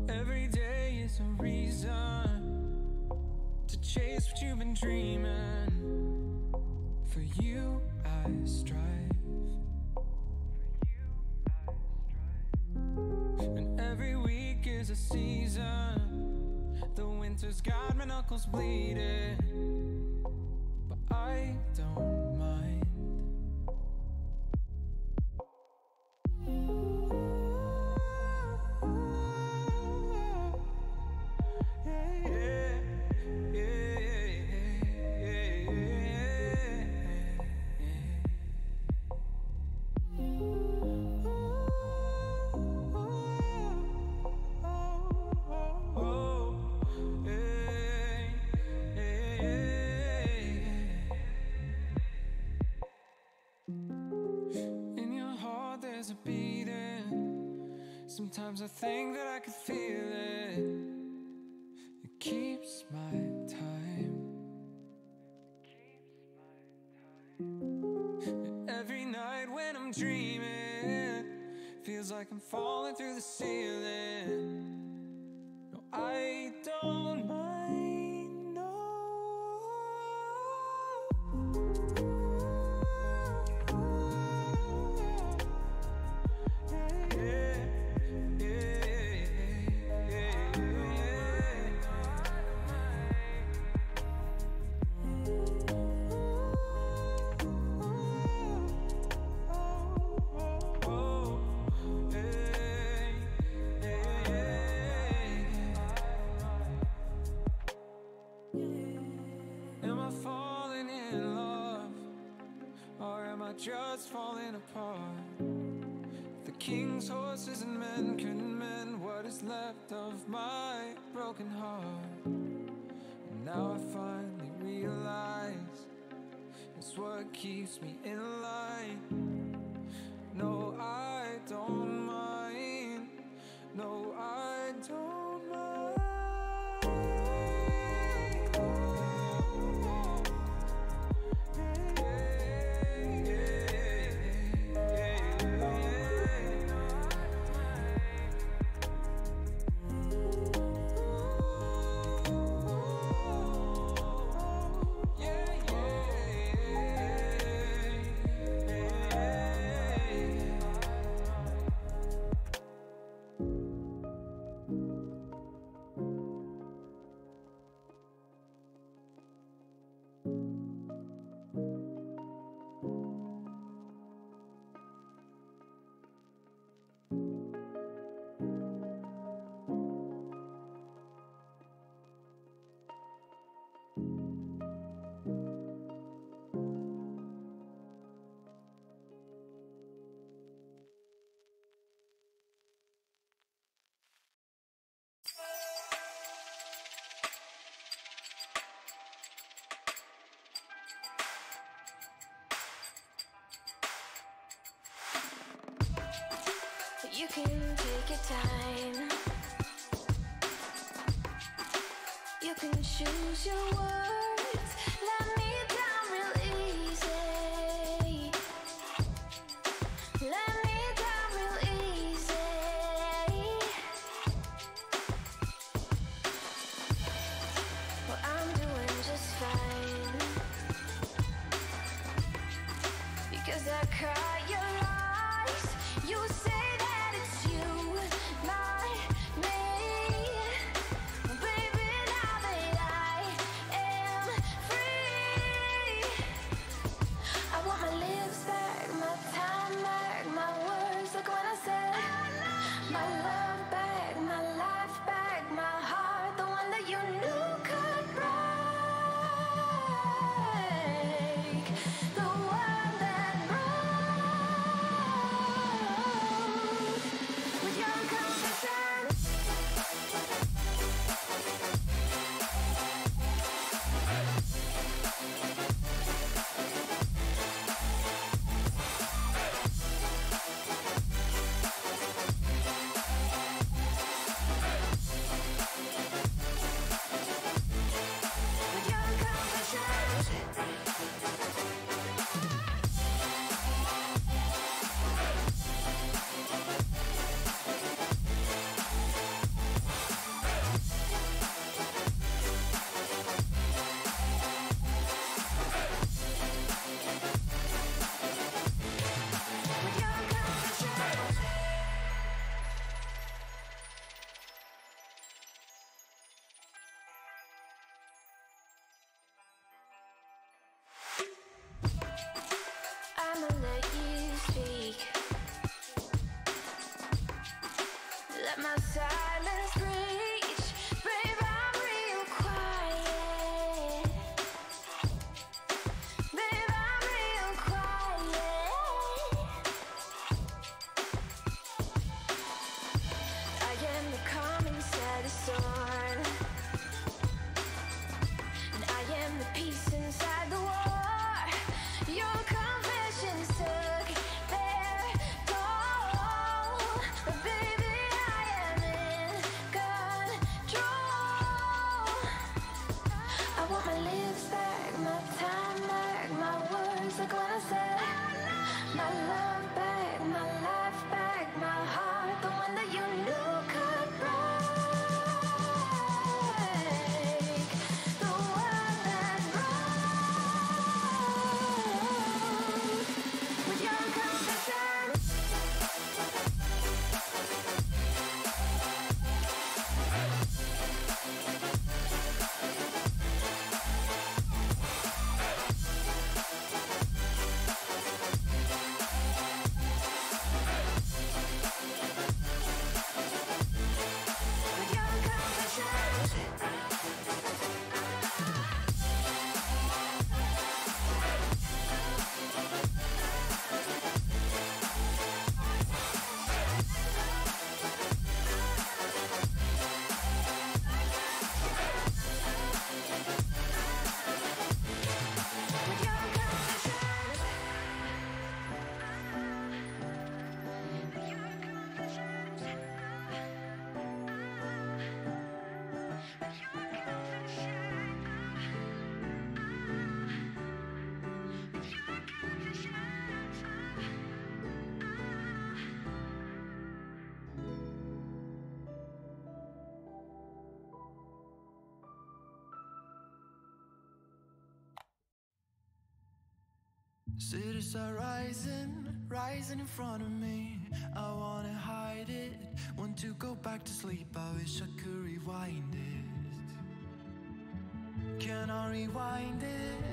Every day is a reason to chase what you've been dreaming. For you I strive. And every week is a season. The winter's got my knuckles bleeding, but I don't mind. Sometimes I think that I could feel it. It keeps my time. And every night when I'm dreaming, feels like I'm falling through the ceiling. No, I don't mind, no. Just falling apart. The king's horses and men couldn't mend what is left of my broken heart. And now I finally realize it's what keeps me in line. No, I don't mind. No, I don't mind. You can take your time. You can choose your words. Let me down real easy. Let me down real easy. Well, I'm doing just fine, because I caught your lies. You say I am Cities are rising, rising in front of me. I wanna hide it, want to go back to sleep. I wish I could rewind it. Can I rewind it?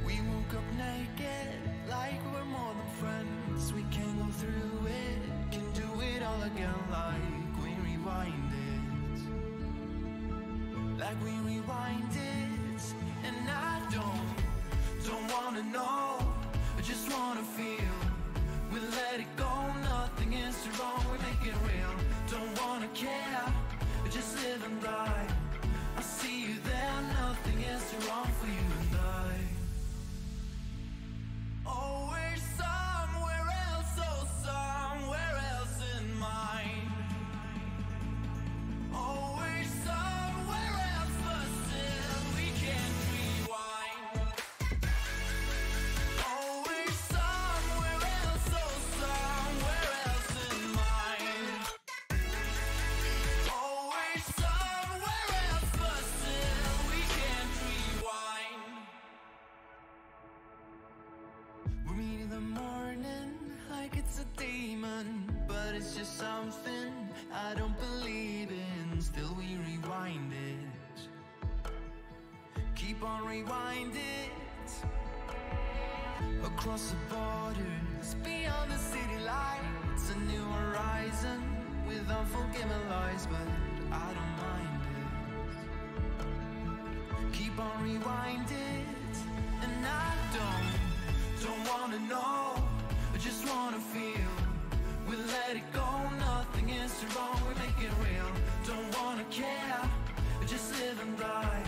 We woke up naked, like we're more than friends. We can go through it, can do it all again, like we rewind it. Like we rewind it. And I don't wanna know, I just wanna feel. We let it go, nothing is too wrong, we make it real. Don't wanna care, just live and die. I see you there, nothing is too wrong for you and I. Always somewhere else, oh somewhere else in mind. Always somewhere else, but still we can't rewind. Always somewhere else, oh somewhere else in mind. Always somewhere else, but still we can't rewind. We meet in the morning like it's a demon, but it's just something I don't believe in. Still we rewind it, keep on rewind it. Across the borders, beyond the city lights, a new horizon with unforgiving lies, but I don't mind it. Keep on rewind it, and I don't wanna know, I just wanna feel. We let it go, nothing is too wrong, we make it real. Don't wanna care, just live and die.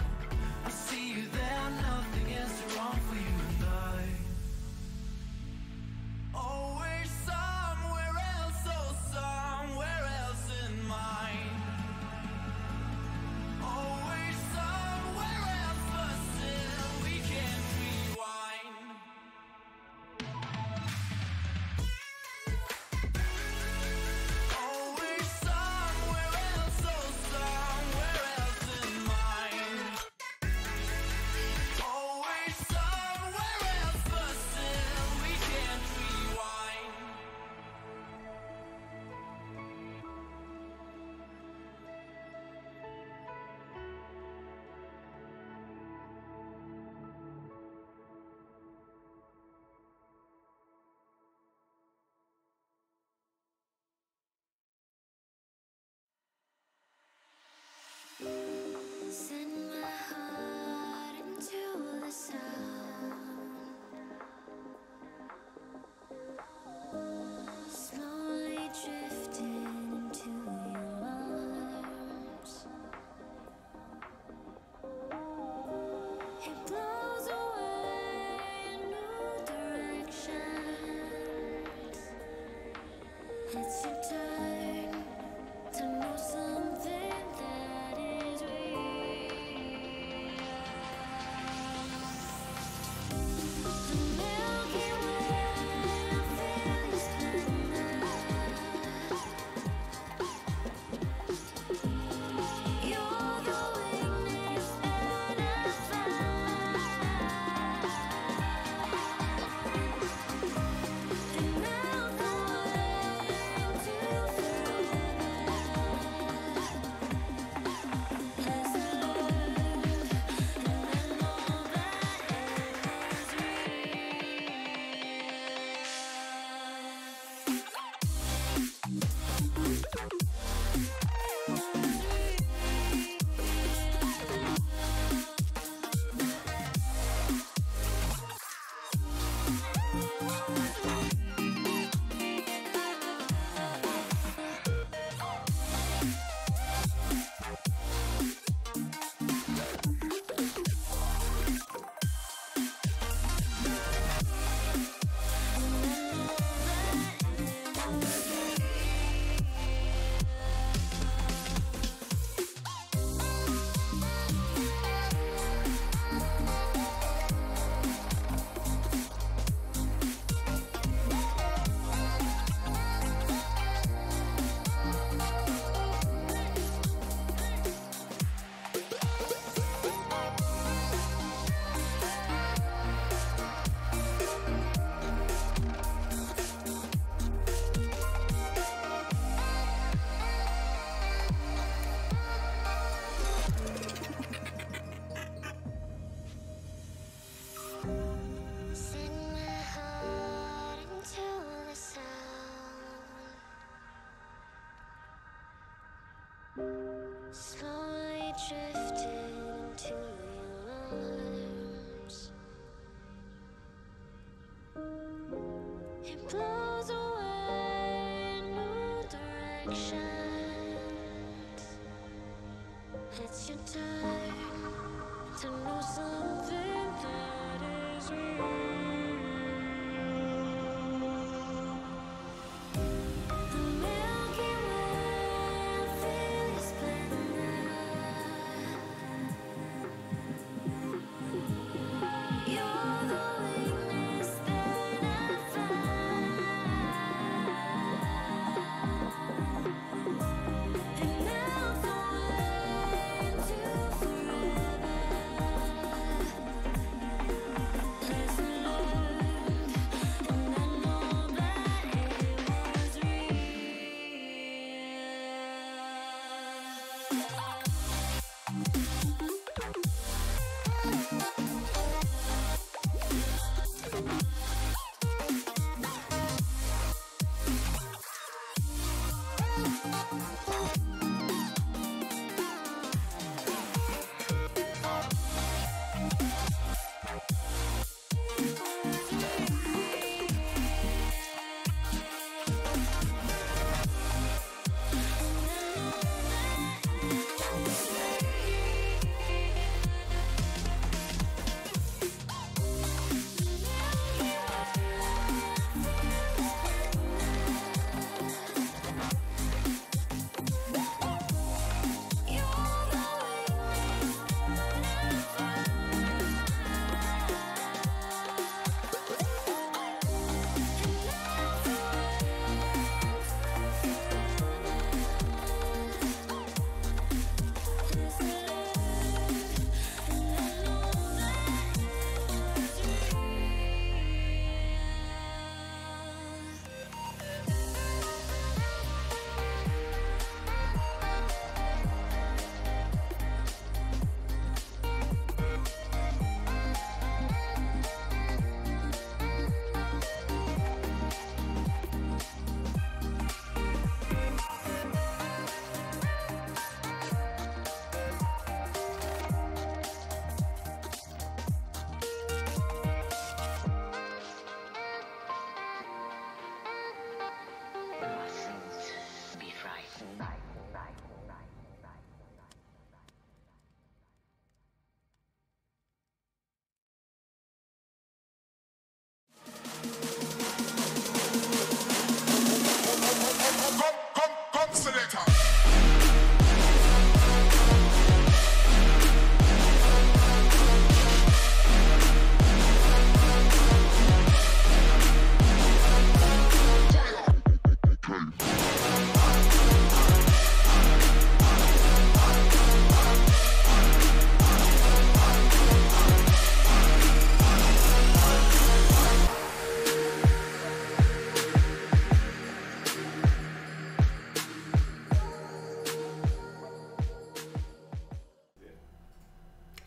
I see you there, nothing is too wrong for you and I. Always somewhere else, oh somewhere else in mind. Always somewhere else, but still we can't rewind. Always somewhere Slowly drifted into your arms. It blows away new directions. It's your time to know something that is real. The Milky Way fill your splendor. You're the weakness that I find. And now the way to forever. Lesson learned, and I know that it was real. Be frightened.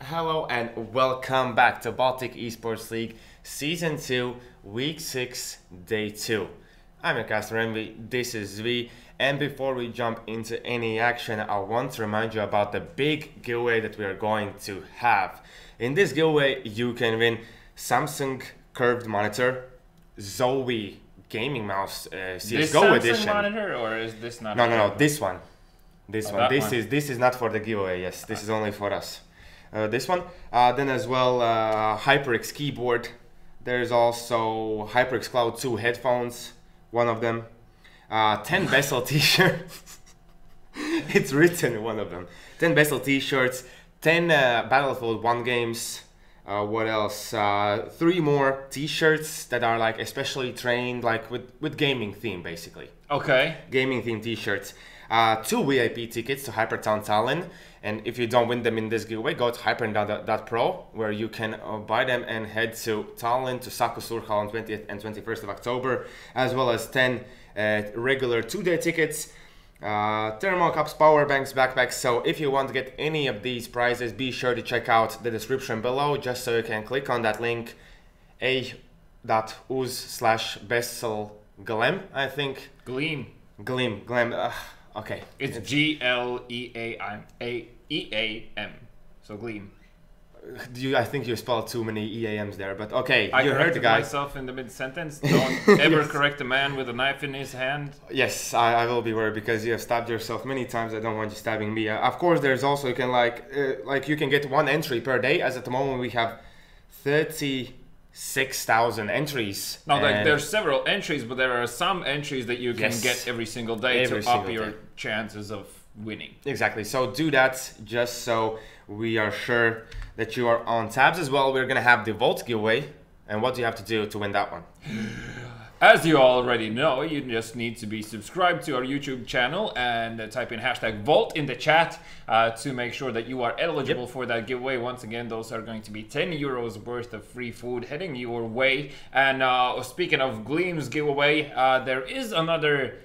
Hello and welcome back to Baltic Esports League Season 2, Week 6, Day 2. I'm your caster Envy, this is V, and before we jump into any action, I want to remind you about the big giveaway that we are going to have. In this giveaway, you can win Samsung curved monitor, Zoe gaming mouse, CSGO edition. This Samsung monitor, or is this not? No, this one. This one. This is not for the giveaway. Yes, this is only for us. This one. Then as well, HyperX keyboard. There's also HyperX Cloud 2 headphones. One of them. 10 BESL t-shirts. It's written one of them. 10 BESL t-shirts. 10 Battlefield 1 games. What else? 3 more t-shirts that are like especially trained, like with gaming theme basically. Okay. Gaming theme t-shirts. 2 VIP tickets to HyperTown Tallin. And if you don't win them in this giveaway, go to HyperTown.pro where you can buy them and head to Tallin, to Saku, Suurhall on 20th and 21st of October, as well as 10 regular 2-day tickets, thermal cups, power banks, backpacks. So if you want to get any of these prizes, be sure to check out the description below, just so you can click on that link, a.uz/BESL Glem, I think. Gleam. Gleam. Okay. It's Gleaam. So Gleam. I think you spelled too many EAMs there, but okay, I you heard the guy. myself in the mid-sentence. Don't ever correct a man with a knife in his hand. Yes, I will be worried because you have stabbed yourself many times. I don't want you stabbing me. Of course, there's also you can you can get 1 entry per day. As at the moment we have 36,000 entries. Now, there's several entries, but there are some entries that you can get every single day to up your chances of winning. Exactly. So do that just so we are sure that you are on tabs as well. We're gonna have the Vault giveaway, and what do you have to do to win that one? As you already know, you just need to be subscribed to our YouTube channel and type in hashtag Vault in the chat to make sure that you are eligible for that giveaway. Once again, those are going to be 10 euros worth of free food heading your way. And speaking of Gleam's giveaway, there is another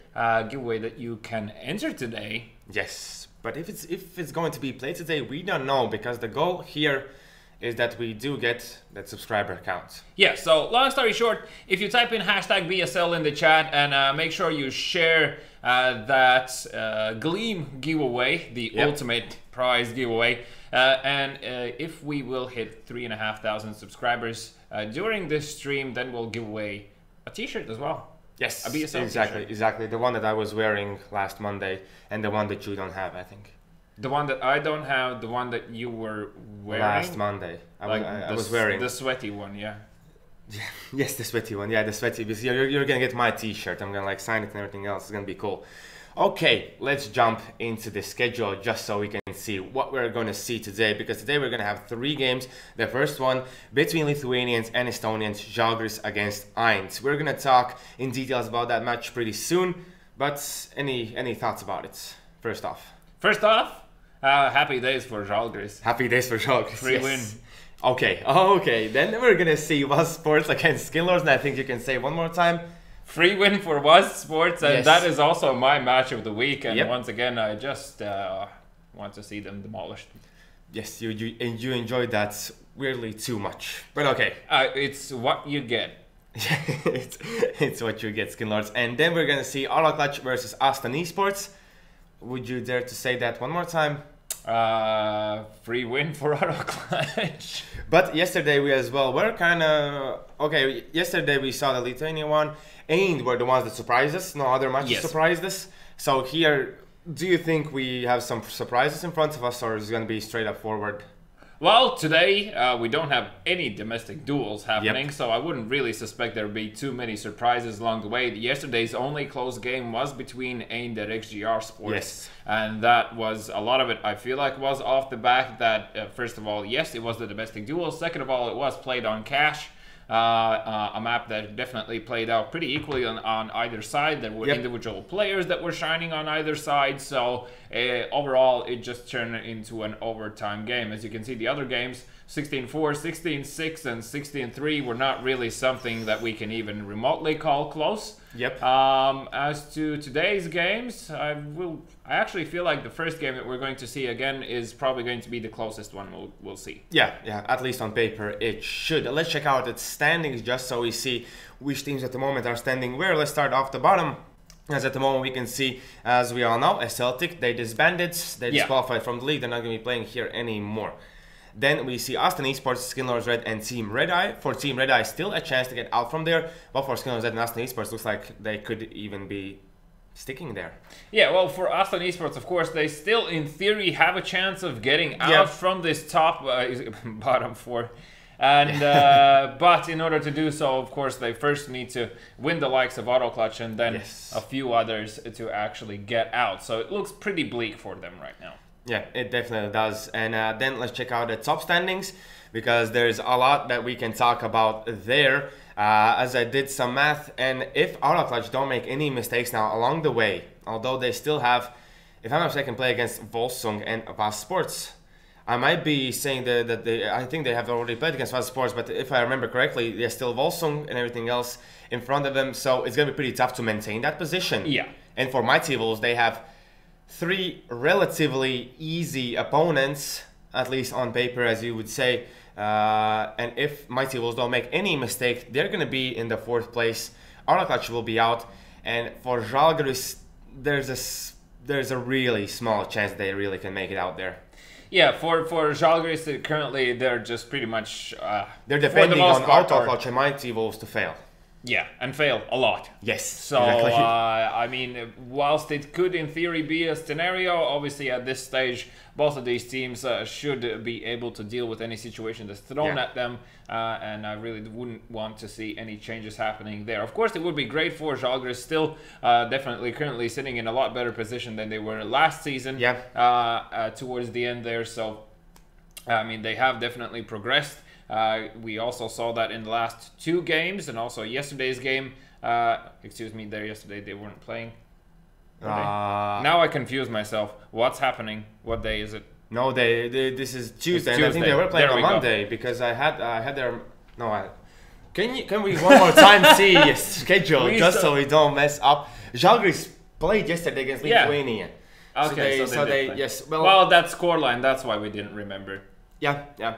giveaway that you can enter today. Yes, but if it's going to be played today, we don't know, because the goal here is that we do get that subscriber count. Yeah, so long story short, if you type in hashtag BSL in the chat and make sure you share that Gleam giveaway, the ultimate prize giveaway, and if we will hit 3,500 subscribers during this stream, then we'll give away a t-shirt as well. Yes, a BSL exactly. The one that I was wearing last Monday, and the one that you don't have, I think. The one that I don't have, the one that you were wearing? Last Monday. I was wearing. The sweaty one, yeah. Yes, the sweaty one. Yeah, the sweaty. Because you're going to get my t-shirt. I'm going to sign it and everything else. It's going to be cool. Okay, let's jump into the schedule just so we can see what we're going to see today. Because today we're going to have 3 games. The first one between Lithuanians and Estonians, Joggers against AYN. We're going to talk in details about that match pretty soon. But any thoughts about it? First off, happy days for Joggers. Happy days for Joggers. Free win. Okay. Then we're gonna see Wasps Sports against Skillers, and I think you can say one more time. Free win for Wasps Sports, and that is also my match of the week. And once again, I just want to see them demolished. Yes, you enjoyed that weirdly too much, but okay. It's what you get. it's what you get, Skinlords. And then we're gonna see Lattelecom versus Aston eSports. Would you dare to say that one more time? Free win for Lattelecom. But yesterday we as well were kind of okay. Yesterday we saw the Lithuanian one. AYN were the ones that surprised us. No other matches surprised us. So here, do you think we have some surprises in front of us, or is it going to be straight up forward? Well, today we don't have any domestic duels happening, so I wouldn't really suspect there would be too many surprises along the way. Yesterday's only close game was between AYN and XGR Sports, and that was, a lot of it I feel like was off the back that, first of all, yes, it was the domestic duel. Second of all, it was played on cash. A map that definitely played out pretty equally on either side. There were individual players that were shining on either side, so overall it just turned into an overtime game. As you can see, the other games, 16-4, 16-6, and 16-3 were not really something that we can even remotely call close. As to today's games, I actually feel like the first game that we're going to see again is probably going to be the closest one we'll see. Yeah, at least on paper it should. Let's check out its standings just so we see which teams at the moment are standing where. Let's start off the bottom. As at the moment we can see, as we all know, a Celtic, they disbanded, they disqualified from the league, they're not going to be playing here anymore. Then we see Aston eSports, Skinlords Red, and Team Red Eye. For Team Red Eye, still a chance to get out from there, but for Skinlords Red and Aston eSports, looks like they could even be sticking there. Yeah, well, for Aston eSports, of course, they still, in theory, have a chance of getting out from this top bottom 4. And but in order to do so, of course, they first need to win the likes of Lattelecom and then a few others to actually get out. So it looks pretty bleak for them right now. Yeah, it definitely does. And then let's check out the top standings, because there's a lot that we can talk about there. As I did some math, and if Lattelecom don't make any mistakes now along the way, although they still have, if I'm not mistaken, play against Volsung and Wasps Sports. I might be saying that I think they have already played against Wasps Sports, but if I remember correctly, they're still Volsung and everything else in front of them, so it's going to be pretty tough to maintain that position. Yeah. And for Mighty Wolves, they have 3 relatively easy opponents, at least on paper, as you would say. And if Mighty Wolves don't make any mistake, they're going to be in the 4th place. Lattelecom will be out. And for Joggers, there's there's a really small chance they really can make it out there. Yeah, for Joggers, currently they're just pretty much they're depending on Auto Clutch and Mighty Wolves to fail. Yeah, and fail a lot. Yes, so exactly. I mean, whilst it could in theory be a scenario, obviously at this stage both of these teams should be able to deal with any situation that's thrown at them, and I really wouldn't want to see any changes happening there. Of course, it would be great for Joggers, still definitely currently sitting in a lot better position than they were last season. Towards the end there, so I mean, they have definitely progressed. We also saw that in the last 2 games, and also yesterday's game. Excuse me, yesterday they weren't playing. Now I confuse myself. What's happening? What day is it? No, this is Tuesday. And I think they were playing on Monday because I had their Can we one more time see a schedule just so we don't mess up? Joggers played yesterday against Lithuania. Okay, so they yes. Well, that scoreline. That's why we didn't remember. Yeah.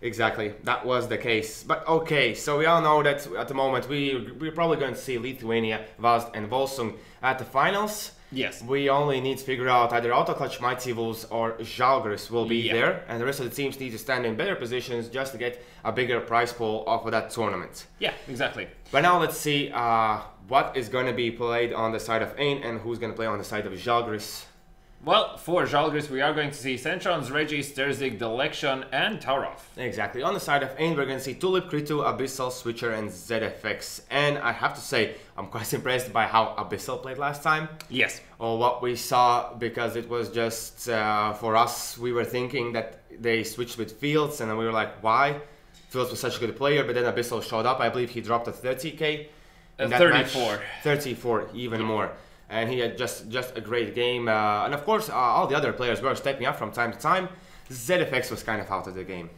Exactly, that was the case. But okay, so we all know that at the moment we're probably going to see Lithuania, Wasps and Volsung at the finals. Yes. We only need to figure out either Auto Clutch, Mighty Wolves or Joggers will be there, and the rest of the teams need to stand in better positions just to get a bigger prize pool off of that tournament. Yeah, exactly. But now let's see what is going to be played on the side of AYN and who's going to play on the side of Joggers. Well, for Joggers, we are going to see Centrons, Regis, Terzig, Delection, and Taurov. Exactly. On the side of AYN, we're going to see Tulip, Kritu, Abyssal, Switcher, and ZFX. And I have to say, I'm quite impressed by how Abyssal played last time. Yes. Or what we saw, because it was just, for us, we were thinking that they switched with Fields, and we were like, why? Fields was such a good player, but then Abyssal showed up. I believe he dropped a 30k. 34. 34, even more. And he had just a great game. And of course, all the other players were stepping up from time to time. ZFX was kind of out of the game.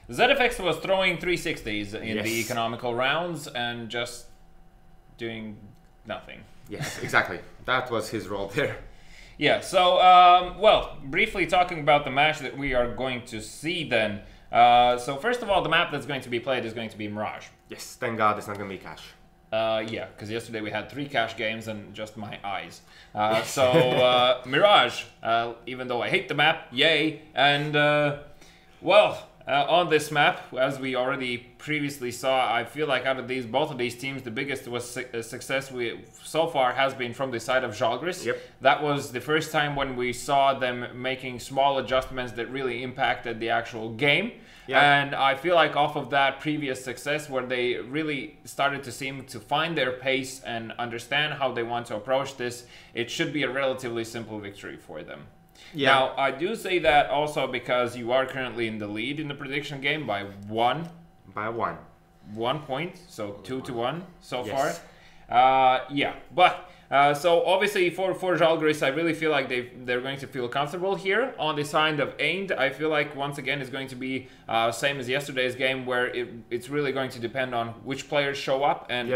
ZFX was throwing 360s in the economical rounds and just doing nothing. Yes, exactly. That was his role there. Yeah, so, well, briefly talking about the match that we are going to see then. So first of all, the map that's going to be played is going to be Mirage. Yes, thank God it's not going to be Cash. Yeah, because yesterday we had 3 cash games and just my eyes. Mirage, even though I hate the map, yay. And, well, on this map, as we already previously saw, I feel like out of both of these teams, the biggest success so far has been from the side of Joggers. Yep. That was the first time when we saw them making small adjustments that really impacted the actual game. Yeah. And I feel like off of that previous success where they really started to seem to find their pace and understand how they want to approach this, it should be a relatively simple victory for them. Yeah. Now, I do say that also because you are currently in the lead in the prediction game by 1. By 1. 1 point, so 2-1 so yes. far. Yeah, but... so obviously for Joggers, I really feel like they're going to feel comfortable here. On the side of AYN, I feel like once again it's going to be same as yesterday's game, where it's really going to depend on which players show up and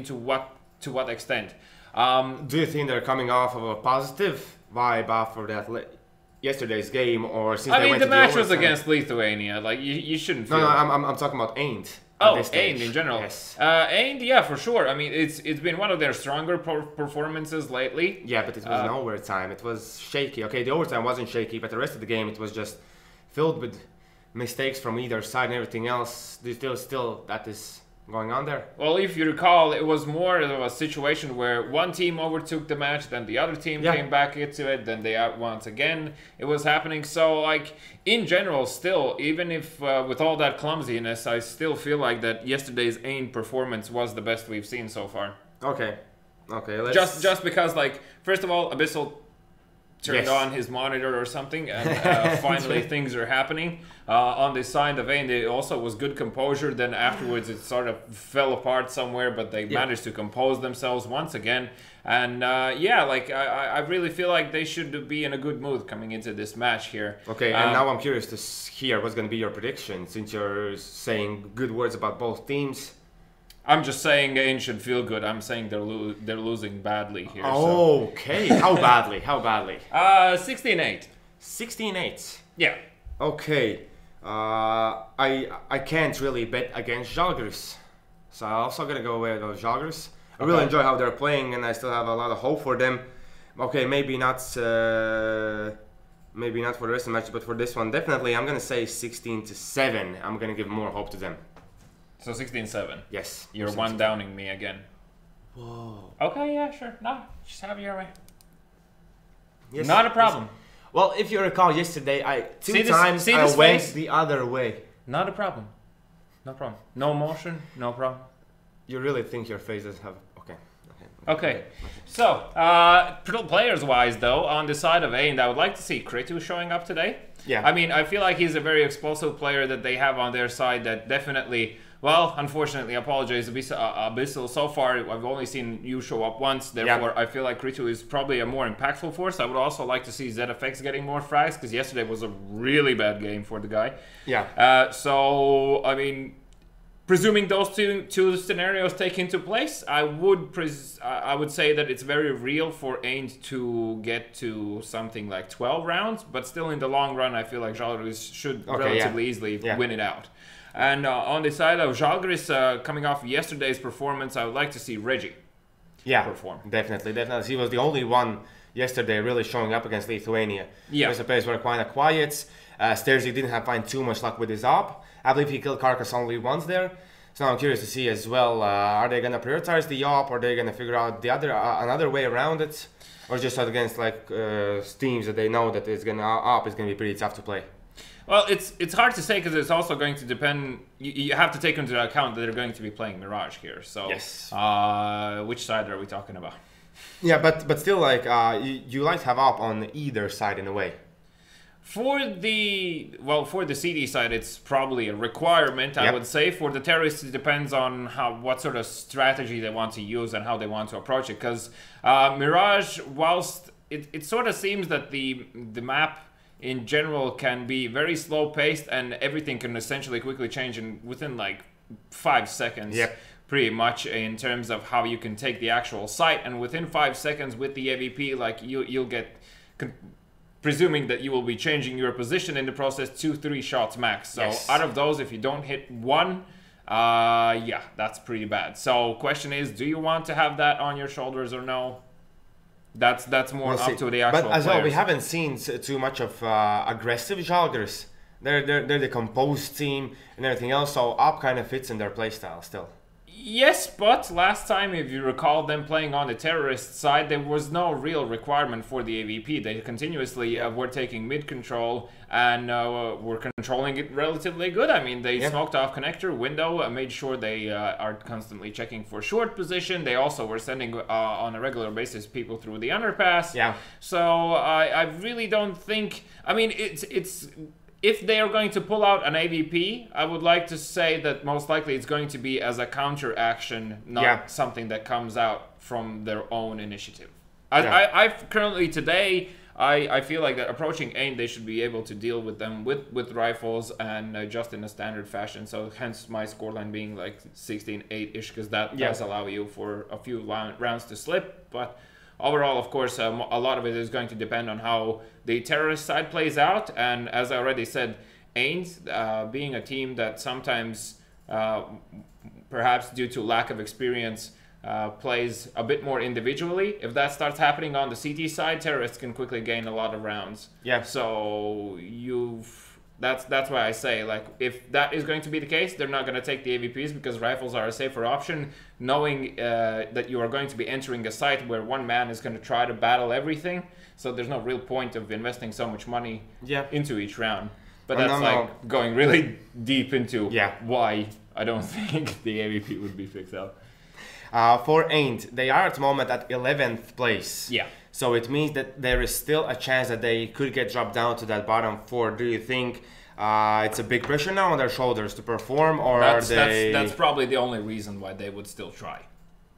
to what extent. Do you think they're coming off of a positive vibe after that yesterday's game, or since they went to the match was against Lithuania? Like you shouldn't feel. No, I'm talking about AYN. Oh, AYN in general. Yes. AYN, yeah, for sure. I mean, it's been one of their stronger performances lately. Yeah, but it was in overtime. It was shaky. Okay, the overtime wasn't shaky, but the rest of the game it was just filled with mistakes from either side and everything else. Do you still that is going on there? Well, if you recall, it was more of a situation where one team overtook the match, then the other team came back into it, then they once again it was happening. So, like, in general, still, even if with all that clumsiness, I still feel like that yesterday's AYN performance was the best we've seen so far. Okay, let's... Just because, like, first of all, Abyssal turned on his monitor or something, and finally things are happening. On the side of AYN, it also was good composure. Then afterwards, it sort of fell apart somewhere, but they managed to compose themselves once again. And like I really feel like they should be in a good mood coming into this match here. Okay, and now I'm curious to hear what's going to be your prediction, since you're saying good words about both teams. I'm just saying AYN should feel good. I'm saying they're losing badly here. Oh, okay. How badly? How badly? 16-8. 16-8. Yeah. Okay. I can't really bet against Joggers, so I'm also gonna go with those Joggers. I really enjoy how they're playing, and I still have a lot of hope for them. Okay, maybe not for the rest of the match, but for this one, definitely, I'm gonna say 16-7. I'm gonna give more hope to them. So 16-7. Yes. You're one downing me again. Whoa. Okay, yeah, sure. No, just have it your way. Yes, Not a problem. Yes. Well, if you recall yesterday, I went face? the other way. Not a problem. No problem. No emotion, no problem. You really think your face doesn't have... Okay. So, players-wise, though, on the side of AYN, I would like to see Kritu showing up today. Yeah. I mean, I feel like he's a very explosive player that they have on their side that definitely... Well, unfortunately, I apologize, BESL. So far, I've only seen you show up once. Therefore, I feel like Kritu is probably a more impactful force. I would also like to see ZFX getting more frags, because yesterday was a really bad game for the guy. Yeah. So, I mean... Presuming those two scenarios take into place, I would say that it's very real for AYN to get to something like 12 rounds, but still in the long run, I feel like Joggers should relatively easily win it out. And on the side of Joggers, coming off yesterday's performance, I would like to see Reggie perform. Definitely. He was the only one yesterday really showing up against Lithuania. Yeah. The rest of the players were kind of quiet. Stairsy didn't find too much luck with his op. I believe he killed Carcass only once there. So now I'm curious to see as well, are they going to prioritize the op, or are they going to figure out the another way around it? Or just against like teams that they know that it's going to op is going to be pretty tough to play? Well, it's hard to say because it's also going to depend. You have to take into account that they're going to be playing Mirage here. So yes. Which side are we talking about? Yeah, but still, like you like to have op on either side in a way. For the CD side, it's probably a requirement, I would say. For the terrorists, it depends on what sort of strategy they want to use and how they want to approach it. Because Mirage, whilst it sort of seems that the map in general can be very slow paced and everything can essentially quickly change within like 5 seconds. Yep. Pretty much in terms of how you can take the actual site, and within 5 seconds with the AVP, like you'll get. Presuming that you will be changing your position in the process, 2-3 shots max. So out of those, if you don't hit one, yeah, that's pretty bad. So question is, do you want to have that on your shoulders or no? That's more up to the actual But as well, players. we haven't seen too much of aggressive Joggers. They're the composed team and everything else, so op kind of fits in their playstyle still. Yes, but last time, if you recall them playing on the terrorist side, there was no real requirement for the AVP. They continuously were taking mid control and were controlling it relatively good. I mean, they smoked off connector, window, made sure they are constantly checking for short position. They also were sending on a regular basis people through the underpass. Yeah. So I really don't think... I mean, it's if they are going to pull out an AVP, I would like to say that most likely it's going to be as a counter action, not something that comes out from their own initiative. I've currently today, I feel like that approaching AYN, they should be able to deal with them with rifles and just in a standard fashion. So hence my scoreline being like 16-8-ish, because that does allow you for a few rounds to slip. But overall, of course, a lot of it is going to depend on how the terrorist side plays out. And as I already said, AYN, being a team that sometimes, perhaps due to lack of experience, plays a bit more individually. If that starts happening on the CT side, terrorists can quickly gain a lot of rounds. Yeah. So that's why I say, like, if that is going to be the case, they're not going to take the AVPs because rifles are a safer option, knowing that you are going to be entering a site where one man is going to try to battle everything. So there's no real point of investing so much money into each round. But that's going really deep into why I don't think the AVP would be fixed out. For AYN, they are at the moment at 11th place. Yeah. So it means that there is still a chance that they could get dropped down to that bottom 4. Do you think it's a big pressure now on their shoulders to perform, or that's probably the only reason why they would still try.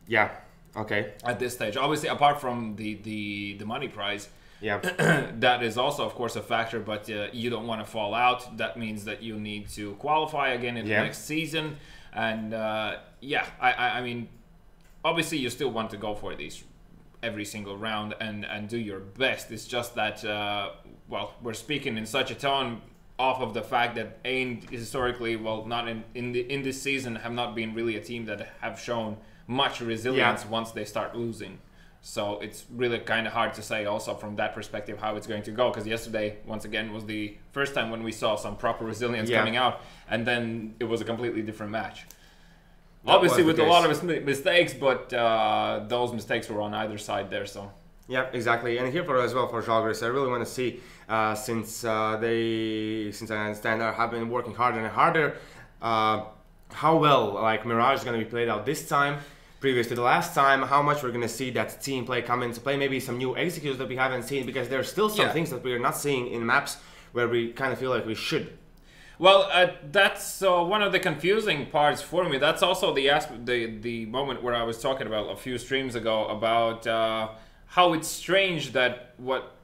Yeah. Okay. At this stage, obviously, apart from the money prize, that is also, of course, a factor. But you don't want to fall out. That means that you need to qualify again in the next season, and I mean, obviously, you still want to go for these every single round and do your best. It's just that, well, we're speaking in such a tone off of the fact that AYN historically, well, not in this season, have not been really a team that have shown much resilience once they start losing. So it's really kind of hard to say also from that perspective how it's going to go, because yesterday, once again, was the first time when we saw some proper resilience coming out, and then it was a completely different match. Obviously with a lot of mistakes, but those mistakes were on either side there. So yeah, exactly. And here as well for Joggers, I really want to see since I understand have been working harder and harder, how well like Mirage is going to be played out this time. Previous to the last time, how much we're going to see that team play come into play, maybe some new executors that we haven't seen, because there's still some things that we are not seeing in maps where we kind of feel like we should. Well, that's one of the confusing parts for me. That's also the moment where I was talking about a few streams ago about how it's strange that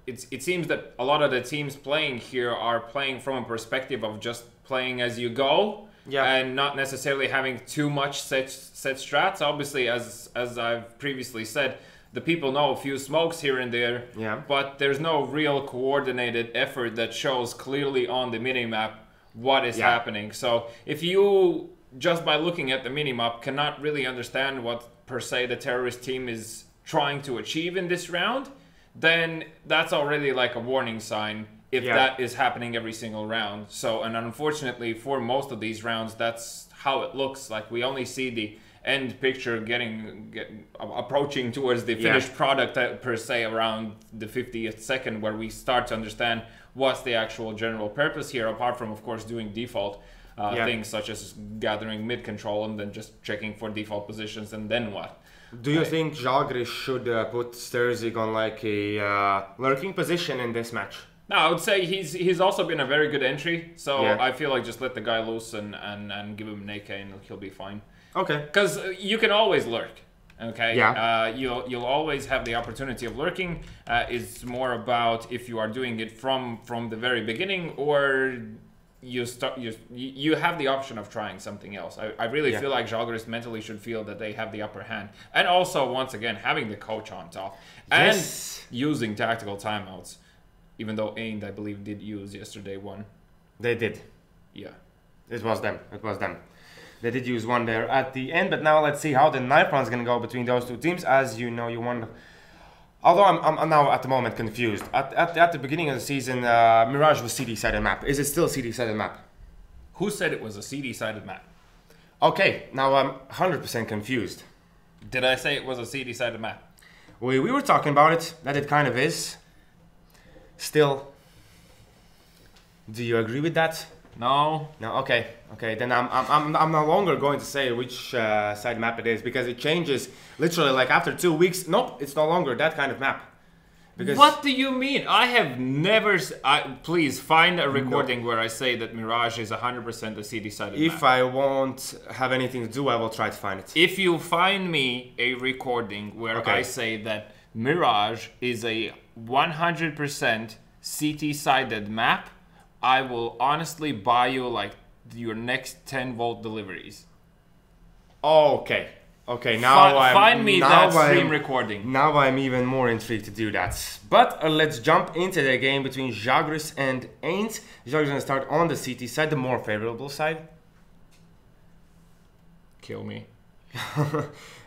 it seems that a lot of the teams playing here are playing from a perspective of just playing as you go. Yeah. And not necessarily having too much set strats. Obviously, as I've previously said, the people know a few smokes here and there, but there's no real coordinated effort that shows clearly on the minimap what is happening. So if you, just by looking at the minimap, cannot really understand what, per se, the terrorist team is trying to achieve in this round, then that's already like a warning sign. If that is happening every single round. So, and unfortunately for most of these rounds, that's how it looks. Like we only see the end picture approaching towards the finished product per se around the 50th second, where we start to understand what's the actual general purpose here, apart from of course doing default things such as gathering mid control and then just checking for default positions, and then what? Do you think Joggers should put Sturzig on like a lurking position in this match? No, I would say he's also been a very good entry, so I feel like just let the guy loose and give him an AK and he'll be fine. Okay. Because you can always lurk, okay? Yeah. You'll always have the opportunity of lurking. It's more about if you are doing it from the very beginning, or you have the option of trying something else. I really feel like Joggers mentally should feel that they have the upper hand. And also, once again, having the coach on top and using tactical timeouts. Even though AYN, I believe, did use yesterday one. They did. Yeah. It was them. They did use one there at the end, but now let's see how the knife round is going to go between those two teams. As you know, you won. Although I'm now at the moment confused. At the beginning of the season, Mirage was CD-sided map. Is it still CD-sided map? Who said it was a CD-sided map? Okay, now I'm 100% confused. Did I say it was a CD-sided map? We were talking about it, that it kind of is. Still, do you agree with that? No. No. Okay. Then I'm no longer going to say which side map it is, because it changes literally like after 2 weeks. Nope, it's no longer that kind of map. Because what do you mean? I have never. Please find a recording where I say that Mirage is 100% a CD-sided map. If I won't have anything to do, I will try to find it. If you find me a recording where I say that Mirage is a 100% CT-sided map, I will honestly buy you like your next 10-volt deliveries. Okay. Now find me that stream recording. Now I'm even more intrigued to do that. But let's jump into the game between Joggers and AYN. Joggers is going to start on the CT side, the more favorable side. Kill me.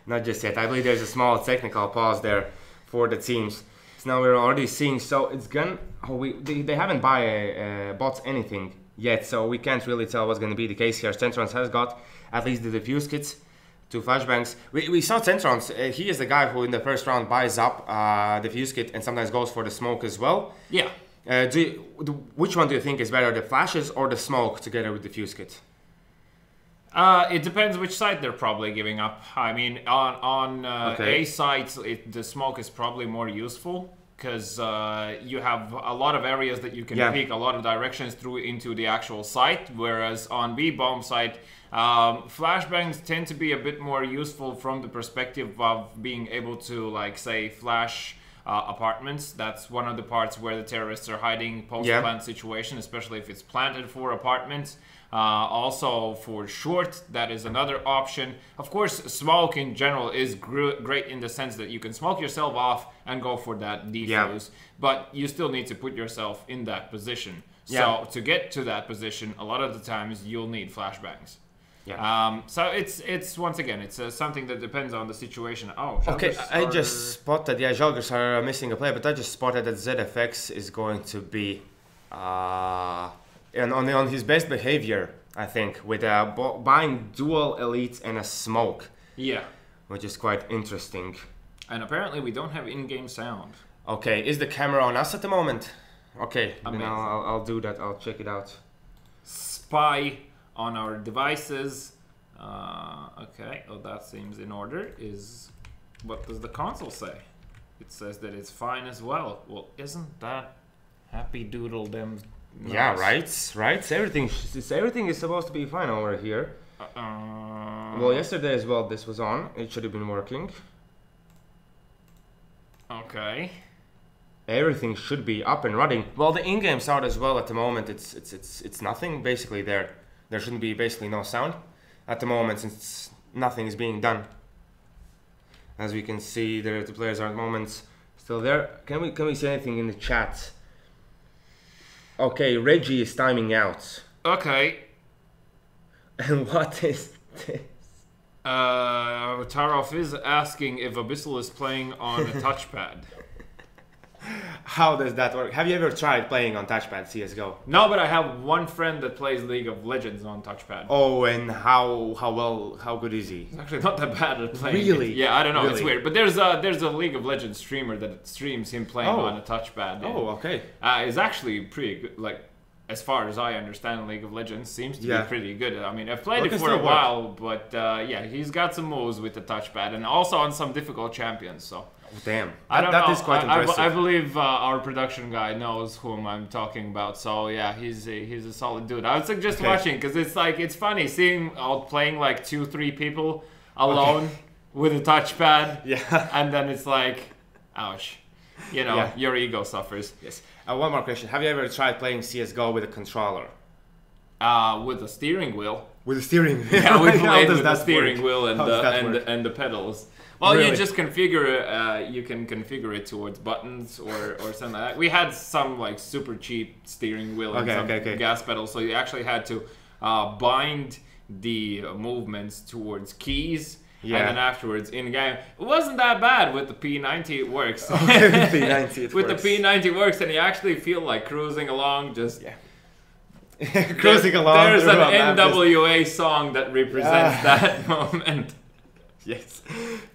Not just yet. I believe there's a small technical pause there for the teams. So now we're already seeing, so it's gonna. They haven't bought anything yet, so we can't really tell what's going to be the case here. Centrons has got at least the defuse kits, 2 flashbangs. We saw Centrons. He is the guy who in the first round buys up defuse kit and sometimes goes for the smoke as well. Yeah. Which one do you think is better, the flashes or the smoke together with defuse kit? It depends which side they're probably giving up. I mean, on A sides, the smoke is probably more useful, because you have a lot of areas that you can peek a lot of directions through into the actual site, whereas on B bomb site, flashbangs tend to be a bit more useful from the perspective of being able to, like, say, flash apartments. That's one of the parts where the terrorists are hiding post-plant situation, especially if it's planted for apartments. Also for short, that is another option. Of course, smoke in general is great in the sense that you can smoke yourself off and go for that defuse, but you still need to put yourself in that position. So to get to that position, a lot of the times you'll need flashbangs. Yeah. So it's once again, it's something that depends on the situation. Oh, okay. Joggers I just spotted. Yeah, Joggers are missing a player, but I just spotted that ZFX is going to be on his best behavior. I think with buying dual elites and a smoke. Yeah. Which is quite interesting. And apparently we don't have in-game sound. Okay, is the camera on us at the moment? Okay, Amazing. then I'll do that. I'll check it out. Spy on our devices. Okay, oh, that seems in order. What does the console say? It says that it's fine as well. Well, isn't that happy doodle them? Nice. Yeah, right. Everything is supposed to be fine over here. Well, yesterday as well, this was on. It should have been working. Okay. Everything should be up and running. Well, the in-game sound as well at the moment, it's nothing basically there. There shouldn't be basically no sound at the moment since nothing is being done. As we can see, the players are at the moment still there. Can we see anything in the chat? Okay, Reggie is timing out. Okay. And what is this? Tarov is asking if Abyssal is playing on a touchpad. How does that work? Have you ever tried playing on touchpad CSGO? No, but I have one friend that plays League of Legends on touchpad. Oh, and how good is he? He's actually not that bad at playing. Really? It. Yeah, I don't know. Really? It's weird. But there's a League of Legends streamer that streams him playing on a touchpad. Oh, okay. It's actually pretty good. Like, as far as I understand, League of Legends seems to be pretty good. I mean, I've played it for a while, but yeah, he's got some moves with the touchpad and also on some difficult champions. So. Damn, I don't know. That is quite impressive. I believe our production guy knows whom I'm talking about. So yeah, he's a solid dude. I would suggest watching because it's funny seeing out playing like 2-3 people alone with a touchpad. Yeah, and then it's like, ouch, your ego suffers. Yes. One more question: have you ever tried playing CS:GO with a controller? With a steering wheel. With a steering wheel. Yeah, we played with the steering wheel and the pedals. Well, really? you just configure. You can configure it towards buttons or something like that. We had some like super cheap steering wheel and some gas pedals, so you actually had to bind the movements towards keys. Yeah. And then afterwards in game, it wasn't that bad with the P90. It works. With the P90 it works, and you actually feel like cruising along. Just cruising along. There's an NWA song that represents that moment. Yes.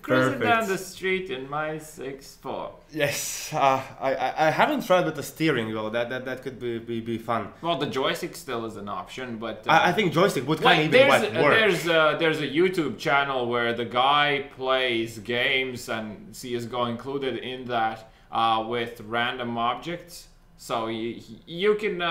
Cruising down the street in my 6'4". Yes. I haven't tried with the steering wheel. That could be fun. Well, the joystick still is an option, but I think joystick would kind of even work. There's a YouTube channel where the guy plays games and CSGO included in that with random objects. So you can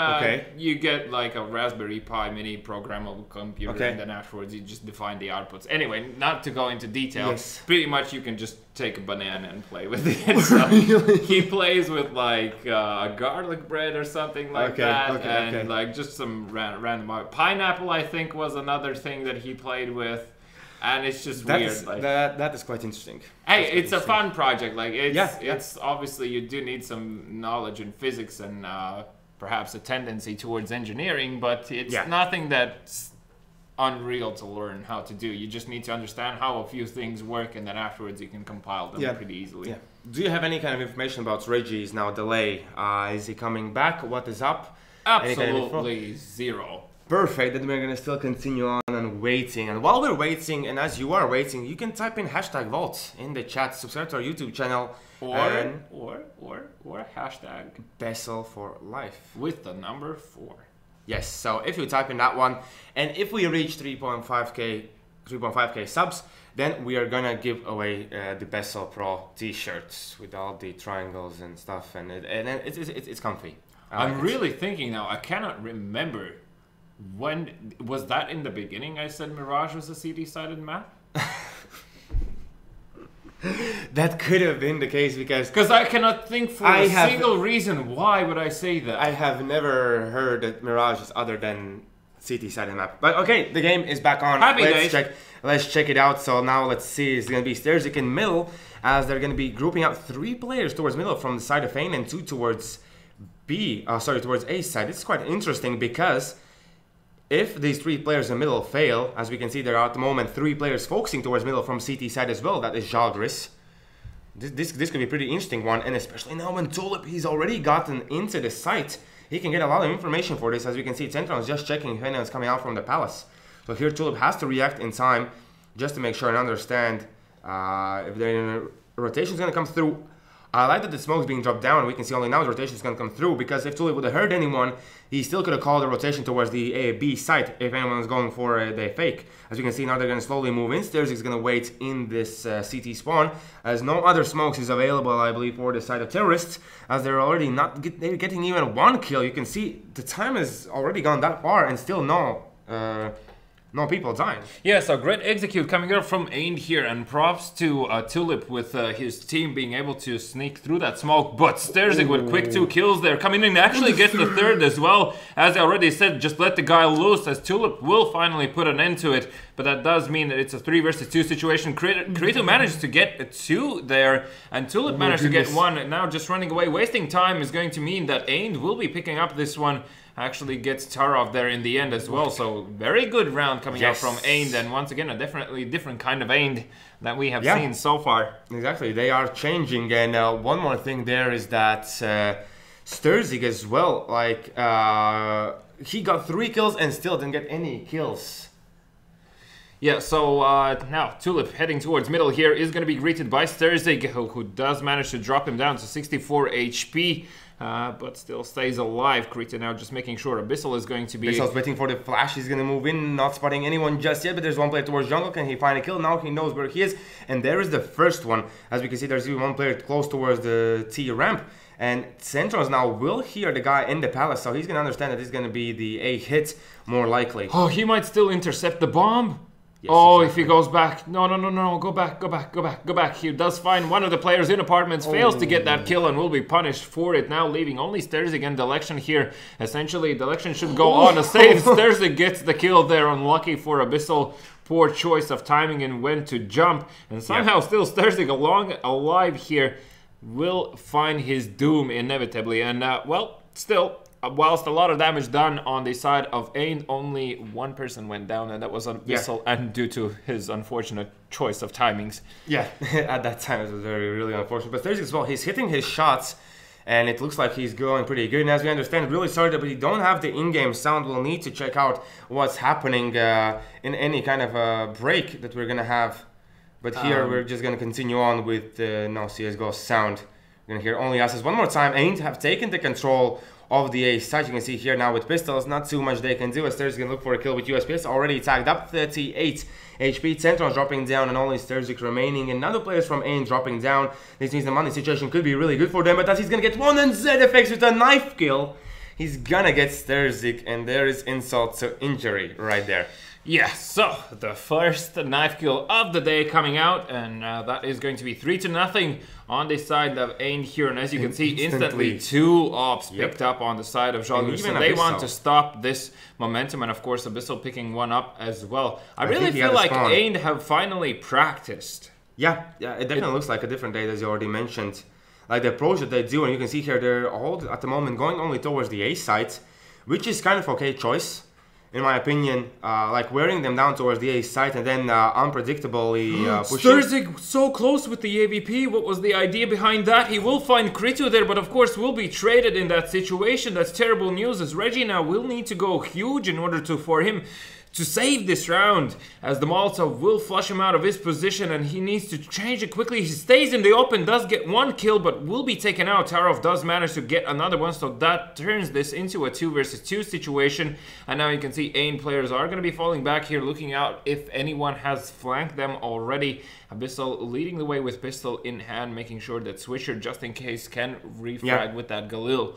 you get like a Raspberry Pi mini programmable computer, and then afterwards you just define the outputs. Anyway, not to go into detail, pretty much you can just take a banana and play with it. So he plays with like garlic bread or something like that, and like just some random pineapple. I think was another thing that he played with. And it's just weird. That is quite interesting. Hey, it's a fun project. Like it's obviously you do need some knowledge in physics and perhaps a tendency towards engineering, but it's nothing that's unreal to learn how to do. You just need to understand how a few things work, and then afterwards you can compile them pretty easily. Yeah. Do you have any kind of information about Reggie's now delay? Is he coming back? What is up? Absolutely zero. Perfect, then we're gonna still continue on and waiting. And while we're waiting, and as you are waiting, you can type in #Vault in the chat, subscribe to our YouTube channel, or hashtag BESL for life with the number 4. Yes, so if you type in that one, and if we reach 3.5k subs, then we are gonna give away the BESL Pro t-shirts with all the triangles and stuff, and it's comfy. I'm really thinking now. I cannot remember. When was that in the beginning? I said Mirage was a CD-sided map. That could have been the case because I cannot think for a single reason. Why would I say that? I have never heard that Mirage is other than CD-sided map. But okay, the game is back on. Let's check it out. So now let's see. It's gonna be Sterzik in middle, as they're gonna be grouping out 3 players towards middle from the side of AYN and 2 towards towards A side. It's quite interesting because if these 3 players in middle fail, as we can see there are at the moment 3 players focusing towards middle from CT side as well, that is Joggers. This could be a pretty interesting one, and especially now when Tulip, he's already gotten into the site. He can get a lot of information for this. As we can see, Central is just checking if anyone's coming out from the palace. So here Tulip has to react in time just to make sure and understand if the rotation is going to come through. I like that the smoke's being dropped down. We can see only now the rotation is going to come through, because if Tulip would have heard anyone, he still could have called the rotation towards the A, B site if anyone was going for the fake. As you can see now, they're going to slowly move in. Sterzig's going to wait in this CT spawn, as no other smokes is available, I believe, for the side of terrorists, as they're already not they're getting even 1 kill. You can see the time has already gone that far, and still no people dying. Yeah, so great execute coming out from AYN here, and props to Tulip with his team being able to sneak through that smoke. But Sterzig with quick 2 kills there, coming in and actually gets the 3rd as well. As I already said, just let the guy loose, as Tulip will finally put an end to it. But that does mean that it's a 3 versus 2 situation. Krito managed to get a 2 there, and Tulip managed to get 1. And now just running away, wasting time is going to mean that AYN will be picking up this one. Actually gets Tarov there in the end as well, so very good round coming out from AYN, and once again a definitely different kind of AYN that we have seen so far. Exactly, they are changing, and one more thing there is that Sterzig as well, like he got 3 kills and still didn't get any kills. Yeah, so now Tulip heading towards middle here is going to be greeted by Sterzig, who does manage to drop him down to 64 HP. But still stays alive. Krita now just making sure BESL is going to be... BESL's waiting for the flash. He's going to move in, not spotting anyone just yet, but there's 1 player towards jungle. Can he find a kill? Now he knows where he is, and there is the first one. As we can see, there's even 1 player close towards the T ramp, and Centros now will hear the guy in the palace, so he's going to understand that this is going to be the A hit more likely. Oh, he might still intercept the bomb. Yes, exactly. If he goes back. No, go back. He does find one of the players in apartments, fails to get that kill, and will be punished for it. Now leaving only Sterzig and Delection here. Essentially, Delection should go on a save. Sterzig gets the kill there, unlucky for BESL. Poor choice of timing and when to jump. And somehow still Sterzig alive here will find his doom inevitably. And, well, still... whilst a lot of damage done on the side of AYN, only 1 person went down, and that was on BESL, and due to his unfortunate choice of timings. Yeah, at that time it was really unfortunate. But Sterzig as well, he's hitting his shots, and it looks like he's going pretty good. And as we understand, really sorry that we don't have the in-game sound. We'll need to check out what's happening in any kind of break that we're going to have. But here we're just going to continue on with no CSGO sound. We're going to hear only us. One more time, AYN have taken the control of the A site. You can see here now with pistols, not too much they can do, as Sterzig can look for a kill with USPS. Already tagged up, 38 HP. Central dropping down, and only Sterzig remaining. And other players from AYN dropping down. This means the money situation could be really good for them, but as he's gonna get 1, and ZFX with a knife kill, he's gonna get Sterzig, and there is insult to injury right there. Yeah, so the first knife kill of the day coming out, and that is going to be 3-0 on the side of AYN here. And as you can see, instantly 2 ops picked up on the side of Joggers. So they want to stop this momentum, and of course BESL picking 1 up as well. I really feel like AYN have finally practiced. Yeah, it definitely looks like a different day, as you already mentioned. Like the approach that they do, and you can see here they're all at the moment going only towards the A site, which is kind of okay choice. In my opinion, like wearing them down towards the A site and then unpredictably pushing. Sterzig so close with the AVP. What was the idea behind that? He will find Krito there, but of course will be traded in that situation. That's terrible news, as Reggie now will need to go huge in order for him to save this round, as the Molotov will flush him out of his position, and he needs to change it quickly. He stays in the open, does get 1 kill, but will be taken out. Tarov does manage to get another one, so that turns this into a 2 versus 2 situation. And now you can see AYN players are going to be falling back here, looking out if anyone has flanked them already. BESL leading the way with pistol in hand, making sure that Swisher, just in case, can refrag with that Galil.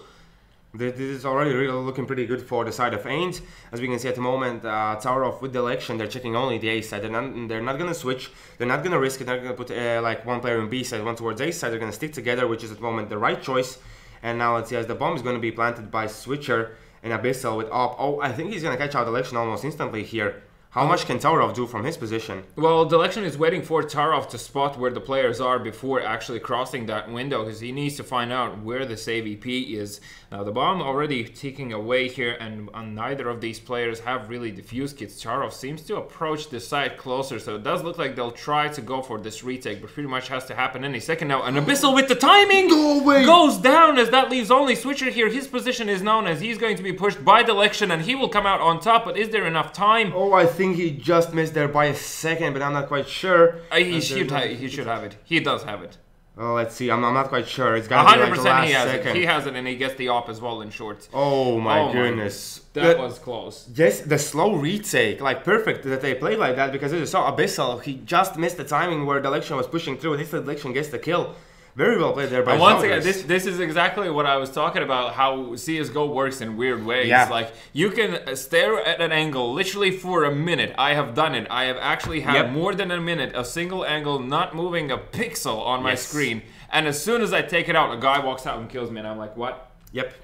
This is already really looking pretty good for the side of AYN. As we can see at the moment, Tarov with the election, they're checking only the A side. They're not going to switch. They're not going to risk it. They're going to put like 1 player in B side, 1 towards A side. They're going to stick together, which is at the moment the right choice. And now let's see, as the bomb is going to be planted by Switcher and BESL with op. Oh, I think he's going to catch out election almost instantly here. How much can Tarov do from his position? Well, Delection is waiting for Tarov to spot where the players are before actually crossing that window, because he needs to find out where this AVP is. Now, the bomb already ticking away here, and neither of these players have really defuse kits. Tarov seems to approach the site closer, so it does look like they'll try to go for this retake, but pretty much has to happen any second now. And Abyssal with the timing goes down, as that leaves only Switcher here. His position is known as he's going to be pushed by Delection, and he will come out on top, but is there enough time? Oh, I think he just missed there by a second, but I'm not quite sure. He should have it. He does have it. Oh, let's see. I'm not quite sure. It's got to be like the last he has second. it. He has it, and he gets the op as well in shorts. Oh my goodness. That was close. Yes, the slow retake, like perfect that they played like that, because as you saw Abyssal, he just missed the timing where Delection was pushing through, and this Delection gets the kill. Very well played there by And once Joggers. again, this is exactly what I was talking about, how CSGO works in weird ways. Yeah. Like, you can stare at an angle literally for a minute. I have done it. I have actually had more than a minute, a single angle, not moving a pixel on my screen. And as soon as I take it out, a guy walks out and kills me, and I'm like, what? Yep.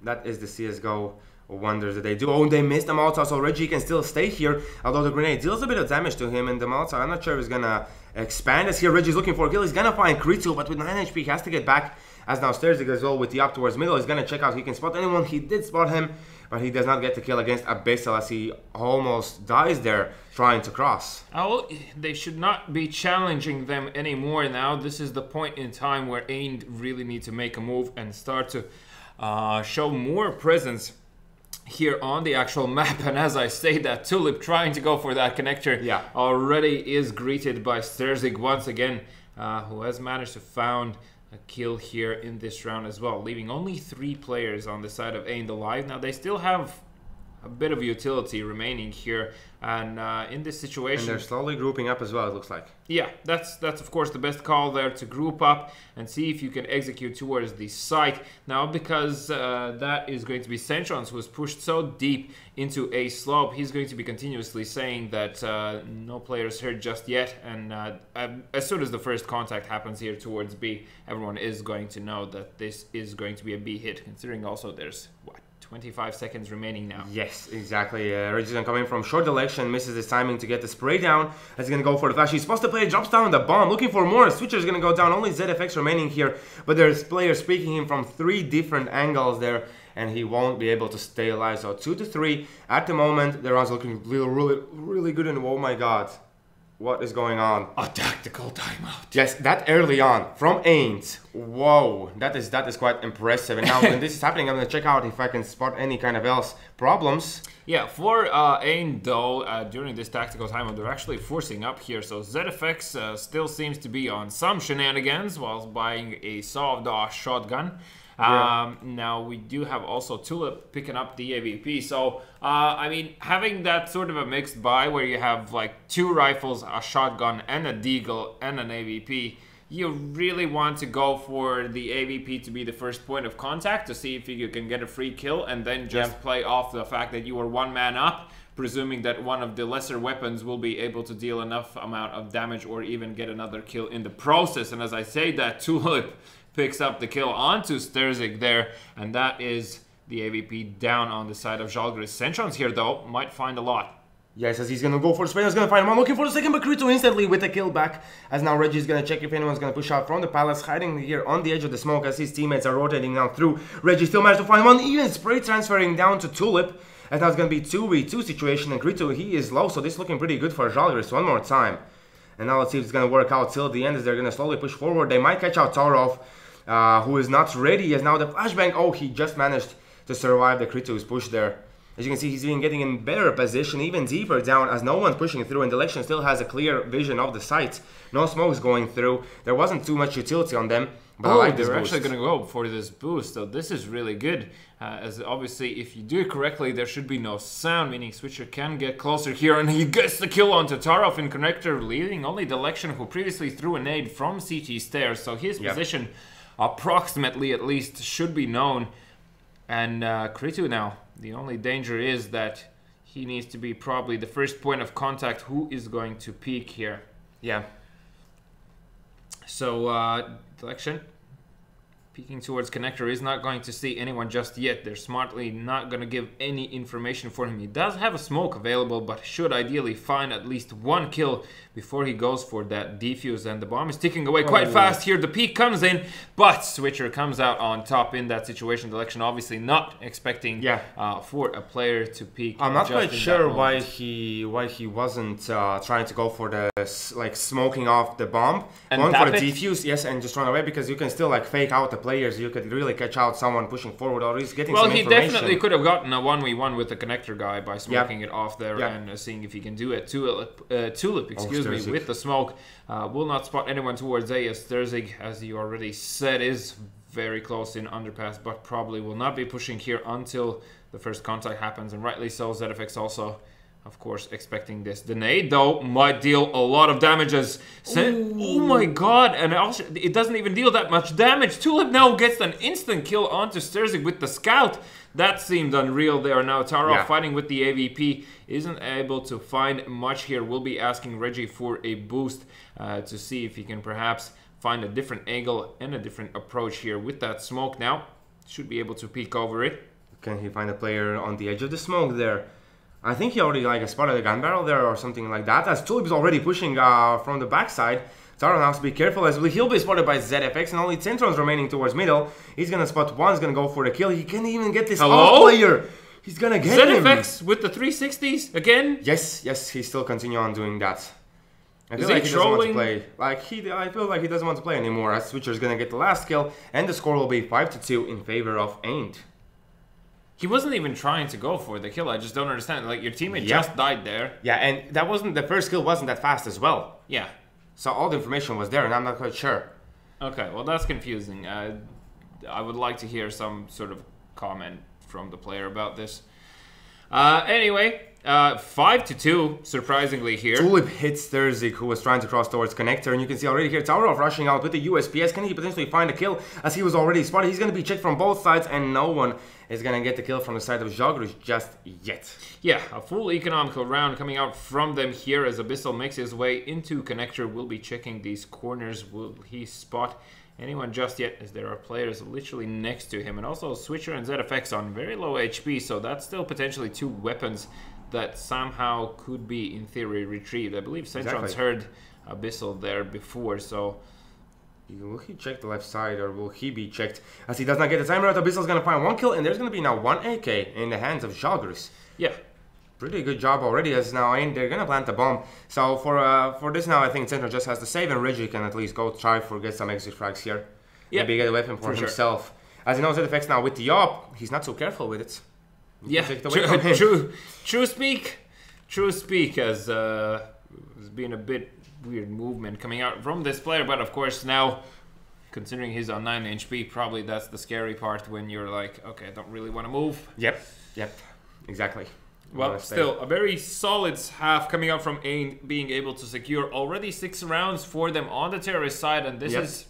That is the CSGO wonders that they do. Oh, they missed the Molotov, so Reggie can still stay here, although the grenade deals a bit of damage to him, and the Molotov, I'm not sure if he's gonna expand as here. Reggie's looking for a kill. He's gonna find Kritu, but with 9 HP, he has to get back, as now Sterzig as well with the up towards middle. He's gonna check out if he can spot anyone. He did spot him, but he does not get the kill against Abyssal, as he almost dies there trying to cross. Oh, they should not be challenging them anymore now. This is the point in time where AYN really need to make a move and start to show more presence here on the actual map. And as I say that, Tulip trying to go for that connector already is greeted by Sterzig once again, who has managed to found a kill here in this round as well, leaving only 3 players on the side of AYN alive. Now they still have a bit of utility remaining here, and in this situation, and they're slowly grouping up as well, it looks like. Yeah, that's of course the best call there, to group up and see if you can execute towards the site. Now, because that is going to be Senchons, who was pushed so deep into a slope, he's going to be continuously saying that no players hurt just yet, and as soon as the first contact happens here towards B, everyone is going to know that this is going to be a B hit, considering also there's, what, 25 seconds remaining now. Yes, exactly. Reggie's gonna come in from short Delection, misses his timing to get the spray down. He's gonna go for the flash. He's supposed to play, drops down the bomb, looking for more. Switcher's gonna go down. Only ZFX remaining here, but there's players speaking him from 3 different angles there, and he won't be able to stay alive. So 2 to 3 at the moment. The round's looking really good, and oh my god, what is going on? A tactical timeout. Yes, that early on from AYN. Whoa, that is quite impressive. And now when this is happening, I'm gonna check out if I can spot any kind of else problems. Yeah, for AYN though, during this tactical timeout, they're actually forcing up here. So ZFX still seems to be on some shenanigans while buying a sawed-off shotgun. Now we do have also Tulip picking up the AVP, so I mean, having that sort of a mixed buy where you have like 2 rifles, a shotgun, and a deagle, and an AVP, you really want to go for the AVP to be the first point of contact to see if you can get a free kill, and then just play off the fact that you are 1 man up, presuming that one of the lesser weapons will be able to deal enough amount of damage or even get another kill in the process. And as I say that, Tulip picks up the kill onto Sterzig there, and that is the AVP down on the side of Joggers. Senchons here, though, might find a lot. Yes, as he's gonna go for the spray, he's gonna find him. I'm looking for the second, but Kritu instantly with a kill back. As now Reggie's gonna check if anyone's gonna push out from the palace, hiding here on the edge of the smoke as his teammates are rotating now through. Reggie still managed to find one, even spray transferring down to Tulip. And now it's gonna be 2v2 situation, and Kritu, he is low, so this is looking pretty good for Joggers one more time. And now let's see if it's gonna work out till the end, as they're gonna slowly push forward. They might catch out Tarov, who is not ready, as now the flashbang, oh, he just managed to survive the Kritu's push there. As you can see, he's even getting in better position, even deeper down, as no one's pushing through, and Delection still has a clear vision of the site. No smoke's going through. There wasn't too much utility on them, but I like this they're boost. actually going to go for this boost, so this is really good. As obviously, if you do it correctly, there should be no sound, meaning Switcher can get closer here, and he gets the kill onto Tarov in connector, leaving only Delection, who previously threw a nade from CT stairs, so his position, approximately at least, should be known. And Kritu now, the only danger is that he needs to be probably the first point of contact who is going to peek here. Yeah. So, Delection Peeking towards connector, is not going to see anyone just yet. They're smartly not going to give any information for him. He does have a smoke available, but should ideally find at least one kill before he goes for that defuse. And the bomb is ticking away quite fast here. The peek comes in, but Switcher comes out on top in that situation. Direction obviously not expecting for a player to peek. I'm not quite sure why he wasn't trying to go for the like smoking off the bomb, and going for the defuse, yes, and just run away, because you can still like fake out the players. You could really catch out someone pushing forward, or he's getting some information. Well, he definitely could have gotten a 1v1 with the connector guy by smoking it off there and seeing if he can do it. Tulip, excuse me, with the smoke. Will not spot anyone towards AS. Thurzig, as you already said, is very close in underpass, but probably will not be pushing here until the first contact happens, and rightly so. ZFX also, of course, expecting this. The nade, though, might deal a lot of damages. Oh my god, and also, it doesn't even deal that much damage. Tulip now gets an instant kill onto Sturzik with the scout. That seemed unreal there. Now Taro fighting with the AVP, isn't able to find much here. We'll be asking Reggie for a boost to see if he can perhaps find a different angle and a different approach here with that smoke. Now should be able to peek over it. Can he find a player on the edge of the smoke there? I think he already like spotted a gun barrel there or something like that, as Tulip is already pushing from the backside. Taro has to be careful, as he'll be spotted by ZFX, and only Centron's remaining towards middle. He's gonna spot one, he's gonna go for the kill. He can't even get this player. He's gonna get ZFX with the 360s again? Yes, he's still continuing on doing that. I feel Is like he he doesn't want to trolling? play. I feel like he doesn't want to play anymore, as Switcher's gonna get the last kill, and the score will be 5-2 in favor of AYN. He wasn't even trying to go for the kill. I just don't understand. Like, your teammate just died there. Yeah, and that wasn't the first kill wasn't that fast as well. Yeah. So all the information was there, and I'm not quite sure. Okay, well, that's confusing. I would like to hear some sort of comment from the player about this. Anyway, 5-2, surprisingly here. Tulip hits Thurzig, who was trying to cross towards connector, and you can see already here Taurov rushing out with the USPS. Can he potentially find a kill, as he was already spotted? He's going to be checked from both sides, and no one is going to get the kill from the side of Joggers just yet. Yeah, a full economical round coming out from them here as Abyssal makes his way into connector. Will be checking these corners. Will he spot anyone just yet, as there are players literally next to him, and also Switcher and ZFX on very low HP, so that's still potentially two weapons that somehow could be, in theory, retrieved. I believe Centron's heard Abyssal there before, so... Will he check the left side, or will he be checked? As he does not get the timer out, Abyssal's going to find one kill, and there's going to be now one AK in the hands of Joggers. Yeah. Pretty good job already, as now they're going to plant the bomb. So for this now, I think Centron just has to save, and Reggie can at least go try for get some exit frags here. Yeah. Maybe get a weapon for himself. Sure. As he knows ZFX now with the op, he's not so careful with it. Yeah, true speak, as there's been a bit weird movement coming out from this player, but of course now, considering he's on 9 HP, probably that's the scary part when you're like, okay, I don't really want to move. Yep, exactly. Well, still, a very solid half coming out from AYN, being able to secure already 6 rounds for them on the terrorist side, and this is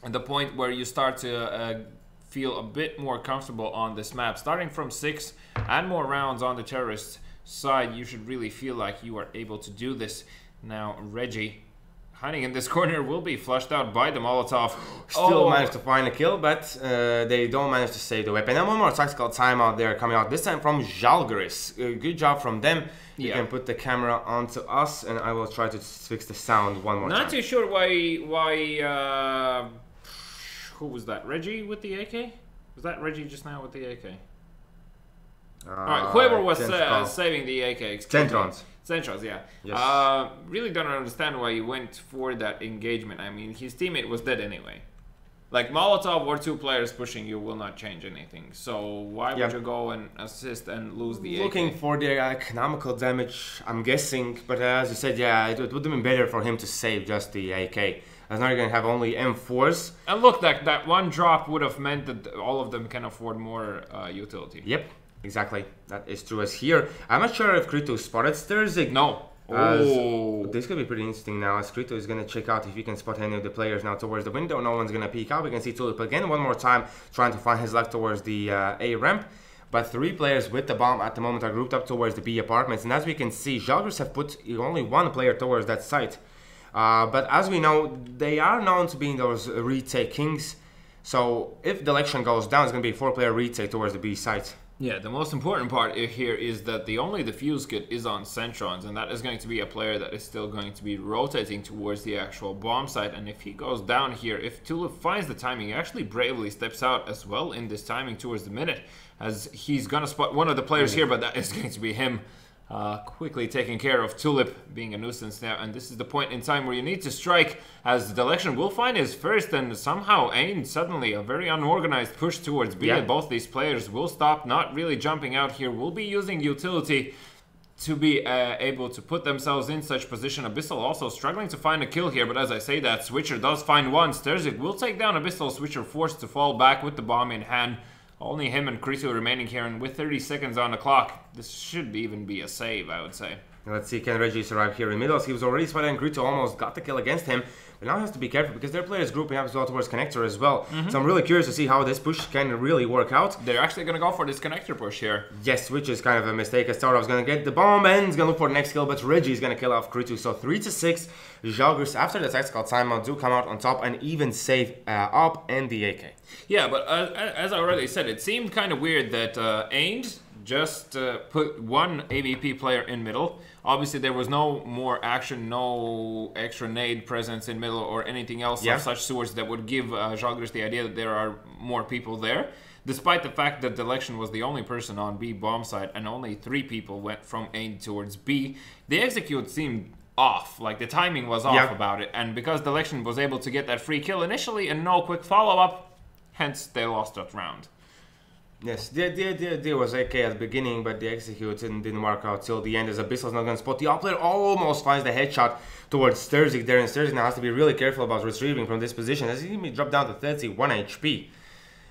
the point where you start to feel a bit more comfortable on this map. Starting from 6 and more rounds on the terrorist side, you should really feel like you are able to do this. Now, Reggie, hiding in this corner, will be flushed out by the Molotov. Still managed to find a kill, but they don't manage to save the weapon. And one more tactical timeout there coming out, this time from Joggers. Good job from them. You can put the camera onto us, and I will try to fix the sound one more time. Not too sure why who was that? Reggie with the AK? Was that Reggie just now with the AK? Alright, whoever was saving the AK. Centrons, yeah. Yes. Really don't understand why he went for that engagement. I mean, his teammate was dead anyway. Like, Molotov or 2 players pushing you will not change anything. So why would you go and assist and lose the AK? Looking for the economical damage, I'm guessing. But as you said, it would have been better for him to save just the AK. As now you're going to have only M4s. And look, that one drop would have meant that all of them can afford more utility. Yep, exactly. That is true as here. I'm not sure if Krito spotted Thurzig. No. This could be pretty interesting now, as Krito is going to check out if he can spot any of the players now towards the window. No one's going to peek out. We can see Tulip again one more time trying to find his luck towards the A ramp. But 3 players with the bomb at the moment are grouped up towards the B apartments. And as we can see, Joggers have put only 1 player towards that site. But as we know, they are known to being those retake kings. So if the election goes down, it's going to be a 4-player retake towards the B site. Yeah, the most important part here is that the only defuse kit is on Centrons, and that is going to be a player that is still going to be rotating towards the actual bomb site. And if he goes down here, if Tulip finds the timing, he actually bravely steps out as well in this timing towards the minute, as he's going to spot one of the players here, but that is going to be him. Quickly taking care of Tulip, being a nuisance now, and this is the point in time where you need to strike, as the election will find his first, and somehow AYN suddenly a very unorganized push towards B, and both these players will stop, not really jumping out here, will be using utility to be able to put themselves in such position. Abyssal also struggling to find a kill here, but as I say that, Switcher does find one. Sterzik will take down Abyssal, Switcher forced to fall back with the bomb in hand. Only him and Kritu remaining here, and with 30 seconds on the clock, this should even be a save, I would say. Let's see, can Reggie survive here in middle? He was already spotted and Kritu almost got the kill against him, but now he has to be careful because their players grouping up as well towards connector as well. So I'm really curious to see how this push can really work out. They're actually going to go for this connector push here. Yes, which is kind of a mistake, as Tarov's going to get the bomb and he's going to look for the next kill, but Reggie's going to kill off Kritu. So 3-6, Joggers after the tactical timeout do come out on top and even save Up and the AK. Yeah, but as I already said, it seemed kind of weird that AYN just put one AVP player in middle. Obviously, there was no more action, no extra nade presence in middle or anything else of such sorts that would give Joggers the idea that there are more people there. Despite the fact that the election was the only person on B bomb site and only 3 people went from AYN towards B, the execute seemed off, like the timing was off about it. And because the election was able to get that free kill initially and no quick follow-up, hence they lost that round. Yes, there was AK at the beginning, but the execute didn't work out till the end, as Abyssal's not going to spot. The up player almost finds the headshot towards Sterzik there, and Sterzik now has to be really careful about retrieving from this position, as he may drop down to 31 HP.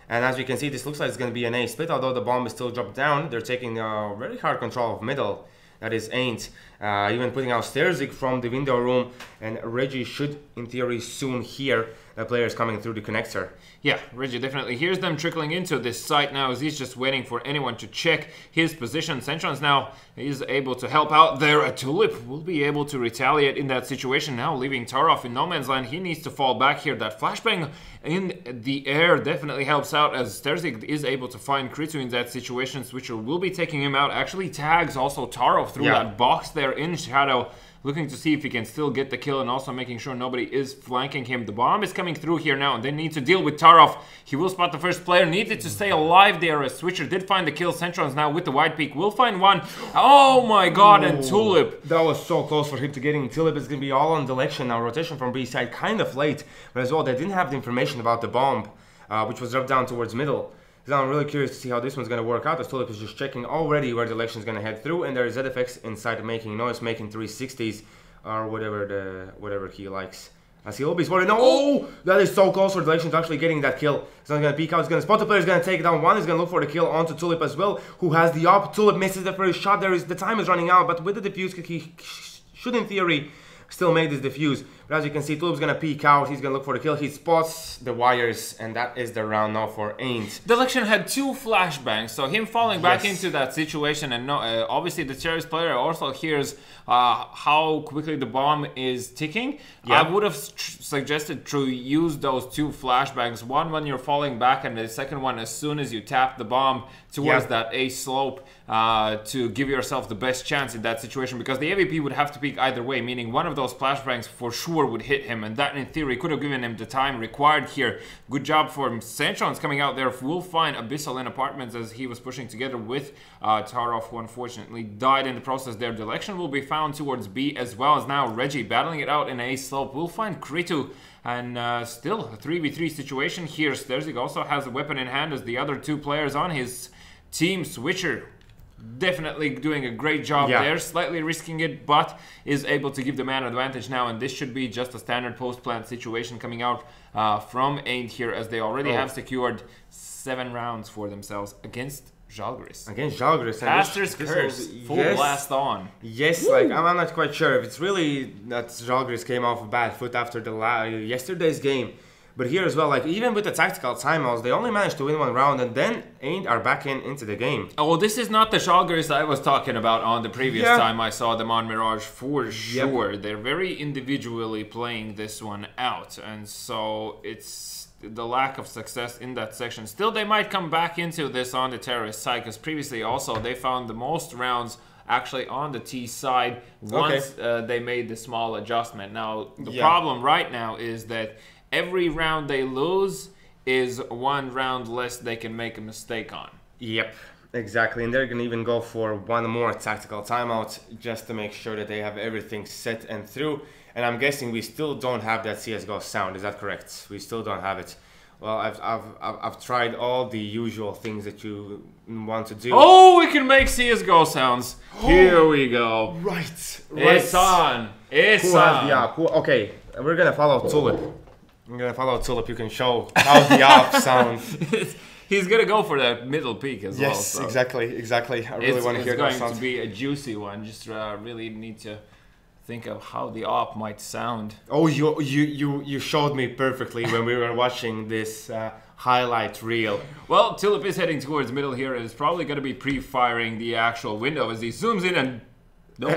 And as we can see, this looks like it's going to be an A split, although the bomb is still dropped down. They're taking very hard control of middle. That is AYN, even putting out Sterzik from the window room, and Reggie should, in theory, soon hear the players coming through the connector. Yeah, Reggie definitely hears them trickling into this site now, as he's just waiting for anyone to check his position. Centrons now is able to help out there. A Tulip will be able to retaliate in that situation now, leaving Tarov in no man's land. He needs to fall back here. That flashbang in the air definitely helps out, as Sterzik is able to find Kritu in that situation. Switcher will be taking him out. Actually tags also Tarov through that box there in shadow, looking to see if he can still get the kill and also making sure nobody is flanking him. The bomb is coming through here now, and they need to deal with Tarov. He will spot the first player, needed to stay alive there, as Switcher did find the kill. Centrons now with the wide peak will find one. Oh my god, and Tulip. That was so close for him to getting. Tulip is going to be all on direction now. Rotation from B side kind of late, but as well they didn't have the information about the bomb, which was dropped down towards middle. So I'm really curious to see how this one's going to work out, as Tulip is just checking already where the election is going to head through, and there is ZFX inside making noise, making 360s or whatever he likes. As he will be spotted. No! That is so close for the election to actually getting that kill. He's not going to peek out. He's going to spot the player. He's going to take it down. One is going to look for the kill onto Tulip as well, who has the up. Tulip misses the first shot. The time is running out, but with the defuse, he should in theory still make this defuse. But as you can see, Tulip's going to peek out. He's going to look for the kill. He spots the wires, and that is the round now for AYN. The election had 2 flashbangs, so him falling back into that situation, and obviously the Cherries player also hears how quickly the bomb is ticking. I would have suggested to use those 2 flashbangs, one when you're falling back, and the second one as soon as you tap the bomb towards that A slope, to give yourself the best chance in that situation, because the AVP would have to peek either way, meaning one of those flashbangs for sure would hit him, and that in theory could have given him the time required here. Good job for Centrons coming out there. Will find Abyssal in apartments as he was pushing together with Tarov, who unfortunately died in the process there. The election will be found towards B, as well as now Reggie battling it out in A slope. Will find Kritu, and still a 3v3 situation here. Sterzik also has a weapon in hand, as the other 2 players on his team. Switcher definitely doing a great job there, slightly risking it, but is able to give the man advantage now, and this should be just a standard post-plant situation coming out from AYN here, as they already have secured 7 rounds for themselves against Joggers. Against Joggers. Pastor's Curse, full blast on. Yes, like I'm not quite sure if it's really that Joggers came off a bad foot after the yesterday's game. But here as well, like even with the tactical timeouts, they only managed to win 1 round, and then AYN are back into the game. Oh, this is not the Joggers I was talking about on the previous time I saw them on Mirage, for sure. They're very individually playing this one out, and so it's the lack of success in that section. Still, they might come back into this on the terrorist side, because previously also they found the most rounds actually on the T side once they made the small adjustment. Now, the problem right now is that every round they lose is one round less they can make a mistake on. Yep, exactly. And they're going to even go for one more tactical timeout just to make sure that they have everything set and through. And I'm guessing we still don't have that CSGO sound. Is that correct? We still don't have it. Well, I've tried all the usual things that you want to do. Oh, we can make CSGO sounds. Here we go. Right. It's on. It's on. Yeah. Okay, we're gonna follow Tulip. I'm gonna follow Tulip. You can show how the op sounds. He's gonna go for that middle peak as well. Yes, So. exactly. I really want to hear that sound. It's going to be a juicy one. Just really need to think of how the op might sound. Oh, you showed me perfectly when we were watching this highlight reel. Well, Tulip is heading towards middle here, and is probably going to be pre-firing the actual window as he zooms in and no,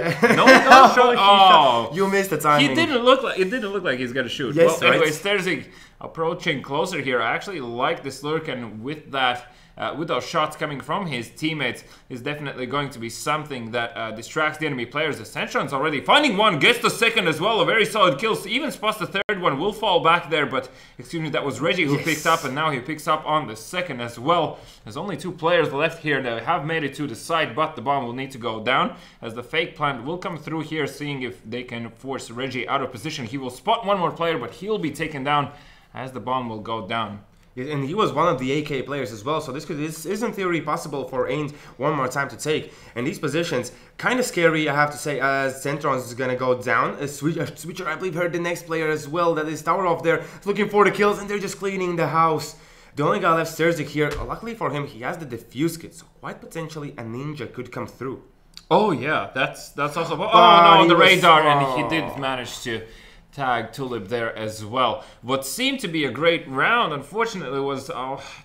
you missed the timing. It didn't look like he's going to shoot. Yes, well, anyway, Sterzig approaching closer here. I actually like this lurk, and with that. With those shots coming from his teammates is definitely going to be something that distracts the enemy players. The Sentron's already finding one, gets the second as well, a very solid kill, even spots the third one, will fall back there, but excuse me, that was Reggie who picked up, and now he picks up on the second as well. There's only 2 players left here that have made it to the side, but the bomb will need to go down as the fake plant will come through here, seeing if they can force Reggie out of position. He will spot one more player, but he'll be taken down as the bomb will go down. And he was one of the AK players as well, so this is in theory possible for AYN one more time to take. And these positions, kind of scary, I have to say, as Centron is going to go down. A Switcher, I believe, heard the next player as well, that is Tower off there, looking for the kills, and they're just cleaning the house. The only guy left, Sterzig here. Luckily for him, he has the defuse kit, so quite potentially a ninja could come through. Oh yeah, that's also... Oh no, the radar, and he did manage to tag Tulip there as well. What seemed to be a great round, unfortunately, was,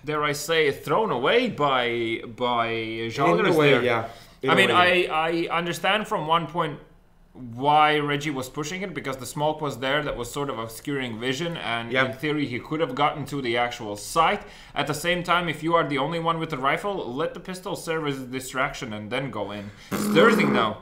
dare I say, thrown away by Joggers there. Yeah. I mean, I understand from one point why Reggie was pushing it, because the smoke was there that was sort of obscuring vision, and in theory he could have gotten to the actual site. At the same time, if you are the only one with the rifle, let the pistol serve as a distraction and then go in. Sterzig now.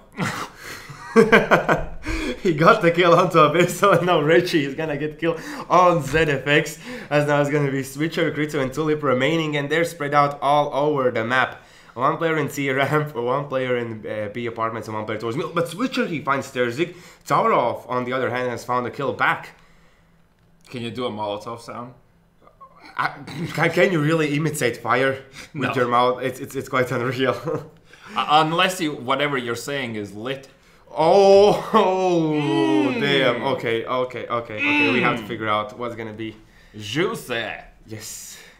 He got the kill onto Abyssal, and now Reggie is gonna get killed on ZFX, as now it's gonna be Switcher, Krito, and Tulip remaining, and they're spread out all over the map. One player in C ramp, one player in B apartments, and one player towards middle. But Switcher, he finds Sterzig. Towerov, on the other hand, has found a kill back. Can you do a Molotov sound? Can you really imitate fire with your mouth? It's quite unreal. Unless whatever you're saying is lit. Oh, damn. Okay. We have to figure out what's gonna be. Juicy.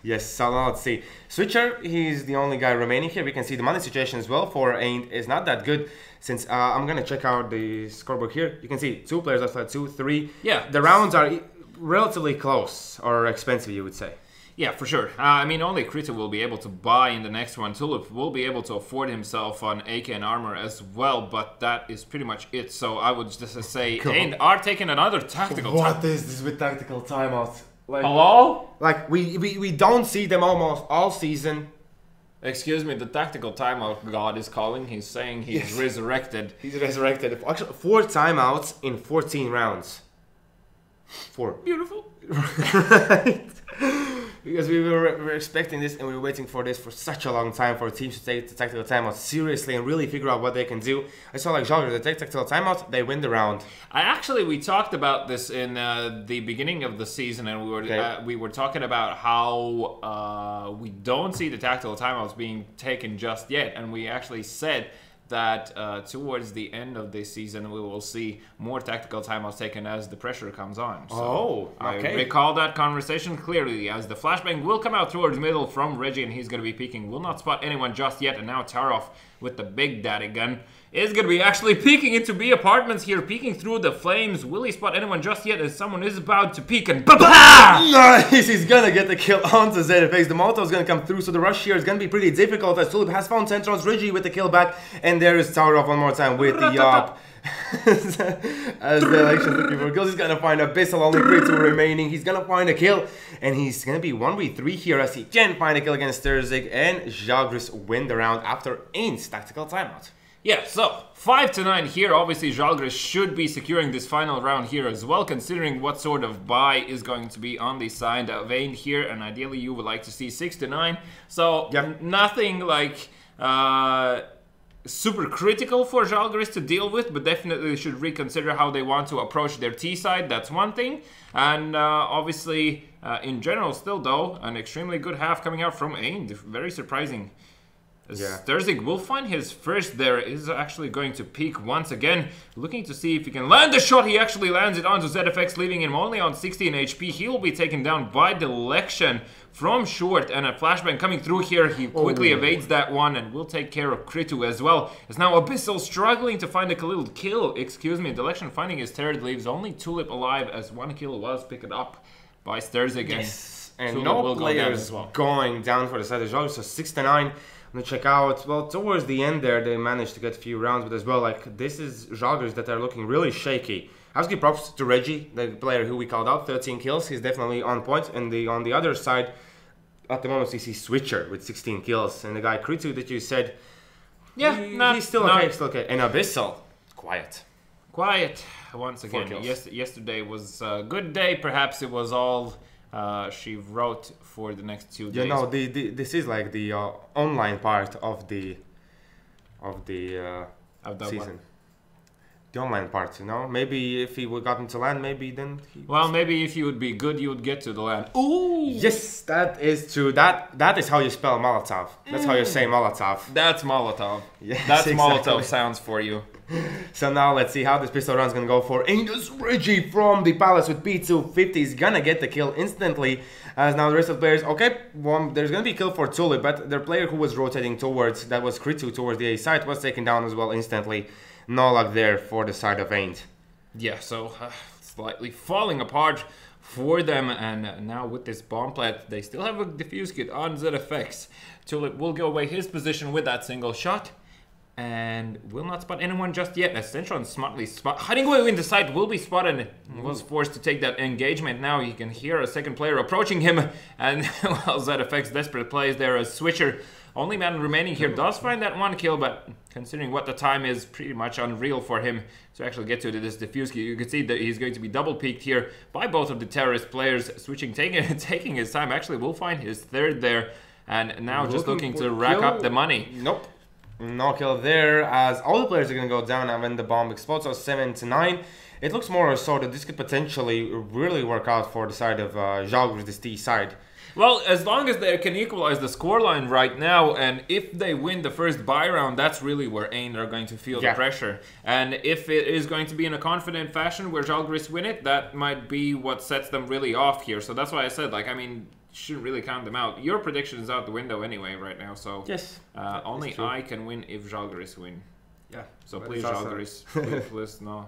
Yes, so now let's see. Switcher, he's the only guy remaining here. We can see the money situation as well for AYN is not that good, since I'm gonna check out the scoreboard here. You can see 2 players left, 2, 3. Yeah. The rounds are relatively close, or expensive, you would say. Yeah, for sure. I mean, only Krito will be able to buy in the next one. Tulip will be able to afford himself on AK and armor as well, but that is pretty much it. So I would just say, AYN are taking another tactical time. What is this with tactical timeouts? Like, hello? Like, we don't see them almost all season. Excuse me, the tactical timeout god is calling. He's saying he's resurrected. He's resurrected. Actually, 4 timeouts in 14 rounds. 4. Beautiful. Right. Because we were expecting this, and we were waiting for this for such a long time for teams to take the tactical timeout seriously and really figure out what they can do. I saw like Joggers, they take tactical timeout, they win the round. We talked about this in the beginning of the season, and we were talking about how we don't see the tactical timeouts being taken just yet, and we actually said that towards the end of this season we will see more tactical timeouts taken as the pressure comes on. So I recall that conversation clearly, as the flashbang will come out towards middle from Reggie, and he's going to be peeking. Will not spot anyone just yet, and now Tarov with the big daddy gun is going to be actually peeking into B apartments here, peeking through the flames. Will he spot anyone just yet, as someone is about to peek, and nice! He's gonna get the kill onto ZFX. The Molotov is gonna come through, so the rush here is gonna be pretty difficult, as Tulip has found Centron's Reggie with the kill back, and And there is Taurov one more time with the up. As the election looking for kills, he's gonna find a BESL, only 3-2 remaining. He's gonna find a kill, and he's gonna be 1v3 here as he can find a kill against Thursday, and Joggers win the round after AYN's tactical timeout. Yeah, so 5-9 here. Obviously, Joggers should be securing this final round here as well, considering what sort of buy is going to be on the side of AYN here, and ideally you would like to see 6-9. So nothing like super critical for Joggers to deal with, but definitely should reconsider how they want to approach their T side. That's one thing. And obviously, in general, still though, an extremely good half coming out from AYN. Very surprising. Thursday will find his first there. Is actually going to peek once again, looking to see if he can land the shot. He actually lands it onto ZFX, leaving him only on 16 HP. He will be taken down by Delection from short, and a flashbang coming through here. He quickly evades that one and will take care of Kritu as well. As now Abyssal struggling to find a kill. Delection finding his third, leaves only Tulip alive as one kill was picked up by Thursday again. Yes, and Tulip no will go players going down for the side of Joggers, so 6-9. I'm gonna check out, well, towards the end there, they managed to get a few rounds, but as well, like, this is Joggers that are looking really shaky. I have to give props to Reggie, the player who we called out, 13 kills. He's definitely on point. And on the other side, at the moment, we see Switcher with 16 kills. And the guy Kritu that you said, he's still okay, And Abyssal, quiet. Quiet, once again. Yesterday was a good day. Perhaps it was all she wrote for the next 2 days. Yeah, no, this is like the online part of the season. The online part, you know? Maybe if he would gotten to land, maybe then well, maybe if you would be good, you would get to the land. Ooh! Yes, that is true. That is how you spell Molotov. That's how you say Molotov. That's Molotov. Yes, that's exactly. Molotov sounds for you. So now let's see how this pistol run's gonna go for Angus Reggie from the Palace with P250. He's gonna get the kill instantly. As now the rest of the players, there's gonna be a kill for Tulip, but their player who was rotating towards, that was Kritu towards the A side, was taken down as well instantly. No luck there for the side of AYN. Yeah, so slightly falling apart for them, and now with this bomb plant, they still have a defuse kit on ZFX. Tulip will go away his position with that single shot, and will not spot anyone just yet. As Centron smartly hiding away in the side, will be spotted and was forced to take that engagement. Now you can hear a second player approaching him, and well, ZFX desperate plays there as Switcher, only man remaining here, does find that one kill, but considering what the time is, pretty much unreal for him to actually get to this defuse kit. You can see that he's going to be double peeked here by both of the terrorist players. Switching, taking his time, actually will find his third there, and now just looking to rack up the money. Nope. No kill there, as all the players are going to go down and when the bomb explodes. So 7-9. It looks more so that this could potentially really work out for the side of Joggers, this T side. Well, as long as they can equalize the scoreline right now, and if they win the first buy round, that's really where AYN are going to feel the pressure. And if it is going to be in a confident fashion where Joggers win it, that might be what sets them really off here. So that's why I said, like, I mean, shouldn't really count them out. Your prediction is out the window anyway right now, so yes, only I can win if Joggers win. Yeah. So please, Joggers, please, no.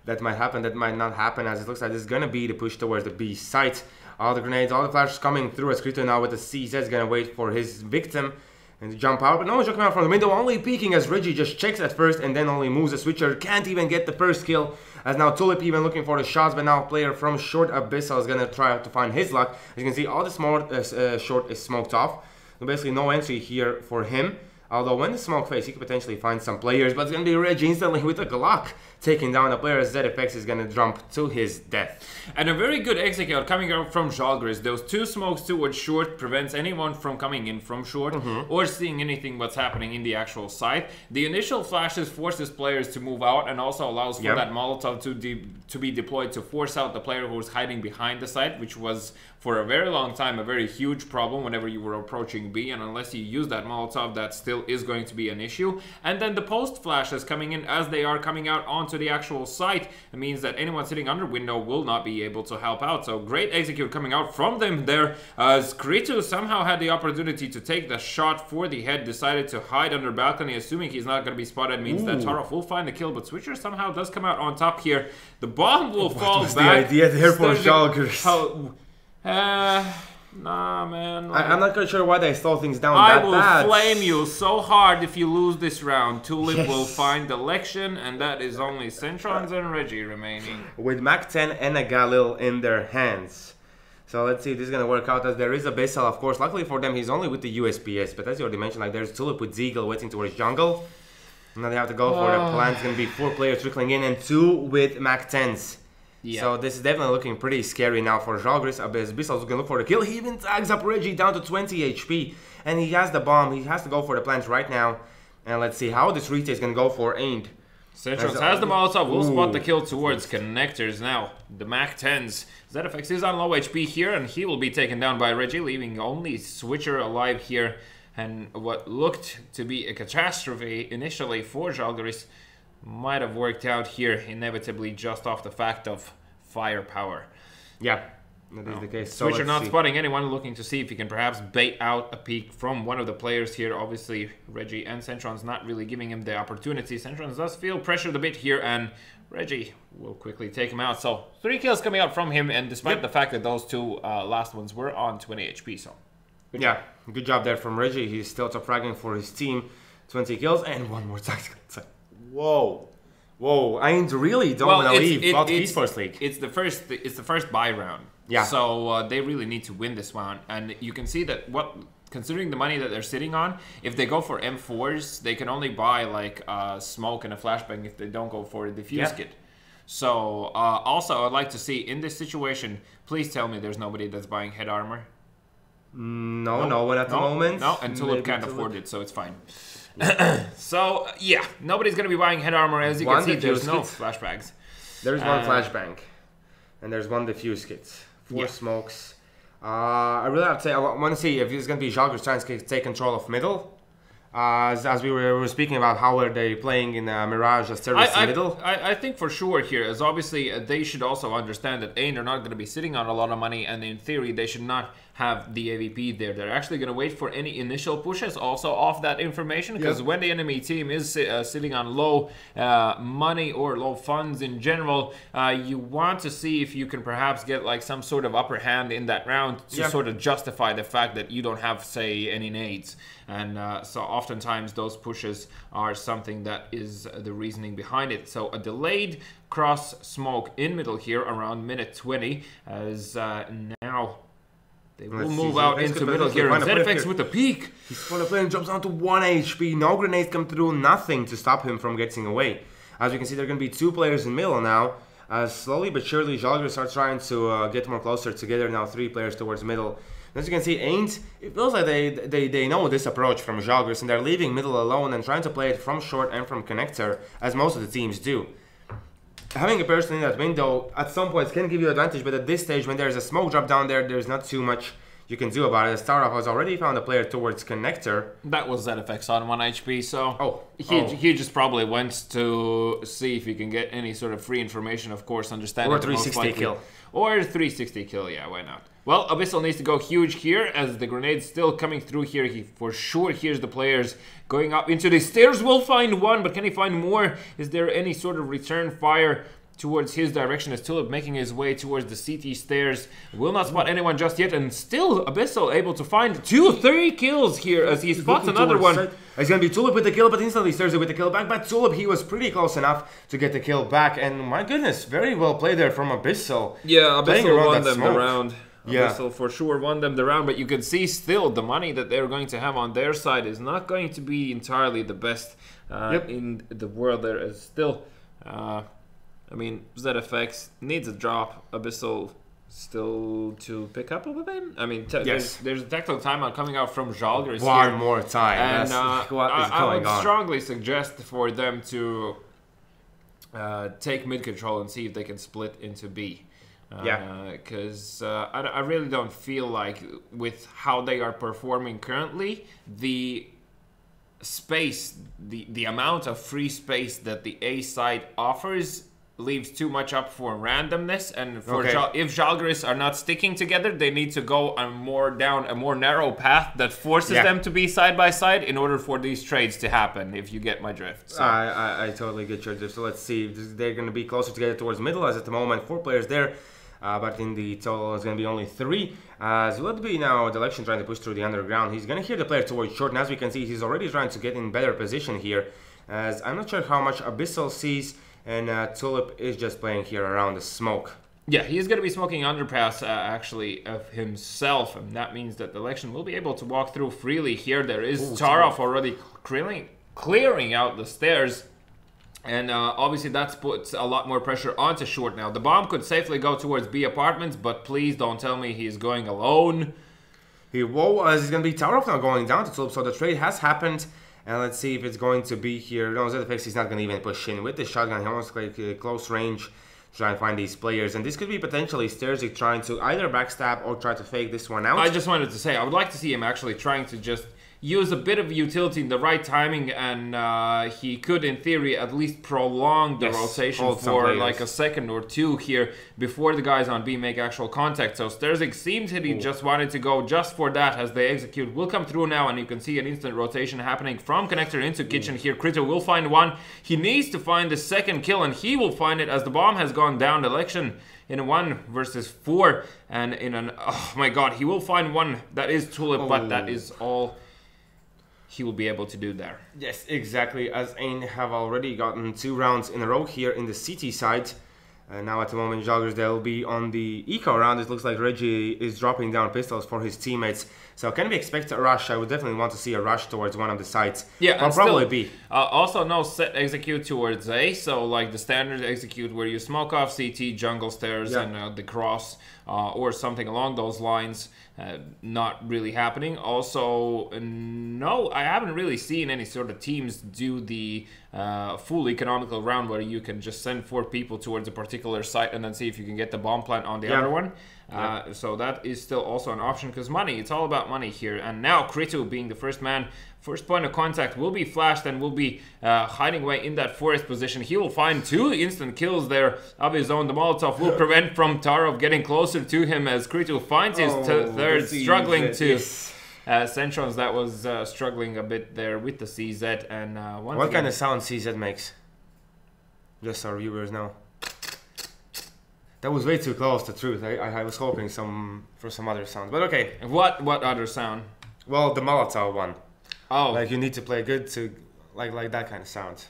That might happen, that might not happen, as it looks like it's gonna be the push towards the B site. All the grenades, all the flashes coming through as Kritu now with the CZ is gonna wait for his victim and to jump out, but no one's coming out from the window, only peeking as Reggie just checks at first and then only moves. The Switcher can't even get the first kill, as now Tulip even looking for the shots, but now player from short Abyssal is gonna try to find his luck. As you can see, all the short is smoked off, so basically no entry here for him. Although when the smoke fades, he could potentially find some players, but it's going to be Reggie instantly with a Glock taking down a player as ZFX is going to jump to his death. And a very good execute coming out from Joggers. Those two smokes towards short prevents anyone from coming in from short or seeing anything what's happening in the actual site. The initial flashes forces players to move out and also allows for that Molotov to be deployed to force out the player who was hiding behind the site, which was for a very long time a very huge problem whenever you were approaching B, and unless you use that Molotov, that still is going to be an issue. And then the post flashes coming in as they are coming out onto the actual site, it means that anyone sitting under window will not be able to help out. So great execute coming out from them there, as Kritu somehow had the opportunity to take the shot for the head, decided to hide under balcony, assuming he's not going to be spotted, means that Tarov will find the kill, but Switcher somehow does come out on top here. The bomb will fall back. The idea there for Joggers? Nah, man. I'm not quite sure why they slow things down I that will bad. flame you so hard if you lose this round. Tulip will find election, and that is only Centrons and Reggie remaining. With Mac 10 and a Galil in their hands. So let's see if this is going to work out, as there is a BESL, of course. Luckily for them, he's only with the USPS. But as you already mentioned, like there's Tulip with ZAL waiting towards jungle. Now they have to go for the plan. It's going to be 4 players trickling in and 2 with Mac 10s. Yeah. So this is definitely looking pretty scary now for Joggers. BESL is going to look for the kill. He even tags up Reggie down to 20 HP. And he has the bomb. He has to go for the plant right now. And let's see how this retake is going to go for AYN. Centrons has the Molotov. Will spot the kill towards connectors now. The Mac 10s. ZFX is on low HP here, and he will be taken down by Reggie, leaving only Switcher alive here. And what looked to be a catastrophe initially for Joggers might have worked out here, inevitably, just off the fact of firepower. Yeah, that is the case. Switcher not spotting anyone, looking to see if he can perhaps bait out a peek from one of the players here. Obviously, Reggie and Centrons not really giving him the opportunity. Centrons does feel pressured a bit here, and Reggie will quickly take him out. So 3 kills coming out from him, and despite the fact that those 2 last ones were on 20 HP, so good job there from Reggie. He's still top fragging for his team. 20 kills and 1 more tactical attack. Whoa, I really don't want to leave Baltic eSports League. It's the first buy round. Yeah. So they really need to win this one, and you can see that considering the money that they're sitting on, if they go for M4s, they can only buy like smoke and a flashbang if they don't go for a diffuse kit. So also, I'd like to see in this situation. Please tell me there's nobody that's buying head armor. No one at the moment. No, and Tulip can't afford it, so it's fine. So, yeah, nobody's going to be buying head armor. As you can see, there's no flashbangs. There's 1 flashbang. And there's 1 diffuse kit. 4 smokes. I really have to say, I want to see if it's going to be Joggers trying to take control of middle. As we were speaking about how are they playing in Mirage as terrorists in middle. I think for sure here, as obviously they should also understand that AYN are not going to be sitting on a lot of money, and in theory they should not have the AVP there. They're actually going to wait for any initial pushes also off that information, because when the enemy team is sitting on low money or low funds in general, you want to see if you can perhaps get like some sort of upper hand in that round to sort of justify the fact that you don't have, say, any nades. And so oftentimes those pushes are something that is the reasoning behind it. So a delayed cross smoke in middle here around minute 20, as now they will move out into middle here. And ZFX with the peak. He's full of flame, jumps down to 1 HP. No grenades come through, nothing to stop him from getting away. As you can see, there are going to be 2 players in middle now. Slowly but surely, Joggers are trying to get more closer together now. 3 players towards middle. As you can see, AYN, it feels like they know this approach from Joggers, and they're leaving middle alone and trying to play it from short and from connector, as most of the teams do. Having a person in that window at some points can give you advantage, but at this stage, when there's a smoke drop down there, there's not too much you can do about it. Starov has already found a player towards connector. That was ZFX on 1 HP, so he just probably went to see if he can get any sort of free information, of course, understanding. Or 360 kill. Or 360 kill, yeah, why not? Well, Abyssal needs to go huge here, as the grenade's still coming through here. He for sure hears the players going up into the stairs. Will find 1, but can he find more? Is there any sort of return fire towards his direction, as Tulip making his way towards the CT stairs? Will not spot anyone just yet, and still Abyssal able to find 2-3 kills here as he spots another one. It's going to be Tulip with the kill, but instantly Thursday with the kill back. But Tulip, he was pretty close enough to get the kill back, and my goodness, very well played there from Abyssal. Yeah, Abyssal won them the round. Abyssal for sure won them the round, but you can see still the money that they're going to have on their side is not going to be entirely the best in the world. There is still, I mean, ZFX needs a drop. Abyssal still to pick up a win. I mean, there's a tactical timeout coming out from Joggers One more time. And I would on? strongly suggest for them to take mid control and see if they can split into B. Because I really don't feel like, with how they are performing currently, the space, the amount of free space that the A side offers leaves too much up for randomness, and for if Joggers are not sticking together, they need to go down a more narrow path that forces them to be side by side in order for these trades to happen, if you get my drift. So. I totally get your drift. So let's see if they're going to be closer together towards middle, as at the moment 4 players there. but in the total it's going to be only 3. As will be now Lattelecom trying to push through the underground. He's going to hear the player towards short, and as we can see, he's already trying to get in better position here. As I'm not sure how much BESL sees, and Tulip is just playing here around the smoke. Yeah, he's going to be smoking underpass actually of himself, and that means that the Lattelecom will be able to walk through freely here. There is Tarov already clearing out the stairs. And obviously that puts a lot more pressure onto short now. The bomb could safely go towards B apartments, but please don't tell me he's going alone. Whoa, he's going to be Tarov now going down to Tulip, so the trade has happened. And let's see if it's going to be here. No, ZFX, he's not going to even push in with the shotgun. He almost like close range to try and find these players. And this could be potentially Sterzik trying to either backstab or try to fake this one out. I just wanted to say, I would like to see him actually trying to just use a bit of utility in the right timing, and he could in theory at least prolong the rotation for like a second or two here before the guys on B make actual contact. So Sterzik seems that he just wanted to go just for that as they execute. Will come through now, and you can see an instant rotation happening from connector into kitchen here. Krito will find one. He needs to find the second kill, and he will find it as the bomb has gone down. The Lattelecom in a 1 versus 4, and in an, oh my god, he will find one. That is Tulip, but that is all he will be able to do there. Yes, exactly, as AYN have already gotten 2 rounds in a row here in the CT side. Now at the moment, Joggers, they'll be on the eco round. It looks like Reggie is dropping down pistols for his teammates. So can we expect a rush? I would definitely want to see a rush towards one of the sites. Yeah, I'll probably be. Also no set execute towards A, so like the standard execute where you smoke off CT, jungle stairs, and the cross, or something along those lines. Not really happening. Also, no, I haven't really seen any sort of teams do the full economical round where you can just send 4 people towards a particular site and then see if you can get the bomb plant on the other one. So that is still also an option, because money, it's all about money here. And now Krito, being the first man, first point of contact, will be flashed and will be hiding away in that forest position. He will find 2 instant kills there of his own. The Molotov will prevent from Tarov getting closer to him as Krito finds his third, struggling to Centrons. That was struggling a bit there with the CZ. And what kind of sound CZ makes? Just so our viewers know. That was way too close to truth. I was hoping for some other sound, but okay. What other sound? Well, the Molotov one. Oh, like you need to play good to like that kind of sound.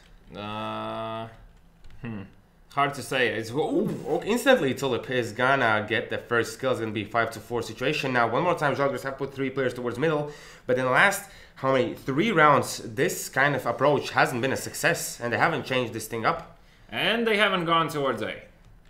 Hard to say. It's instantly Tulip is gonna get the first kill. It's gonna be 5-4 situation. Now one more time, Joggers have put 3 players towards middle, but in the last 3 rounds, this kind of approach hasn't been a success, and they haven't changed this thing up. And they haven't gone towards A.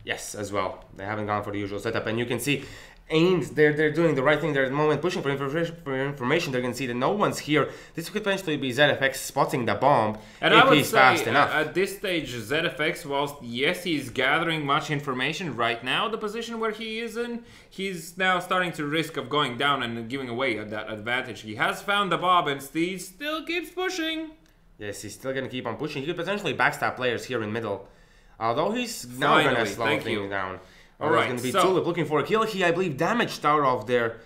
Yes, as well. They haven't gone for the usual setup, and you can see AYN, they're doing the right thing there at the moment, pushing for information. They're going to see that no one's here. This could potentially be ZFX spotting the bomb if he's fast enough. At this stage, ZFX, whilst yes, he's gathering much information right now, the position where he is in, he's now starting to risk of going down and giving away that advantage. He has found the bomb, and Steve still keeps pushing. Yes, he's still going to keep on pushing. He could potentially backstab players here in middle. Although he's now going to slow things down. Alright, going to be Tulip looking for a kill. He, I believe, damaged Tarov there.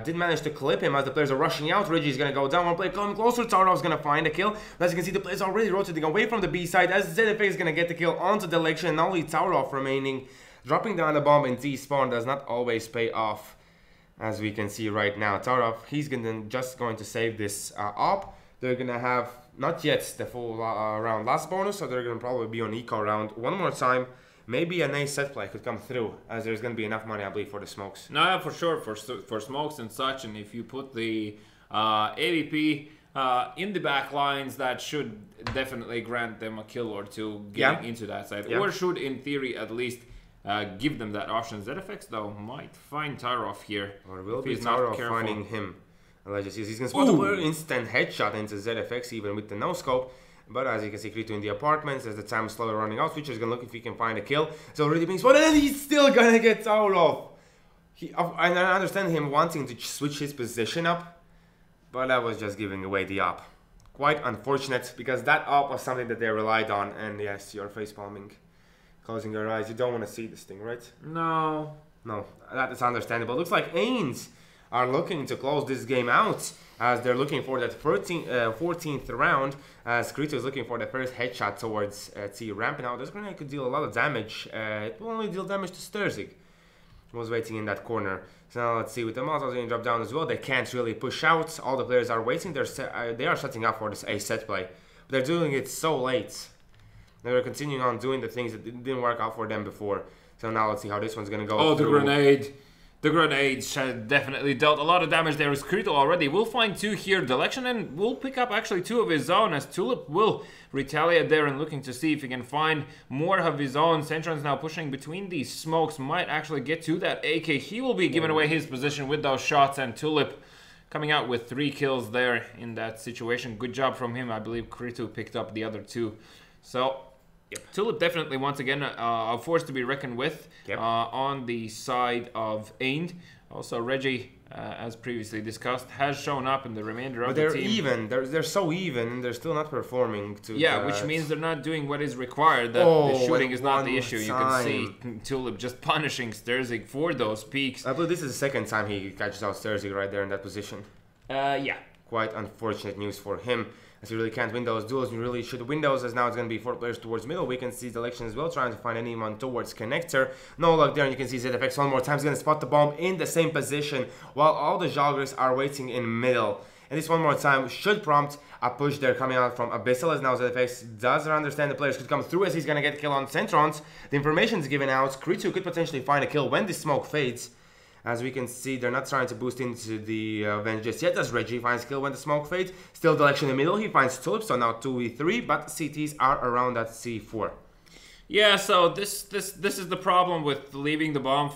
Did manage to clip him as the players are rushing out. Reggie's going to go down. One player coming closer. Tarov's going to find a kill. As you can see, the players are already rotating away from the B side as ZFA is going to get the kill onto the Lattelecom. And only Tarov remaining. Dropping down the bomb in T spawn does not always pay off, as we can see right now. Tarov, he's just going to save this op. They're going to have not yet the full round last bonus, so they're going to probably be on eco round one more time. Maybe a nice set play could come through, as there's going to be enough money, I believe, for the smokes. No, for sure, for smokes and such, and if you put the AVP in the back lines, that should definitely grant them a kill or two getting into that side, or should, in theory, at least give them that option. ZFX, though, might find Tarov here. Or will be Tarov finding him. He's going to spot an instant headshot into ZFX, even with the no-scope. But as you can see, Krito in the apartments, as the time is slowly running out, Future is going to look if he can find a kill. It's already being spotted, and he's still going to get Tarov. And I understand him wanting to switch his position up, but that was just giving away the op. Quite unfortunate, because that op was something that they relied on. And yes, you're facepalming, closing your eyes. You don't want to see this thing, right? No. No, that is understandable. Looks like AYNs are looking to close this game out, as they're looking for that 14th round, as Krito is looking for the first headshot towards T ramp. Now this grenade could deal a lot of damage. It will only deal damage to Sterzik. was waiting in that corner. So now let's see, with the Molotovs getting dropped down as well, they can't really push out. All the players are waiting. They are setting up for this A set play. But they're doing it so late. They're continuing on doing the things that didn't work out for them before. So now let's see how this one's going to go. Oh, the grenade. The grenades definitely dealt a lot of damage there. Is Krito already will find 2 here. Delection and will pick up actually 2 of his own, as Tulip will retaliate there and looking to see if he can find more of his own. Centron's now pushing between these smokes, might actually get to that AK. He will be giving away his position with those shots, and Tulip coming out with 3 kills there in that situation. Good job from him. I believe Krito picked up the other 2. So Tulip definitely once again a force to be reckoned with on the side of AYN. Also Reggie, as previously discussed, has shown up in the remainder of the team. But they're so even, and they're still not performing to which means they're not doing what is required. That the shooting is not the issue. You can see Tulip just punishing Sterzig for those peaks. I believe this is the second time he catches out Sterzig right there in that position. Quite unfortunate news for him, as he really can't win those duels. You really should win those, as now it's going to be 4 players towards middle. We can see Delection as well trying to find anyone towards connector. No luck there, and you can see ZFX one more time. He's going to spot the bomb in the same position while all the Joggers are waiting in middle. And this one more time should prompt a push there coming out from Abyssal, as now ZFX does understand the players could come through, as he's going to get a kill on Centrons. The information is given out. Kritu could potentially find a kill when the smoke fades. As we can see, they're not trying to boost into the Venge just yet, as Reggie finds kill when the smoke fades. Still Delection in the middle, he finds Tulip, so now 2v3, but CTs are around that C4. Yeah, so this is the problem with leaving the bomb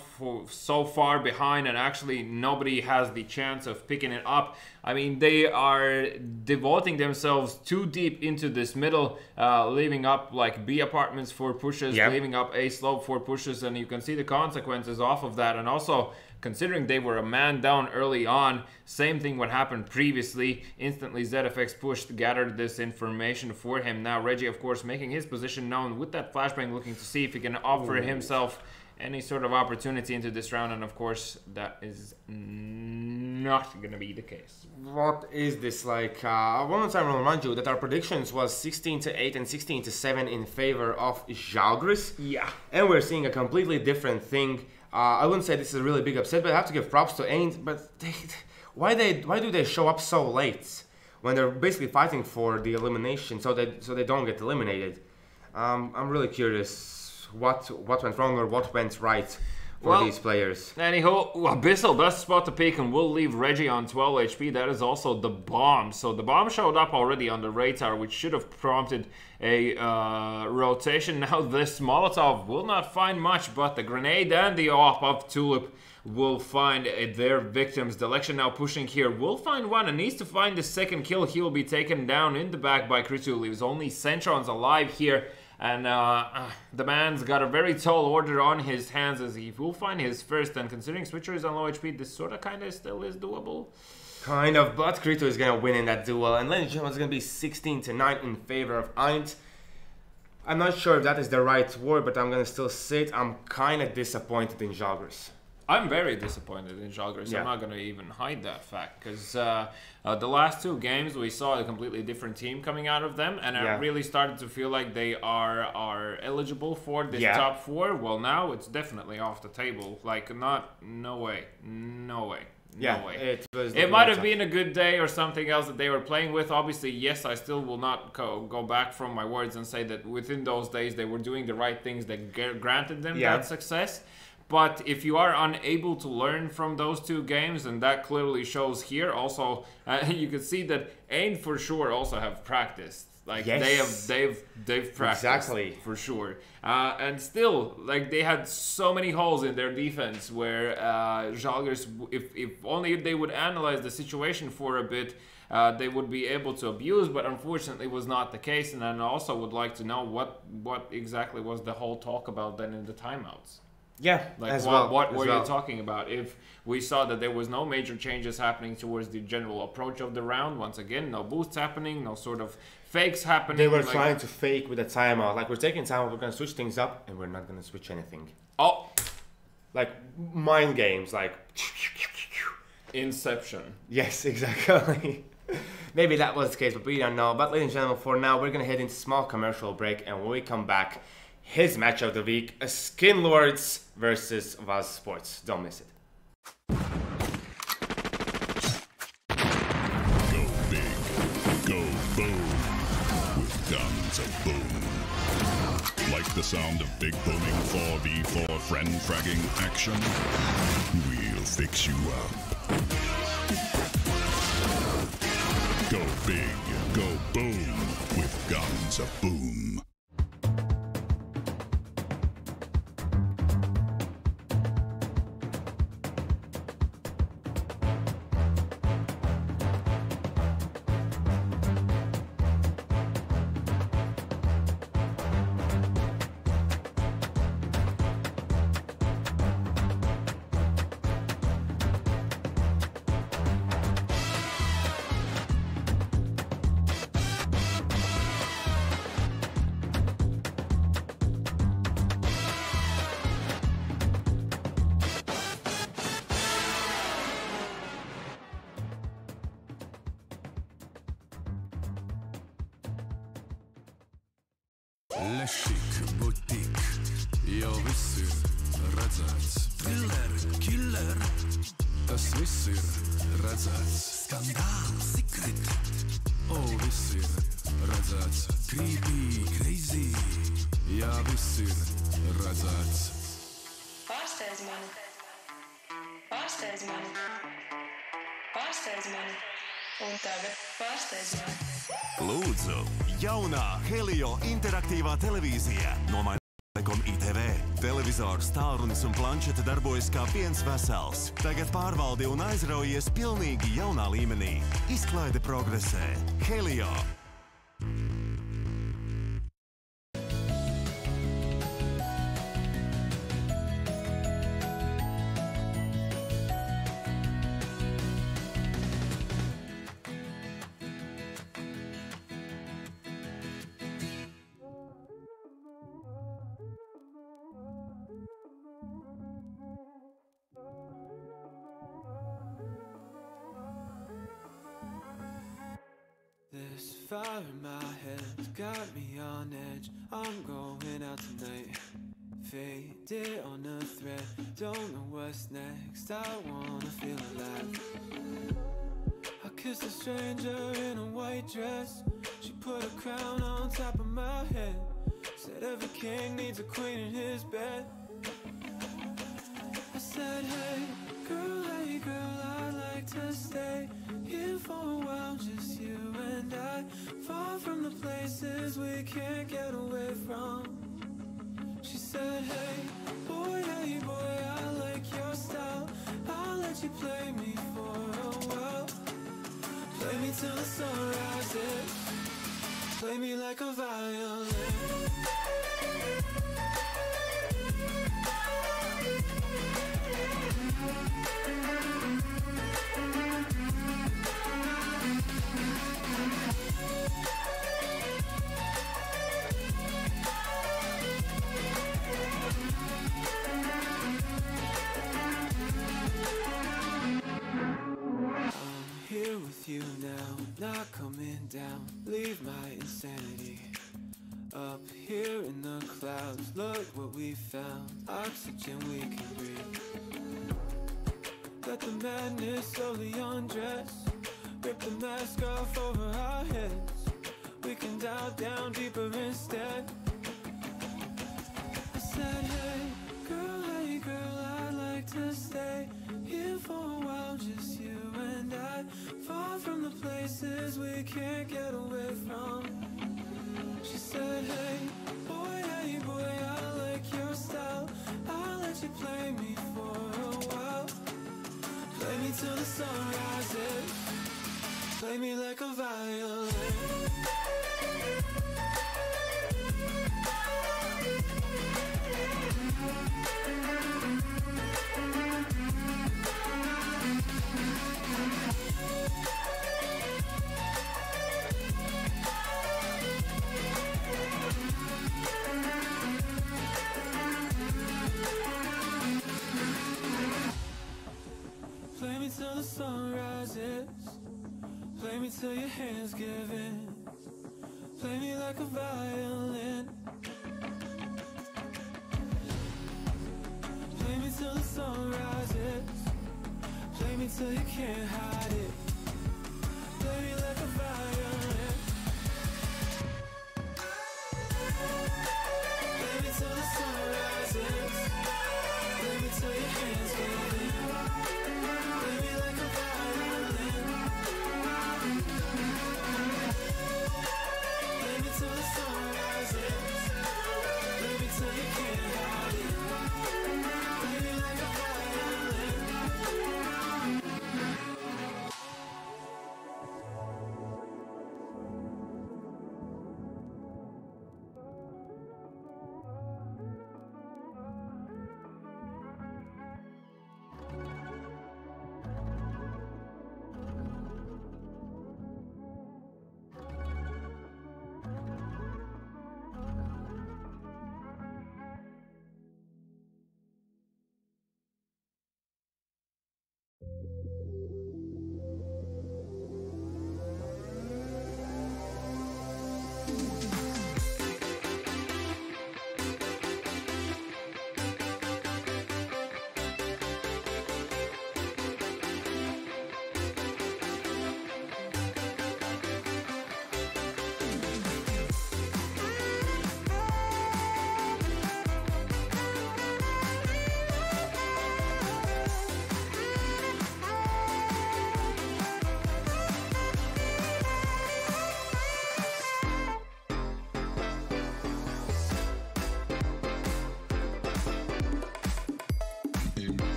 so far behind, and actually nobody has the chance of picking it up. I mean, they are devoting themselves too deep into this middle, leaving up like B apartments for pushes, leaving up A slope for pushes, and you can see the consequences off of that. And also, considering they were a man down early on, same thing what happened previously. Instantly ZFX pushed, gathered this information for him. Now Reggie, of course, making his position known with that flashbang, looking to see if he can offer himself any sort of opportunity into this round, and of course that is not going to be the case. What is this like? One more time I'll remind you that our predictions was 16-8 and 16-7 in favor of Joggers. Yeah. And we're seeing a completely different thing. I wouldn't say this is a really big upset, but I have to give props to AYN. But why do they show up so late when they're basically fighting for the elimination, so they don't get eliminated? I'm really curious what went wrong or what went right for these players. Anyhow, Abyssal does spot the peak and will leave Reggie on 12 HP. That is also the bomb. So the bomb showed up already on the radar, which should have prompted a rotation. Now this Molotov will not find much, but the grenade and the AWP of Tulip will find their victims. Delection now pushing here, will find one and needs to find the second kill. He will be taken down in the back by Kritu. Leaves only Centrons alive here. And the man's got a very tall order on his hands, as he will find his first. And considering Switcher is on low HP, this sort of kind of still is doable. Kind of, but Krito is going to win in that duel. And ladies and gentlemen, it's going to be 16-9 in favor of AYN. I'm not sure if that is the right word, but I'm going to still say it. I'm kind of disappointed in Joggers. I'm very disappointed in Joggers. I'm not going to even hide that fact, because the last 2 games we saw a completely different team coming out of them, and I really started to feel like they are eligible for this top 4. Well, now it's definitely off the table. Like, no way. It might have been a good day or something else that they were playing with. Obviously, yes, I still will not go back from my words and say that within those days they were doing the right things that granted them that success. But if you are unable to learn from those 2 games, and that clearly shows here, also you can see that AYN for sure also have practiced. Like they've practiced for sure. And still, like, they had so many holes in their defense where Joggers, if only they would analyze the situation for a bit, they would be able to abuse, but unfortunately was not the case. And I also would like to know what exactly was the whole talk about then in the timeouts. Yeah, like what were you talking about? If we saw that there was no major changes happening towards the general approach of the round, once again, no boosts happening, no sort of fakes happening. They were trying to fake with a timeout. Like, we're taking timeout, we're going to switch things up, and we're not going to switch anything. Oh! Like, mind games, like... Inception. Yes, exactly. Maybe that was the case, but we don't know. But ladies and gentlemen, for now, we're going to head into a small commercial break, and when we come back, his match of the week, Skin Lords versus Wasps Sports. Don't miss it. Go big, go boom, with guns of boom. Like the sound of big booming 4v4 friend fragging action? We'll fix you up. Go big, go boom, with guns of boom. Lešik, butik, jau viss ir redzēts. Thriller, killer, tas viss ir redzēts. Skandāls, secret, viss ir redzēts. Creepy, crazy, jā, viss ir redzēts. Pārsteidz mani, pārsteidz mani, pārsteidz mani, un tagad pārsteidz mani. Lūdzu, jaunā Helio interaktīvā televīzija no Lattelecom ITV. Televizors, tālrunis un planšete darbojas kā viens vesels. Tagad pārvaldi un aizraujies pilnīgi jaunā līmenī. Izklaide progresē. Helio. This fire in my head's got me on edge. I'm going out tonight. Faded on a thread. Don't know what's next. I wanna feel alive. I kissed a stranger in a white dress. She put a crown on top of my head. Said every king needs a queen in his bed. I said, hey girl, I'd like to stay here for a while, just you and I. Far from the places we can't get away from. She said, hey boy, I like your style. I'll let you play me for a while. Play me till the sun rises. Play me like a violin. With you now, not coming down. Leave my insanity up here in the clouds. Look what we found. Oxygen we can breathe. Let the madness slowly undress. Rip the mask off over our heads. We can dive down deeper instead. I said, hey girl, I'd like to stay here for a while, just you and I. Far from the places we can't get away from. She said, hey boy, I like your style. I'll let you play me for a while. Play me till the sun rises. Play me like a violin. Play me till the sun rises. Play me till your hands give in. Play me like a violin. till you can't hide it. Play me like a violin. Play me till the sun rises. Play me till your hands give in. Play me like a violin. Play me till the sun rises. Play me till you can't hide it. Play me like a violin.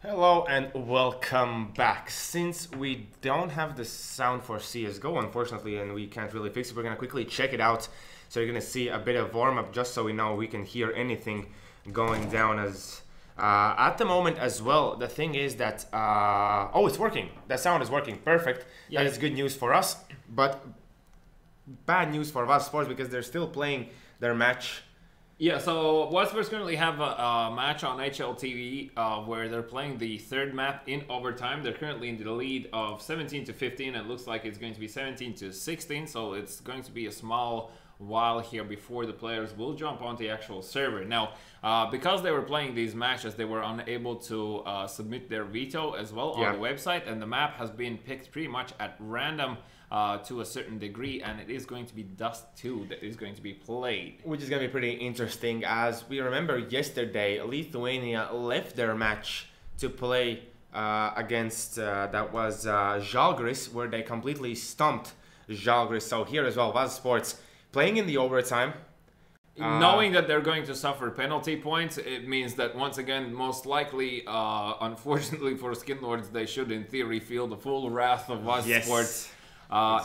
Hello and welcome back. Since we don't have the sound for CSGO, unfortunately, and we can't really fix it, we're gonna quickly check it out. So you're gonna see a bit of warm-up just so we know we can hear anything going down as at the moment as well. The thing is that oh, it's working. The sound is working. Perfect. Yeah. That is good news for us, but bad news for Wasps because they're still playing their match. Yeah, so Wasps currently have a match on HLTV where they're playing the third map in overtime. They're currently in the lead of 17-15. It looks like it's going to be 17-16, so it's going to be a small while here before the players will jump on the actual server. Now, because they were playing these matches, they were unable to submit their veto as well on the website, and the map has been picked pretty much at random to a certain degree, and it is going to be Dust 2 that is going to be played. Which is going to be pretty interesting, as we remember yesterday, Lithuania left their match to play against, that was Joggers, where they completely stumped Joggers. So here as well, Wasps playing in the overtime. Knowing that they're going to suffer penalty points, it means that once again, most likely, unfortunately for Skinlords, they should in theory feel the full wrath of Wasps.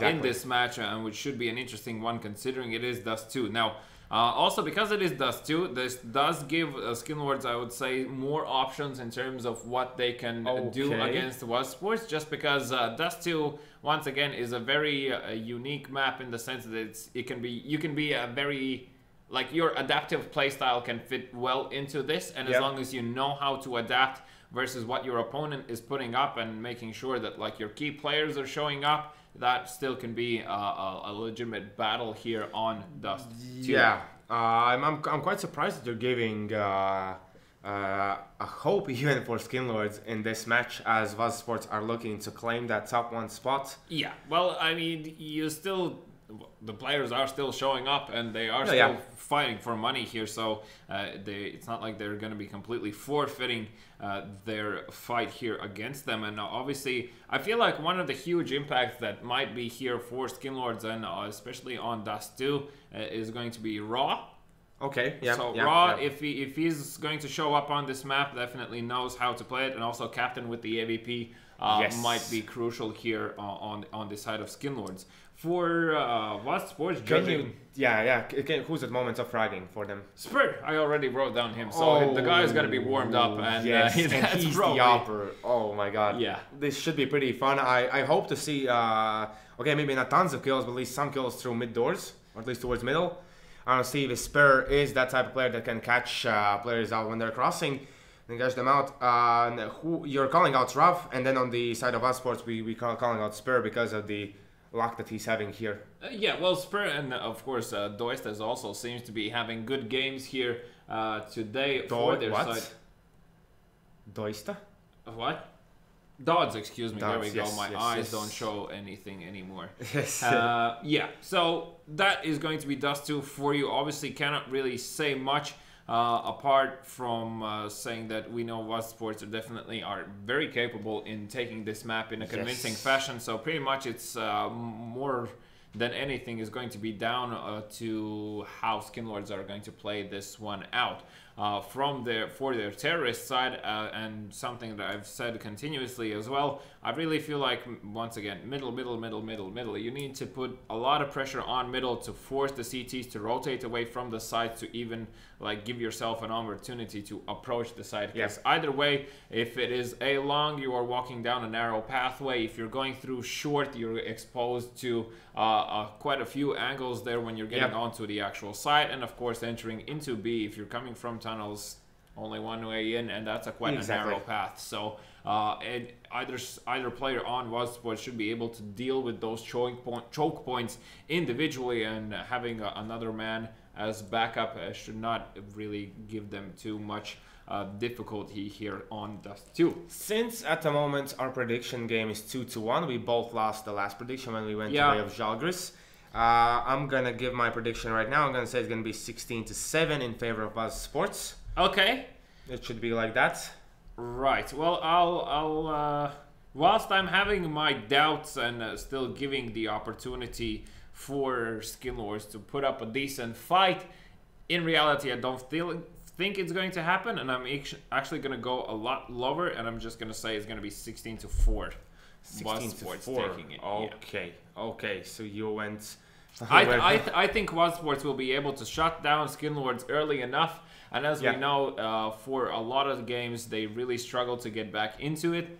in this match, and which should be an interesting one considering it is Dust 2. Now, also, because it is Dust 2, this does give Skinlords, I would say, more options in terms of what they can do against Wasps, just because Dust 2, once again, is a very unique map in the sense that you can be a very, like, your adaptive playstyle can fit well into this, and as long as you know how to adapt versus what your opponent is putting up and making sure that, like, your key players are showing up, that still can be a legitimate battle here on Dust 2. Yeah, I'm quite surprised that you're giving a hope even for Skinlords in this match, as Wasps are looking to claim that top 1 spot. Yeah, well, I mean, the players are still showing up and they are fighting for money here, so it's not like they're going to be completely forfeiting their fight here against them. And obviously, I feel like one of the huge impacts that might be here for Skinlords, and especially on Dust 2, is going to be Raw. Okay, yeah. So Raw, if he's going to show up on this map, definitely knows how to play it, and also Captain with the AVP might be crucial here on the side of Skinlords. For Wasps, judging... who's at moments of fragging for them? Spur, I already wrote down him, so the guy is going to be warmed up, and, he's probably... the upper. Oh my god. Yeah. This should be pretty fun. I hope to see, maybe not tons of kills, but at least some kills through mid doors, or at least towards middle. I don't see if Spur is that type of player that can catch players out when they're crossing and catch them out. Who you're calling out Rav, and then on the side of us sports, we calling out Spur because of the luck that he's having here. Spur and of course Doistas also seems to be having good games here today for their side. Doista? What? Dodds, excuse me. Dodds, there we go. My eyes don't show anything anymore. Yes. So that is going to be Dust 2 for you. Obviously, cannot really say much apart from saying that we know Wasps are very capable in taking this map in a convincing fashion. So pretty much it's more than anything is going to be down to how Skinlords are going to play this one out. For their terrorist side, and something that I've said continuously as well, I really feel like, once again, middle. You need to put a lot of pressure on middle to force the CTs to rotate away from the sides to even like give yourself an opportunity to approach the side. Because either way, if it is a long, you are walking down a narrow pathway. If you're going through short, you're exposed to quite a few angles there when you're getting onto the actual side. And of course, entering into B, if you're coming from tunnels, only one way in, and that's quite a narrow path. So either player on Wasps should be able to deal with those choke points individually, and having another man as backup should not really give them too much difficulty here on Dust 2. Since at the moment our prediction game is 2-1, we both lost the last prediction when we went to way of Joggers. I'm gonna give my prediction right now. I'm gonna say it's gonna be 16-7 in favor of us sports. Okay. It should be like that. Right. Well, I'll whilst I'm having my doubts and still giving the opportunity for Skinlords to put up a decent fight, in reality, I don't think it's going to happen, and I'm actually going to go a lot lower, and I'm just going to say it's going to be 16-4. 16-4. Taking it. Okay. Yeah. Okay. So you went. I think Wasps will be able to shut down Skinlords early enough, and as we know, for a lot of the games, they really struggle to get back into it.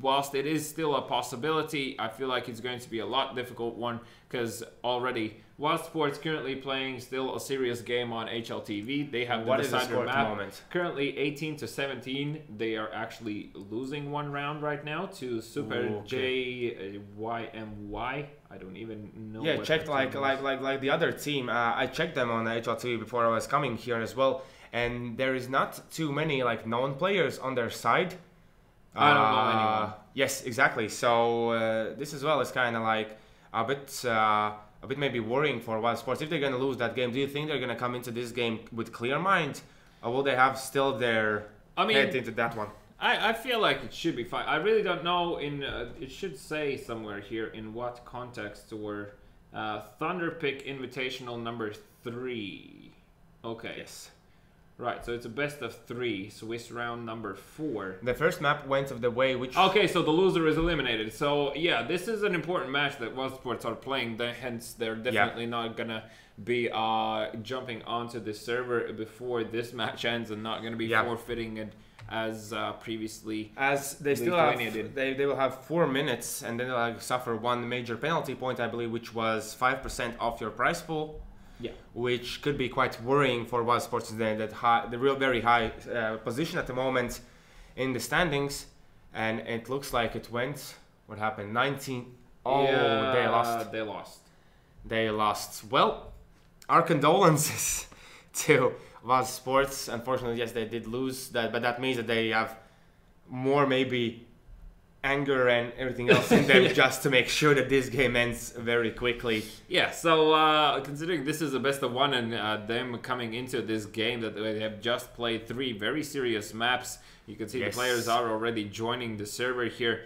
Whilst it is still a possibility, I feel like it's going to be a lot difficult one, because already Wasps currently playing still a serious game on HLTV. They have the decider map. Currently 18-17. They are actually losing one round right now to Super JYMY. I don't even know. Yeah, checked like the other team. I checked them on HLTV before I was coming here as well, and there is not too many like known players on their side. I don't know anyone. Yes, exactly. So this as well is kind of like a bit maybe worrying for Wild Sports. If they're going to lose that game, do you think they're going to come into this game with clear mind, or will they have still their head into that one? I feel like it should be fine. I really don't know. It should say somewhere here in what context, or Thunderpick Invitational number 3. Okay. Yes. Right, so it's a best of 3, Swiss round number 4. The first map went of the way which... Okay, so the loser is eliminated. So, yeah, this is an important match that Wasps are playing, hence they're definitely not gonna be jumping onto the server before this match ends and not gonna be forfeiting it as previously. As they still have, they will have 4 minutes, and then they'll suffer 1 major penalty point, I believe, which was 5% off your prize pool. Yeah, which could be quite worrying for Wasps. The very high position at the moment in the standings, and it looks like it went. What happened? 19. Oh, yeah, they lost. They lost. They lost. Well, our condolences to Wasps. Unfortunately, yes, they did lose that, but that means that they have more maybe anger and everything else in them just to make sure that this game ends very quickly. Yeah, so considering this is a best of 1 and them coming into this game that they have just played 3 very serious maps, you can see the players are already joining the server here,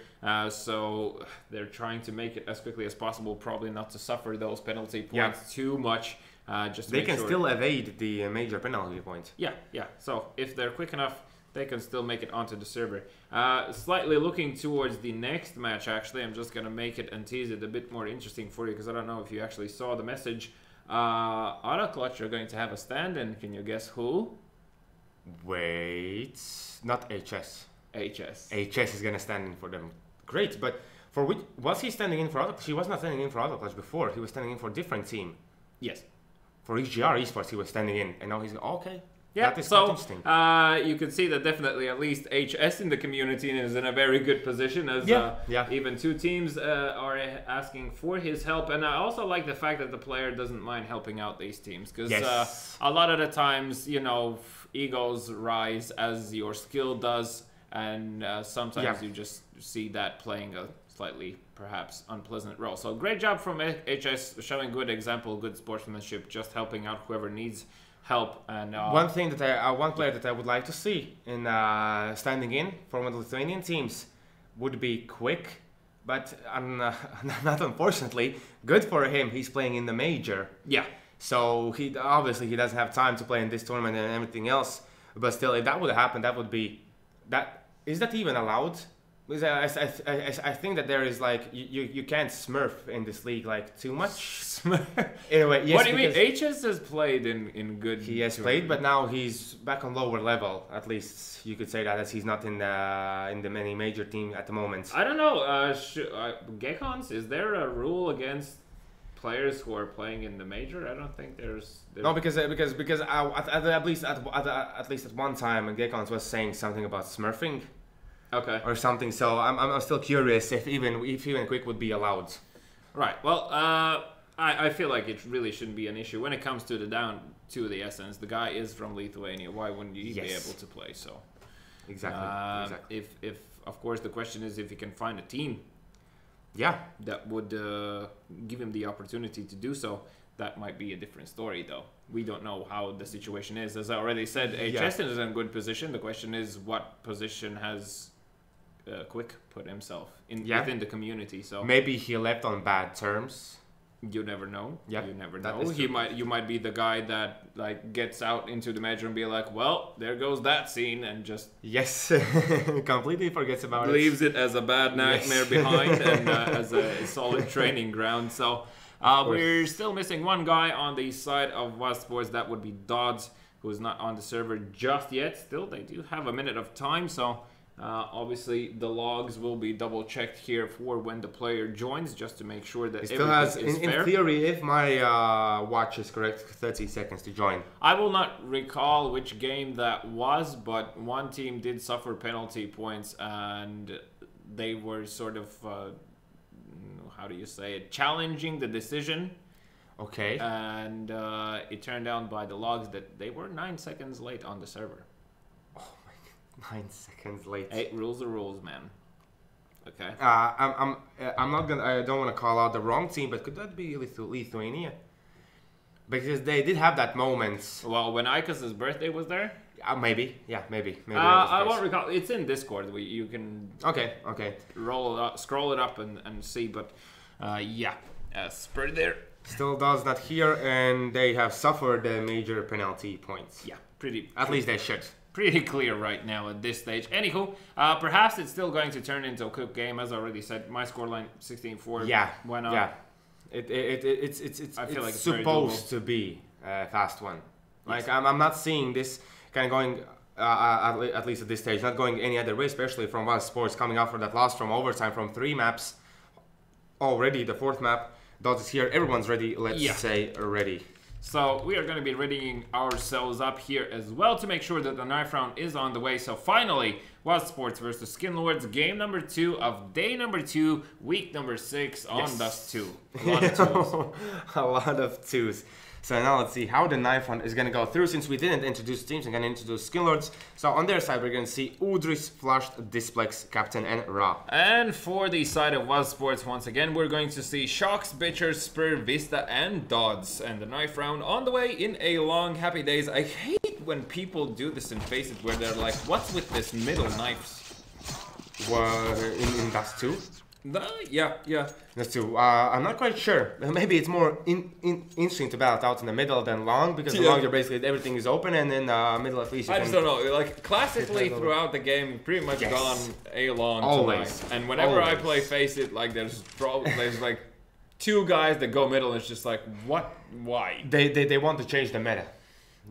so they're trying to make it as quickly as possible, probably not to suffer those penalty points too much. Just to they can still evade the major penalty point. Yeah, so if they're quick enough, they can still make it onto the server. Slightly looking towards the next match, actually, I'm just going to make it and tease it a bit more interesting for you, because I don't know if you actually saw the message. Autoclutch are going to have a stand-in. Can you guess who? Wait, not HS. HS. HS is going to stand in for them. Great, but for which was he standing in for Autoclutch? He was not standing in for Autoclutch before. He was standing in for a different team. Yes. For EGR eSports, he was standing in, and now he's okay. Yeah, that is so interesting. You can see that definitely at least HS in the community is in a very good position, as even 2 teams are asking for his help. And I also like the fact that the player doesn't mind helping out these teams, because a lot of the times, you know, egos rise as your skill does, and sometimes you just see that playing a slightly perhaps unpleasant role. So great job from HS, showing good example, good sportsmanship, just helping out whoever needs help. And one player that I would like to see in standing in for one of the Lithuanian teams would be Quick, but not unfortunately. Good for him, he's playing in the major. Yeah. So he obviously he doesn't have time to play in this tournament and everything else. But still, if that would happen, that would be that. Is that even allowed? Because I think that there is like you can't smurf in this league like too much. Anyway, yes. What do you mean? HS has played in good. He has played, but now he's back on lower level. At least you could say that, as he's not in the many major team at the moment. I don't know. Gekons, is there a rule against players who are playing in the major? I don't think there's... No, because at least at one time, Gekons was saying something about smurfing. Okay. Or something. So I'm still curious if even Quick would be allowed. Right. Well, I feel like it really shouldn't be an issue when it comes to the essence. The guy is from Lithuania. Why wouldn't he be able to play? So exactly. If of course the question is if he can find a team. Yeah. That would give him the opportunity to do so. That might be a different story, though. We don't know how the situation is. As I already said, HS is in a good position. The question is, what position has Quick put himself in within the community? So maybe he left on bad terms. You never know. Yeah, you never know. You might be the guy that like gets out into the major and be like, well, there goes that scene, and just completely forgets about leaves it as a bad nightmare behind and as a solid training ground. So we're still missing one guy on the side of Wasps. That would be Dodds, who is not on the server just yet. Still, they do have a minute of time, so obviously the logs will be double checked here for when the player joins, just to make sure that it still has, in theory, if my watch is correct, 30 seconds to join. I will not recall which game that was, but one team did suffer penalty points, and they were sort of how do you say it, challenging the decision. Okay. And it turned out by the logs that they were 9 seconds late on the server. 9 seconds late. Rules are rules, man. Okay. I'm not gonna. I don't want to call out the wrong team, but could that be Lithuania? Because they did have that moment. Well, when Ikas's birthday was there. Maybe. Yeah, maybe. I won't recall. It's in Discord. You can. Okay. Roll it up, scroll it up, and see. But yeah, Spur there. Still does not here, and they have suffered the major penalty points. Yeah. At least they should. Pretty clear right now at this stage. Anywho, perhaps it's still going to turn into a quick game, as I already said. My scoreline 16-4. Yeah. Why not? Yeah. It's I feel like it's supposed to be a fast one. Like I'm not seeing this kind of going at least at this stage, not going any other way, especially from eSports coming out for that loss from overtime from 3 maps already. The 4th map, Dodds is here. Everyone's ready. Let's say ready. So we are going to be readying ourselves up here as well to make sure that the knife round is on the way. So finally, eSports versus Skin Lords, game number 2 of day number 2, week number 6 on Dust 2. A lot of 2s. A lot of 2s. So now let's see how the knife round is going to go through. Since we didn't introduce teams, I'm going to introduce Skin Lords. So on their side, we're going to see Udris, Flushed, Displex, Captain, and Ra. And for the side of eSports, once again, we're going to see Shocks, Bitchers, Spur, Vista, and Dodds. And the knife round on the way in a long, happy days. I hate when people do this in Faceit, where they're like, what's with this middle knives? In Dust 2? Yeah. That's 2. I'm not quite sure. Maybe it's more interesting to battle out in the middle than long, because the long, you're basically everything is open, and in middle at least you I can... just don't know. Like classically throughout the game, pretty much gone a long always. And whenever I play Faceit, like there's like 2 guys that go middle, and it's just like what? Why? They want to change the meta.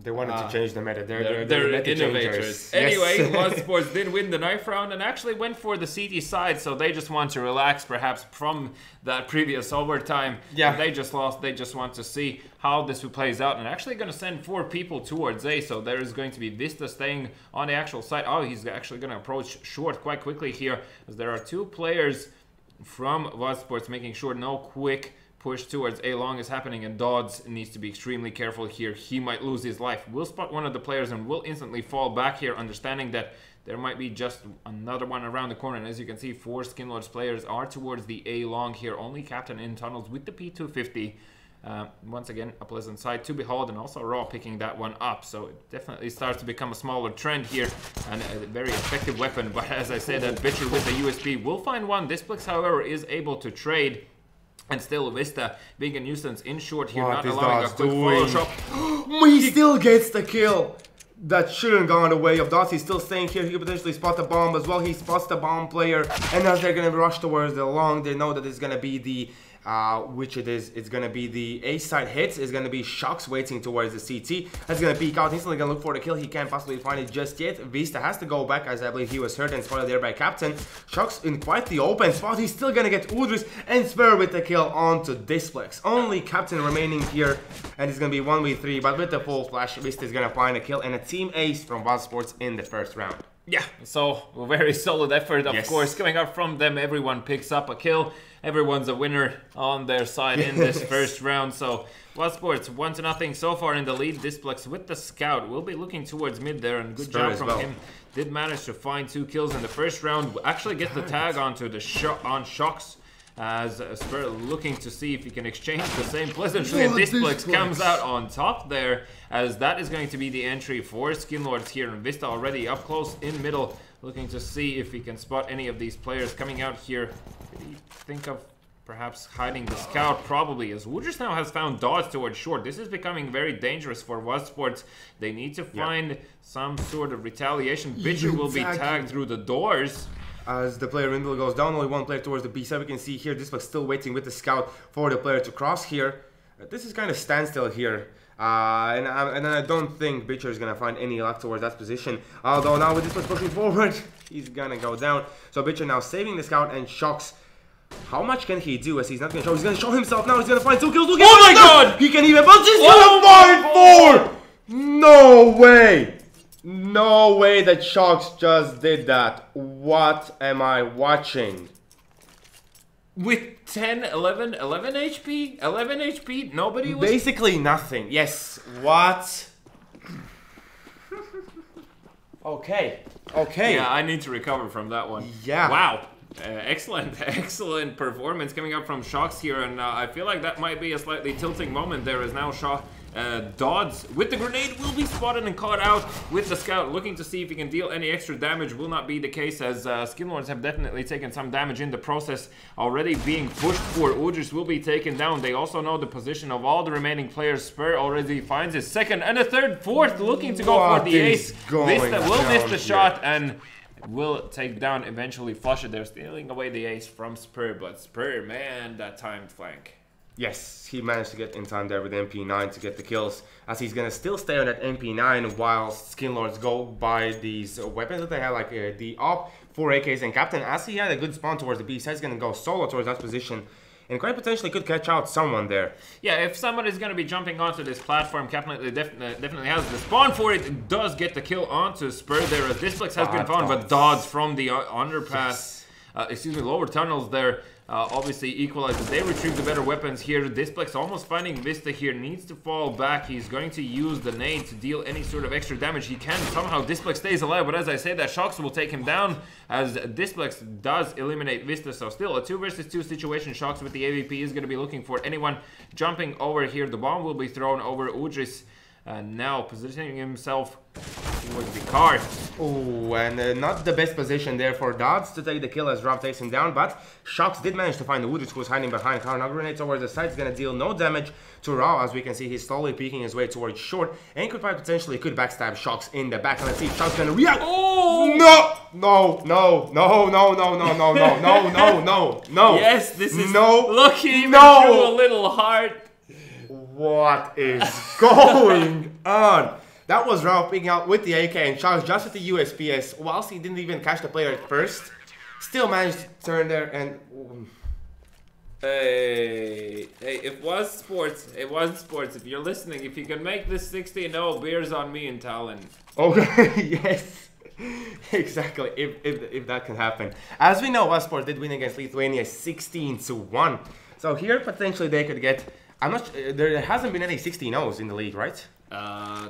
They wanted to change the meta. They're innovators. Anyway, eSports did win the knife round and actually went for the CT side, so they just want to relax perhaps from that previous overtime. Yeah. They just lost. They just want to see how this plays out, and actually going to send 4 people towards A, so there is going to be Vista staying on the actual side. Oh, he's actually going to approach short quite quickly here, as there are 2 players from eSports making sure no quick push towards A long is happening, and Dodds needs to be extremely careful here. He might lose his life. We'll spot one of the players and will instantly fall back here, understanding that there might be just another one around the corner. And as you can see, 4 Skin Lords players are towards the A long here. Only Captain in tunnels with the P250. Once again, a pleasant sight to behold, and also Raw picking that one up. So it definitely starts to become a smaller trend here, and a very effective weapon. But as I said, that Bitcher with the USP will find one. Displex, however, is able to trade. And still Vista being a nuisance in short here, not allowing a quick Photoshop. He still gets the kill. That shouldn't go on the way of Dodds. He's still staying here. He could potentially spot the bomb as well. He spots the bomb player. And as they're going to rush towards the long, they know that it's going to be the... which it is. It's going to be the A side hits. It's going to be Shocks waiting towards the CT. That's going to peek out. Instantly going to look for the kill. He can't possibly find it just yet. Vista has to go back, as I believe he was hurt and spotted there by Captain. Shocks in quite the open spot. He's still going to get Udris and Spur with the kill onto Displex. Only Captain remaining here, and it's going to be 1v3. But with the full flash, Vista is going to find a kill and a team ace from eSports in the first round. Yeah, so a very solid effort, of course, coming up from them. Everyone picks up a kill. Everyone's a winner on their side in this first round. So eSports 1-0 so far in the lead. Displex with the scout will be looking towards mid there, and good job from him. Did manage to find 2 kills in the first round. Actually get the tag onto the Shocks, as Spur looking to see if he can exchange the same pleasantry. And Displex comes out on top there, as that is going to be the entry for Skin Lords here. And Vista already up close in middle, looking to see if he can spot any of these players coming out here. Did he think of perhaps hiding the scout? Probably, as Wooders now has found Dodds towards short. This is becoming very dangerous for eSports. They need to find some sort of retaliation. Bitcher will be tagged through the doors. As the player in middle goes down, only 1 player towards the B side. We can see here, Displex still waiting with the scout for the player to cross here. This is kind of standstill here. And I don't think Bitcher is going to find any luck towards that position. Although now with Displex pushing forward, he's going to go down. So Bitcher now saving the scout, and Shocks. How much can he do, as he's not going to show? He's going to show himself now. He's going to find 2 kills. Oh my god! He can even, but he's going to find 4! No way! No way that Shocks just did that. What am I watching? With 10, 11 HP? 11 HP? Nobody was... Basically nothing. Yes. What? Okay. Yeah, I need to recover from that one. Yeah. Wow. Excellent performance coming up from Shocks here, and I feel like that might be a slightly tilting moment there, as now Dodds with the grenade will be spotted and caught out with the scout, looking to see if he can deal any extra damage. Will not be the case, as Skinlords have definitely taken some damage in the process, already being pushed for. Udris will be taken down. They also know the position of all the remaining players. Spur already finds his second and a third, fourth, looking to go for the ace. Vista will miss the shot and will take down eventually Flusher. They're stealing away the ace from Spur, but Spur, man, that timed flank. Yes, he managed to get in time there with MP9 to get the kills, as he's gonna still stay on that MP9 while Skinlords go by these weapons that they have, like the AWP, 4 AKs, and Captain. As he had a good spawn towards the B side, he's gonna go solo towards that position and quite potentially could catch out someone there. Yeah, if somebody's gonna be jumping onto this platform, Captain definitely has the spawn for it. It does get the kill onto Spur there, as Displex has been found, but Dodds from the underpass, lower tunnels there, obviously equalizes. They retrieve the better weapons here. Displex almost finding Vista here, needs to fall back. He's going to use the nade to deal any sort of extra damage he can. Somehow Displex stays alive, but as I say that, Shocks will take him down, as Displex does eliminate Vista. So still a 2 versus 2 situation. Shocks with the AVP is going to be looking for anyone jumping over here. The bomb will be thrown over Udris. Now positioning himself towards the car. Oh, and not the best position there for Dodds to take the kill as Rob takes him down, but Shocks did manage to find the Udris, who's hiding behind car. Now grenade towards the side is gonna deal no damage to Raw. As we can see, he's slowly peeking his way towards short, and could potentially backstab Shocks in the back. And let's see if Shocks gonna react. Oh no. Yes, this is no. Look, he even drew a little heart. What is going on? That was Ralph picking out with the AK, and Shocks just with the USPS, whilst he didn't even catch the player at first, still managed to turn there and... Hey, it was sports. It was sports. If you're listening, if you can make this 16-0, beers on me in Tallin. Okay, yes. Exactly, if that can happen. As we know, Wasps did win against Lithuania 16-1. So here, potentially, they could get... I'm not. There hasn't been any 16-0s in the league, right? I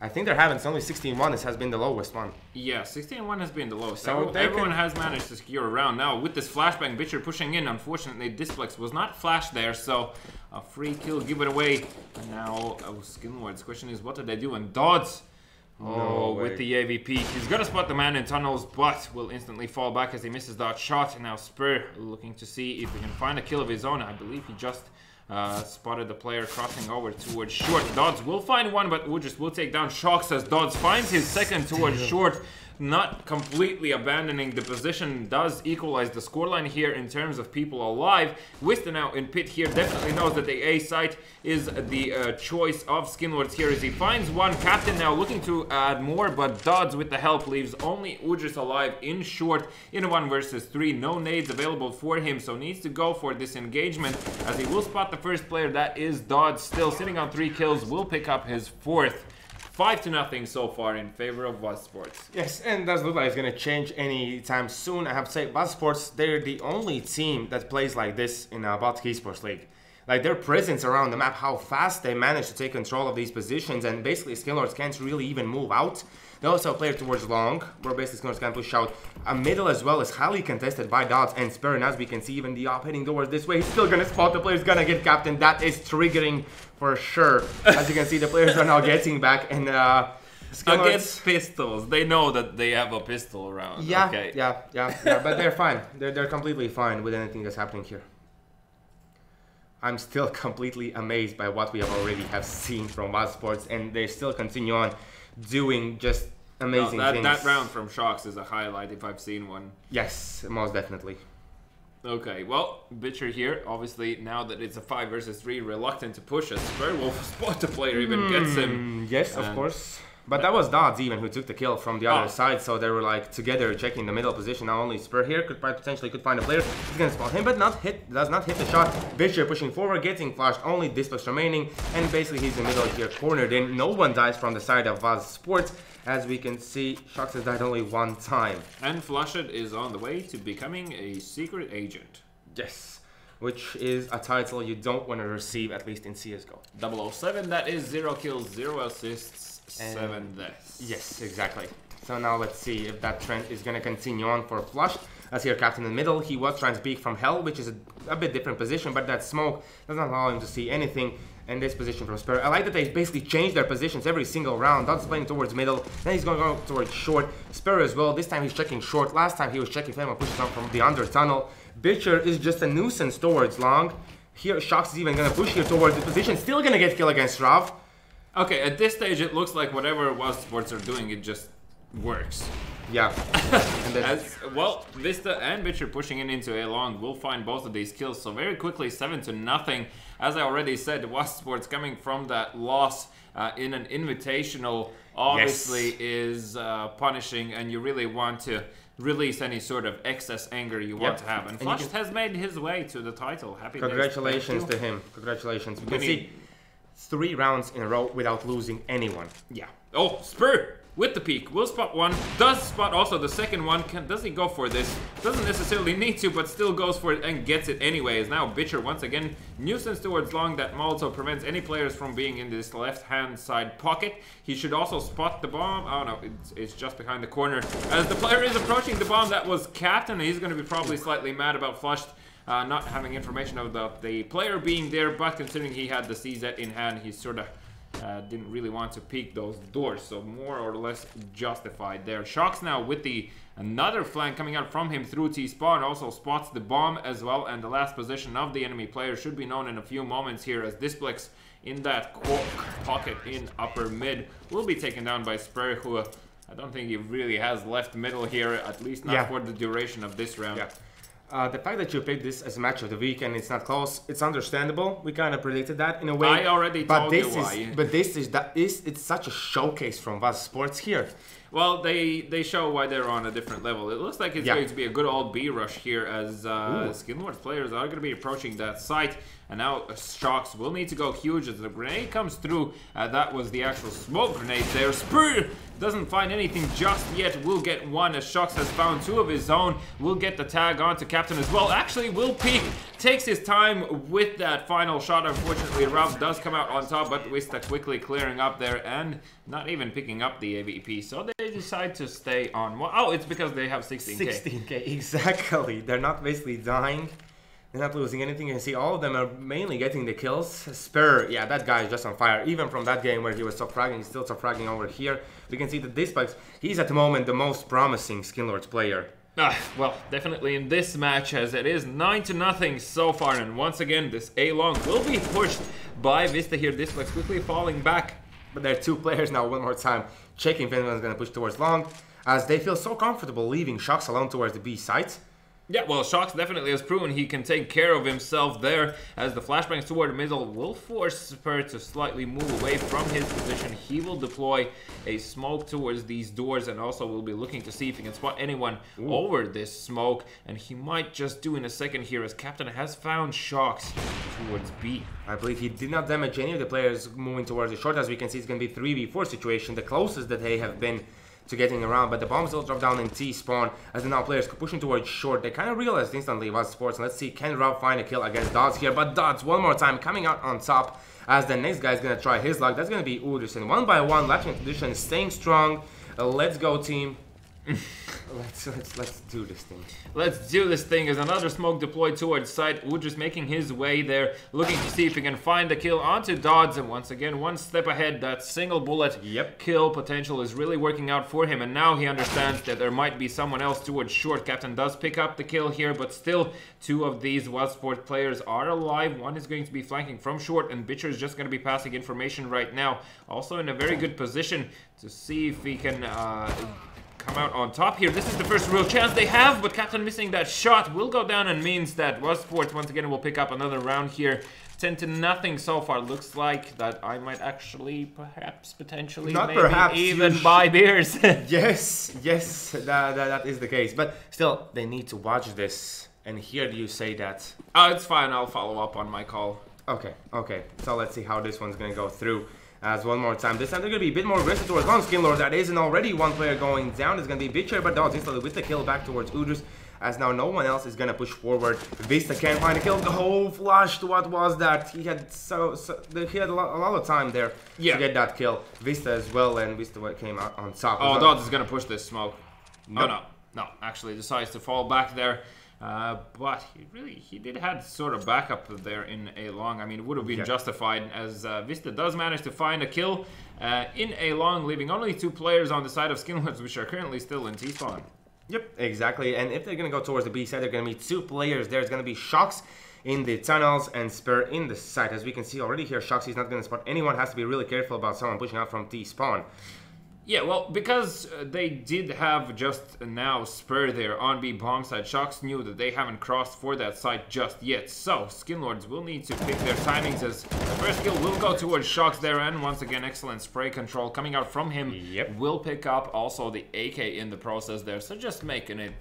think there haven't. It's only 16-1. This has been the lowest one. Yeah, 16-1 has been the lowest. So everyone has managed to secure a round. Now, with this flashbang, Bitcher pushing in. Unfortunately, Displex was not flashed there, so a free kill given away. Now, Skinlords. Question is, what did they do? And Dodds. Oh, with the AVP. He's got to spot the man in tunnels, but will instantly fall back as he misses that shot. And now Spur looking to see if he can find a kill of his own. I believe he just... spotted the player crossing over towards short. Dodds will find one, but Udris will take down Shocks as Dodds finds his second towards short. Not completely abandoning the position, does equalize the scoreline here in terms of people alive. Wista now in pit here definitely knows that the A site is the choice of Skinlords here as he finds one. Captain now looking to add more, but Dodds with the help leaves only Udris alive in short in a 1 versus 3. No nades available for him, so needs to go for this engagement as he will spot the first player. That is Dodds, still sitting on 3 kills, will pick up his 4th. 5-0 so far in favor of Wasps. Yes, and doesn't look like it's going to change anytime soon. I have to say, Wasps, they're the only team that plays like this in Baltic eSports League. Like, their presence around the map, how fast they manage to take control of these positions, and basically Skinlords can't really even move out. They also play towards long, where basically Skinlords can push out. A middle as well is highly contested by Dodds and Spur, and as we can see, even the op heading towards this way, he's still going to spot the player, he's going to get Captain. That is triggering for sure. As you can see, the players are now getting back, and against pistols, they know that they have a pistol around. Yeah, okay. yeah, but they're fine. They're completely fine with anything that's happening here. I'm still completely amazed by what we already have seen from Wasps, and they still continue on doing just amazing things. That round from Shocks is a highlight if I've seen one. Yes, most definitely. Okay, well, Bitcher here, obviously, now that it's a 5 versus 3, reluctant to push us. Spur will spot the player, even gets him. Yes, of course. But that was Dodds even who took the kill from the other side, so they were like together checking the middle position. Now only Spur here could potentially find a player. He's gonna spot him, but does not hit the shot. Bitcher pushing forward, getting flashed, only Displex remaining, and basically he's in the middle here, cornered in. No one dies from the side of Wasps. As we can see, Shocks has died only 1 time. And Flushed is on the way to becoming a secret agent. Yes, which is a title you don't want to receive, at least in CSGO. 007, that is 0 kills, 0 assists, 7 deaths. Yes, exactly. So now let's see if that trend is going to continue on for Flush. As here, Captain in the middle, he was trying to peek from Hell, which is a bit different position, but that smoke does not allow him to see anything. in this position from Spur. I like that they basically change their positions every single round. Dod's playing towards middle, then he's going to go towards short. Spur as well, this time he's checking short. Last time he was checking Flame and pushes on from the under tunnel. Bitcher is just a nuisance towards long. Here, Shox is even going to push here towards the position. Still going to get kill against Rav. Okay, at this stage it looks like whatever Wasps are doing, it just works. Yeah. As well, Vista and Bitcher pushing in into A long will find both of these kills. So very quickly, 7-0. As I already said, Wasps coming from that loss in an invitational obviously is punishing, and you really want to release any sort of excess anger you want to have. And Flushed has made his way to the title. Happy congratulations to him. Congratulations. We can see 3 rounds in a row without losing anyone. Yeah. Oh, Spur with the peek. Will spot one. Does spot also the second one. Does he go for this? Doesn't necessarily need to, but still goes for it and gets it anyways. Now Bitcher once again. Nuisance towards long. That Molotov prevents any players from being in this left-hand side pocket. He should also spot the bomb. Oh no, it's just behind the corner. As the player is approaching the bomb, that was Captain. He's going to be probably slightly mad about Flushed not having information about the player being there, but considering he had the CZ in hand, he sort of didn't really want to peek those doors, so more or less justified there. Shox now with the another flank coming out from him through T-spawn, also spots the bomb as well, and the last position of the enemy player should be known in a few moments here, as Displex in that pocket in upper mid will be taken down by Spur, who I don't think he really has left middle here, at least not for the duration of this round. The fact that you picked this as a match of the week and it's not close, it's understandable. We kind of predicted that in a way. I already told you why. But it's such a showcase from WSD Sports here. Well, they show why they're on a different level. It looks like it's going to be a good old B rush here, as Skinlord's players are going to be approaching that site. And now Shox will need to go huge as the grenade comes through. That was the actual smoke grenade there. Spur doesn't find anything just yet. Will get one as Shox has found 2 of his own. Will get the tag onto Captain as well. Actually, will peek. Takes his time with that final shot. Unfortunately, Rav does come out on top, but Wista quickly clearing up there and not even picking up the AVP. So they decide to stay on. Oh, it's because they have 16k. 16k, exactly. They're not basically dying. They're not losing anything. You can see all of them are mainly getting the kills. Spur, yeah, that guy is just on fire. Even from that game where he was top fragging, he's still top fragging over here. We can see that Displex, he's at the moment the most promising Skinlord's player. Well, definitely in this match, as it is 9-0 so far. And once again, this A-long will be pushed by Vista here. Displex quickly falling back. But there are 2 players now, one more time. Checking Finland's going to push towards long, as they feel so comfortable leaving Shox alone towards the B site. Yeah, well, Shox definitely has proven he can take care of himself there, as the flashbangs toward the middle will force Spur to slightly move away from his position. He will deploy a smoke towards these doors, and also will be looking to see if he can spot anyone over this smoke, and he might just do in a second here, as Captain has found Shox towards B. I believe he did not damage any of the players moving towards the short. As we can see, it's going to be 3v4 situation, the closest that they have been to getting around, but the bombs will drop down in T-spawn as the now players pushing towards short. They kind of realized instantly WSD Sports, and let's see, can Rob find a kill against Dodds here, but Dodds one more time coming out on top as the next guy is going to try his luck. That's going to be Uderson. 1 by 1, Lattelecom tradition staying strong. Let's go, team. Let's do this thing. Let's do this thing as another smoke deployed towards site. Udris making his way there, looking to see if he can find the kill onto Dodds, and once again, one step ahead. That single bullet kill potential is really working out for him, and now he understands that there might be someone else towards short. Captain does pick up the kill here, but still 2 of these WSD Sport players are alive. One is going to be flanking from short, and Bitcher is just going to be passing information right now. Also in a very good position to see if he can come out on top here. This is the first real chance they have, but Captain missing that shot will go down, and means that WSD Sports once again will pick up another round here. 10-0 so far. Looks like that I might actually, perhaps, potentially, not maybe perhaps, even buy beers. yes, that is the case. But still, they need to watch this. And here do you say that? Oh, it's fine. I'll follow up on my call. Okay. So let's see how this one's going to go through. As one more time, this time they're going to be a bit more aggressive towards long Skinlord. That isn't already one player going down. It's going to be Bitcher, but Dodds instantly with the kill back towards Udris, as now no one else is going to push forward. Vista can't find a kill. Oh, flushed. What was that? He had he had a lot of time there to get that kill. Vista as well, and Vista came out on top. Oh, Dodds is going to push this smoke. Nope. Oh, no. Actually decides to fall back there. But he did have sort of backup there in A long. I mean, it would have been justified, as Vista does manage to find a kill in A long, leaving only 2 players on the side of Skinlords, which are currently still in T-spawn. Yep, exactly. And if they're going to go towards the B side, they're going to be 2 players. There's going to be Shocks in the tunnels and Spur in the site. As we can see already here, Shocks is not going to spot anyone. Has to be really careful about someone pushing out from T-spawn. Yeah, well, because they did have just now Spur there on B bomb side, Shocks knew that they haven't crossed for that site just yet. So, Skinlords will need to pick their timings, as the first kill will go towards Shocks there, and once again, excellent spray control coming out from him. Will pick up also the AK in the process there, so just making it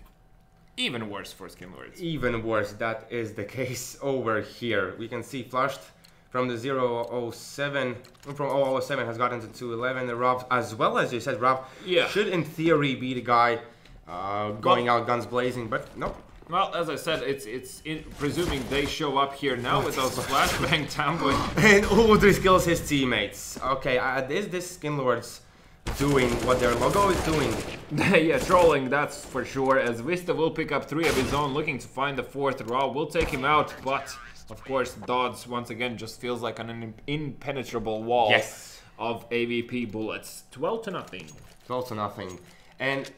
even worse for Skinlords. Even worse, that is the case over here. We can see flushed from the 007, from 007 has gotten to 211. Rav, as well as you said, Rav should in theory be the guy going out guns blazing, but nope. Well, as I said, it's presuming they show up here now with those flashbang tamboy. And Udris kills his teammates. Okay, is this Skinlords doing what their logo is doing? Yeah, trolling, that's for sure, as Vista will pick up 3 of his own, looking to find the 4th. Raw will take him out, but of course, Dodds once again just feels like an impenetrable wall of AVP bullets. 12-0. 12-0. And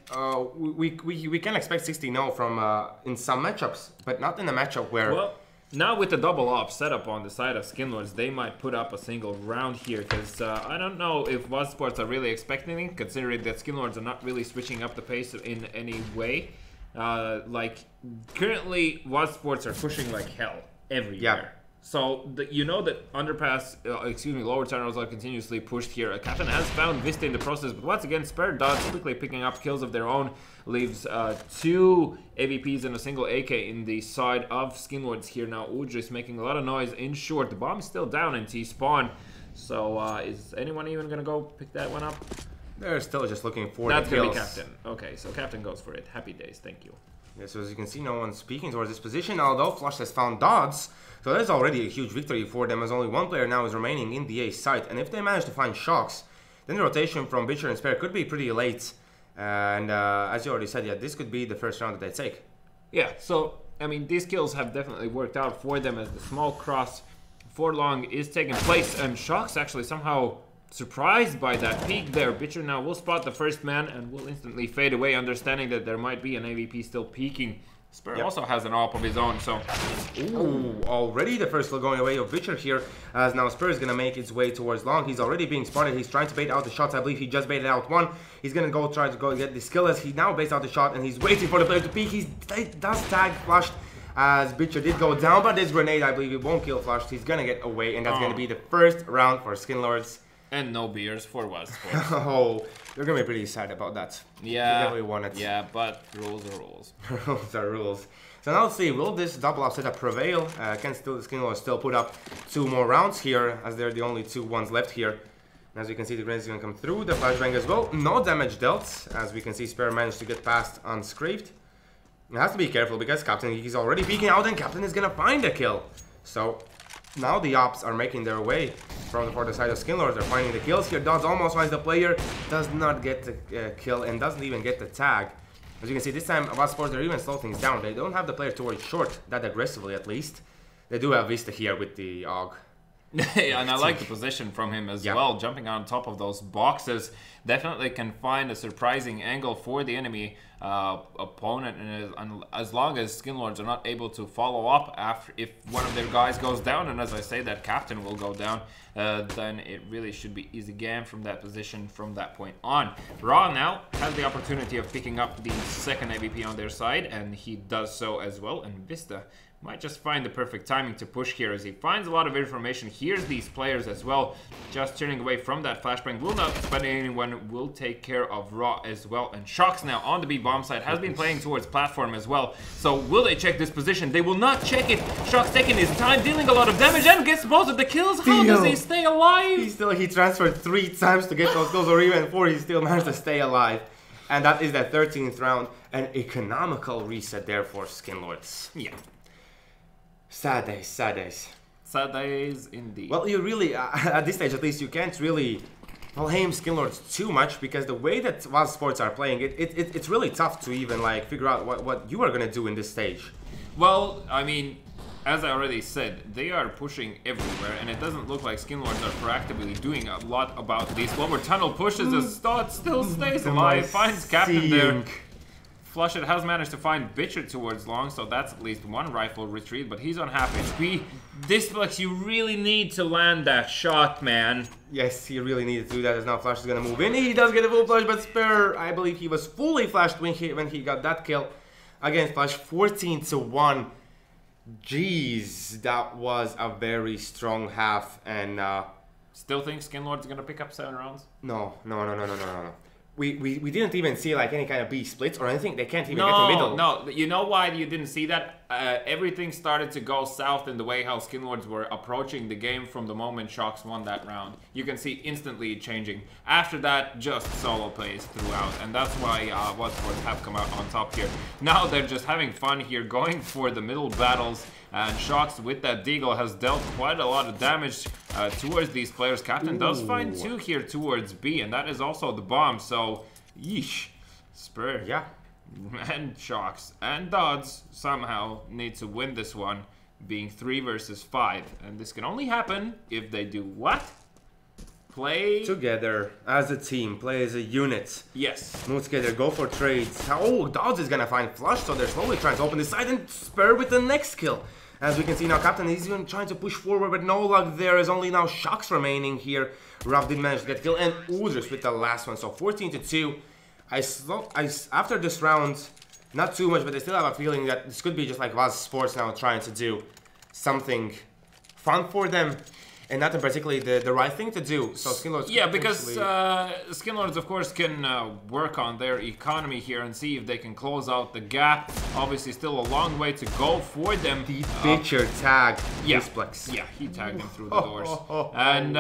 we can expect 16-0 from in some matchups, but not in a matchup where... Well, now with the double op setup on the side of Skinlords, they might put up a single round here, because I don't know if Wasps are really expecting it, considering that Skinlords are not really switching up the pace in any way. Like, currently, Wasps are pushing like hell everywhere. So, you know that underpass, lower tunnels are continuously pushed here. Captain has found Vista in the process, but once again, Spare Dots quickly picking up kills of their own, leaves 2 AVPs and a single AK in the side of Skinlords here. Now, Udris making a lot of noise in short. The bomb is still down in T-spawn. So, is anyone even going to go pick that one up? They're still just looking for That's the kills. Going to be Captain. Okay, so Captain goes for it. Happy days, thank you. Yeah, so as you can see, no one's speaking towards this position, although Flush has found Dodds. So that is already a huge victory for them, as only 1 player now is remaining in the A site. And if they manage to find Shocks, then the rotation from Bitcher and Spare could be pretty late. And as you already said, yeah, this could be the first round that they take. Yeah, so, I mean, these kills have definitely worked out for them, as the small cross for long is taking place. And Shocks actually somehow surprised by that peek there. Bitcher now will spot the first man and will instantly fade away, understanding that there might be an AVP still peeking. Spur also has an AWP of his own, so... Ooh, already the first kill going away of Bitcher here, as now Spur is going to make its way towards long. He's already being spotted. He's trying to bait out the shots. I believe he just baited out 1. He's going to try to get the skill, as he now baits out the shot, and he's waiting for the player to peek. He does tag Flushed, as Bitcher did go down, but this grenade, I believe, it won't kill Flushed. He's going to get away, and that's going to be the first round for Skinlords. And no beers for Wasps. Oh, they're gonna be pretty sad about that. Yeah. They definitely want it. Yeah, but rules are rules. Rules are rules. So now let's see, will this double up setup prevail? Can Skinlords still put up 2 more rounds here, as they're the only 2 ones left here. And as you can see, the grenade is gonna come through, the flashbang as well. No damage dealt, as we can see Spare managed to get past unscraped. He has to be careful, because Captain, he's already peeking out, and Captain is gonna find a kill. So now the ops are making their way for the side of Skinlords. They're finding the kills here. Dodds almost finds the player, does not get the kill, and doesn't even get the tag. As you can see, this time Wasps, they're even slow things down. They don't have the player towards short that aggressively, at least. They do have Vista here with the AUG. Yeah, and I like the position from him as well, jumping on top of those boxes. Definitely can find a surprising angle for the enemy opponent, and as long as Skinlords are not able to follow up after, if one of their guys goes down, and as I say, that Captain will go down, then it really should be easy game from that position from that point on. Raw now has the opportunity of picking up the second AVP on their side, and he does so as well, and Vista might just find the perfect timing to push here, as he finds a lot of information, hears these players as well, just turning away from that flashbang, will not spend anyone, will take care of Raw as well. And Shocks now on the B bomb side has been playing towards platform as well, so will they check this position? They will not check it. Shocks taking his time, dealing a lot of damage, and gets most of the kills. How does he stay alive? He transferred 3 times to get those kills, or even 4. He still managed to stay alive, and that is that 13th round. An economical reset there for Skinlords. Yeah. Sad days, sad days. Sad days indeed. Well, you really, at this stage at least, you can't really blame Skinlords too much, because the way that Wasps are playing, it's really tough to even like figure out what you are gonna do in this stage. Well, I mean, as I already said, they are pushing everywhere, and it doesn't look like Skinlords are proactively doing a lot about these lower tunnel pushes as Stott still stays alive, finds Captain there. Flushit has managed to find Bitcher towards long, so that's at least one rifle retreat, but he's on half HP. Displex, you really need to land that shot, man. Yes, he really needed to do that, as now Flash is gonna move in. He does get a full flash, but Spare, I believe he was fully flashed when he got that kill against Flash. 14-1. Jeez, that was a very strong half, and still think Skinlord's gonna pick up 7 rounds? No. We didn't even see like any kind of B splits or anything. They can't even get the middle. No, you know why you didn't see that? Everything started to go south in the way how Skinlords were approaching the game from the moment Shocks won that round. You can see instantly changing. After that, just solo plays throughout, and that's why Wasps have come out on top here. Now they're just having fun here, going for the middle battles, and Shocks with that Deagle has dealt quite a lot of damage towards these players. Captain does find 2 here towards B, and that is also the bomb, so yeesh. Spur. Yeah. And Shocks and Dodds somehow need to win this one, being 3 versus 5. And this can only happen if they do what? Play together as a team, play as a unit. Yes. Move together, go for trades. Oh, Dodds is gonna find Flush, so they're slowly trying to open this side, and Spur with the next kill. As we can see now, Captain is even trying to push forward, but no luck there. Is only now Shocks remaining here. Ruff did manage to get killed, and Udris with the last one. So 14-2. After this round, not too much, but I still have a feeling that this could be just like Wasps Sports now trying to do something fun for them, and not particularly the right thing to do. So Skinlords, yeah, because Skinlords of course can work on their economy here and see if they can close out the gap. Obviously, still a long way to go for them. The Bitcher tag, yeah, Displex. Yeah, he tagged him through the doors, and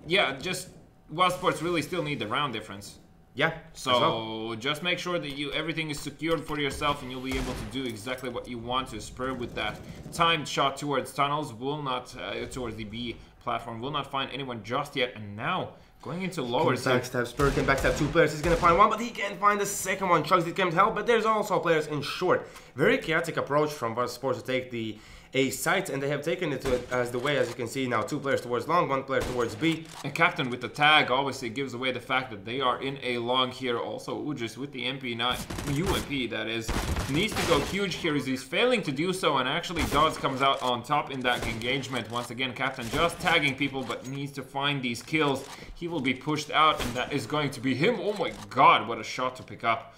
yeah, just Wasps Sports really still need the round difference. Yeah. So just make sure that everything is secured for yourself, and you'll be able to do exactly what you want to. Spur with that timed shot towards tunnels will not towards the B platform, will not find anyone just yet. And now going into lower. Backstab. Spur can backstab 2 players. He's gonna find one, but he can't find the second one. Chugs can't help, but there's also players in short. Very chaotic approach from Wasps Sports to take the A site, and they have taken it as the way, as you can see now, 2 players towards long, 1 player towards B. And Captain with the tag obviously gives away the fact that they are in a long here. Also Udris with the MP9, UMP that is, needs to go huge here as he's failing to do so, and actually Dodds comes out on top in that engagement. Once again, Captain just tagging people, but needs to find these kills. He will be pushed out, and that is going to be him. Oh my god, what a shot to pick up.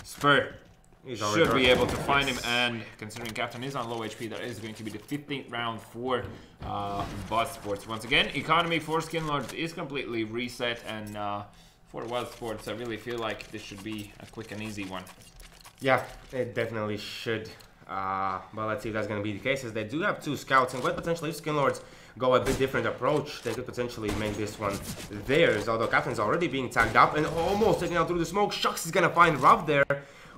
Spur should be able to find him, and considering Captain is on low HP, that is going to be the 15th round for Wasps Sports. Once again, economy for Skinlords is completely reset, and for Wasps Sports, I really feel like this should be a quick and easy one. Yeah, it definitely should. But let's see if that's going to be the case, as they do have 2 scouts, and quite potentially if Skinlords go a bit different approach, they could potentially make this one theirs, although Captain's already being tagged up and almost taken out through the smoke. Shucks is going to find Ruff there,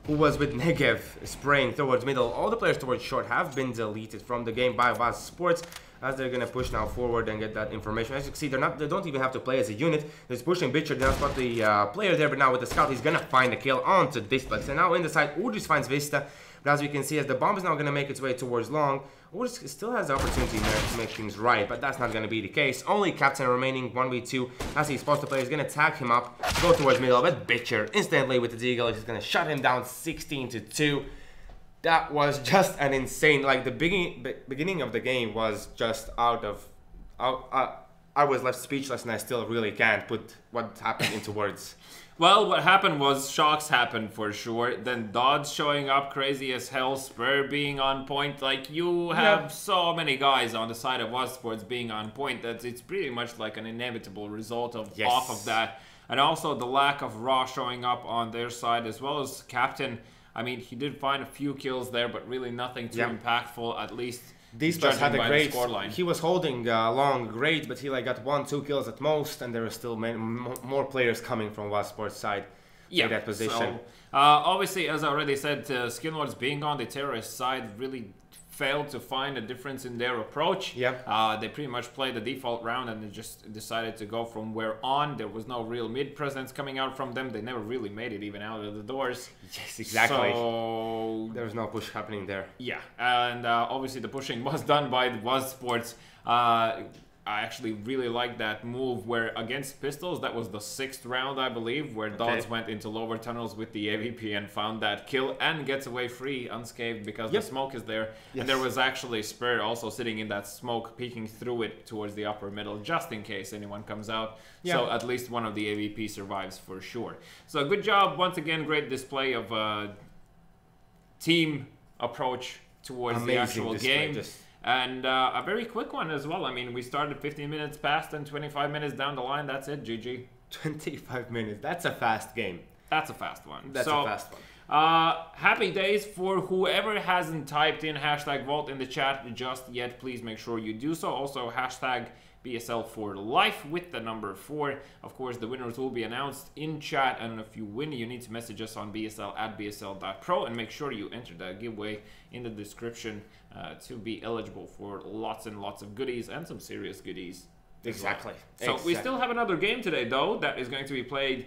who was with Negev spraying towards middle. All the players towards short have been deleted from the game by Wasps Sports, as they're gonna push now forward and get that information. As you can see, they don't even have to play as a unit. They're pushing Bitcher, they don't spot the player there, but now with the scout, he's gonna find a kill onto Displex. And now in the side, Udris finds Vista. But as we can see, as the bomb is now going to make its way towards long, Udris still has the opportunity there to make things right, but that's not going to be the case. Only Captain remaining 1v2, as he spots the player, is going to tag him up, go towards middle, but Bitcher instantly with the Deagle is going to shut him down 16-2. That was just an insane, like the beginning of the game was just I was left speechless, and I still really can't put what happened into words. Well, what happened was shocks happened for sure. Then Dodds showing up crazy as hell, Spur being on point. Like, you have so many guys on the side of Wasps Sports being on point that it's pretty much like an inevitable result of off of that. And also the lack of Raw showing up on their side, as well as Captain. I mean, he did find a few kills there, but really nothing too impactful, at least. Displex had a great, he was holding long great, but he like got 1-2 kills at most, and there were still more players coming from Wasps Sports side in that position. So, obviously, as I already said, Skinlords being on the terrorist side really failed to find a difference in their approach. They pretty much played the default round, and they just decided to go from where on. There was no real mid presence coming out from them. They never really made it even out of the doors. Yes, exactly. So There's no push happening there. Yeah, and obviously the pushing was done by Wasps. I actually really like that move where against Pistols, that was the 6th round, I believe, where Dodds went into lower tunnels with the AVP and found that kill and gets away free, unscathed, because the smoke is there. Yes. And there was actually Spur also sitting in that smoke, peeking through it towards the upper middle, just in case anyone comes out. Yeah. So at least one of the AVP survives for sure. So good job, once again, great display of team approach towards the actual game. And a very quick one as well. I mean, we started 15 minutes past and 25 minutes down the line. That's it, GG. 25 minutes. That's a fast game. That's a fast one. That's a fast one. Happy days for whoever hasn't typed in hashtag Vault in the chat just yet. Please make sure you do so. Also, hashtag BSL for life with the number 4. Of course, the winners will be announced in chat, and if you win, you need to message us on bsl@bsl.pro and make sure you enter that giveaway in the description to be eligible for lots and lots of goodies and some serious goodies. Exactly. So we still have another game today, though, that is going to be played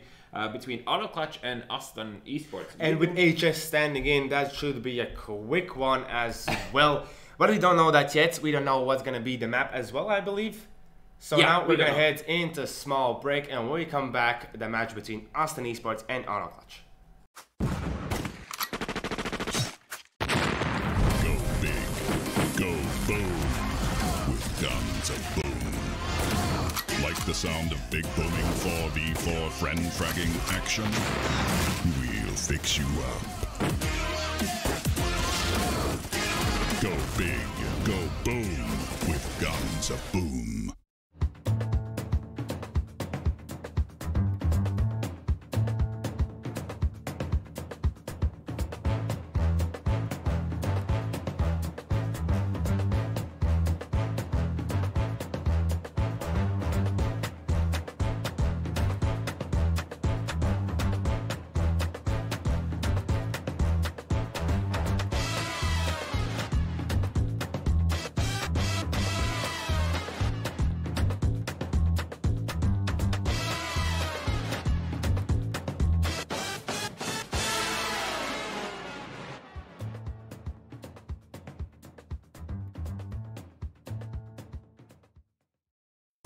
between Autoclutch and Aston eSports. And with HS standing in, that should be a quick one as well. But we don't know that yet. We don't know what's going to be the map as well, I believe. So now we're going to head into a small break, and when we come back, the match between Aston eSports and Autoclutch. Go big, go boom, with guns of boom. Like the sound of big booming 4v4 friend fragging action? We'll fix you up. Go big, go boom, with guns of boom.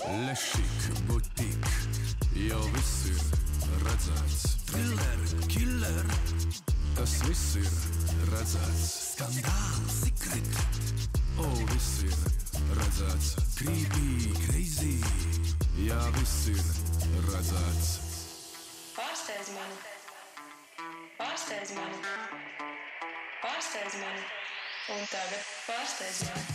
Lešik, butik, jau viss ir redzēts. Thriller, killer, tas viss ir redzēts. Skandāls, secret, viss ir redzēts. Creepy, crazy, jā, viss ir redzēts. Pārsteidz mani, pārsteidz mani, pārsteidz mani, un tagad pārsteidz mani.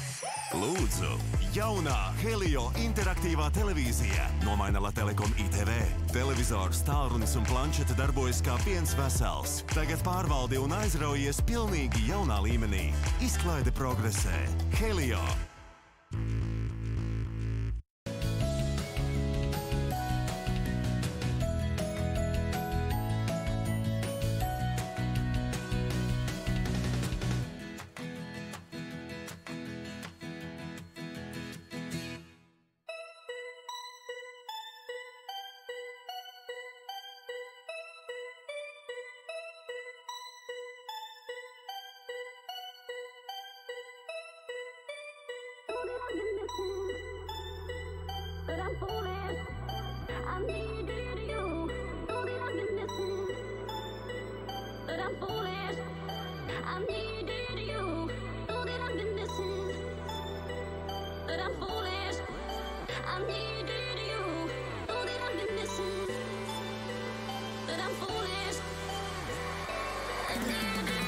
Lūdzu, jaunā Helio interaktīvā televīzija nomaina Lattelecom ITV. Televizors, tālrunis un planšete darbojas kā viens vesels. Tagad pārvaldi un aizraujies pilnīgi jaunā līmenī. Izklaide progresē. Helio. But I'm foolish. I needed you. Know that I've been missing. But I'm foolish. I needed you. Know that I've been missing. But I'm foolish. I needed you. Know that I've been missing. But I'm foolish. I needed you.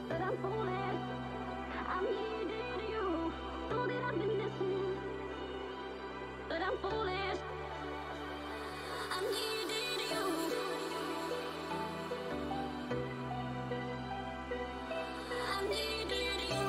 But I'm foolish. I'm needed you. Know that I've been missing. But I'm foolish. I'm needed you. I needed you.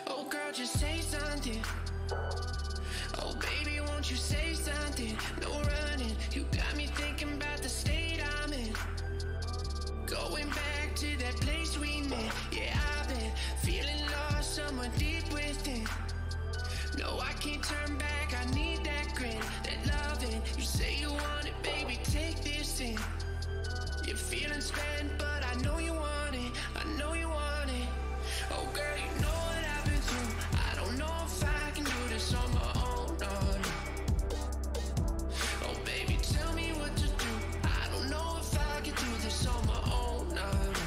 Oh girl, just say something. Oh baby, won't you say something? No running, you got me thinking about the state I'm in. Going back to that place we met. Yeah, I've been feeling lost somewhere deep within. No, I can't turn back, I need that grin, that loving. You say you want it, baby, take this in. You're feeling spent, but I know you want it, I know you want it. Oh girl, you know what I've been through. I don't know if I can do this on my own, no, no. Oh baby, tell me what to do. I don't know if I can do this on my own, no, no.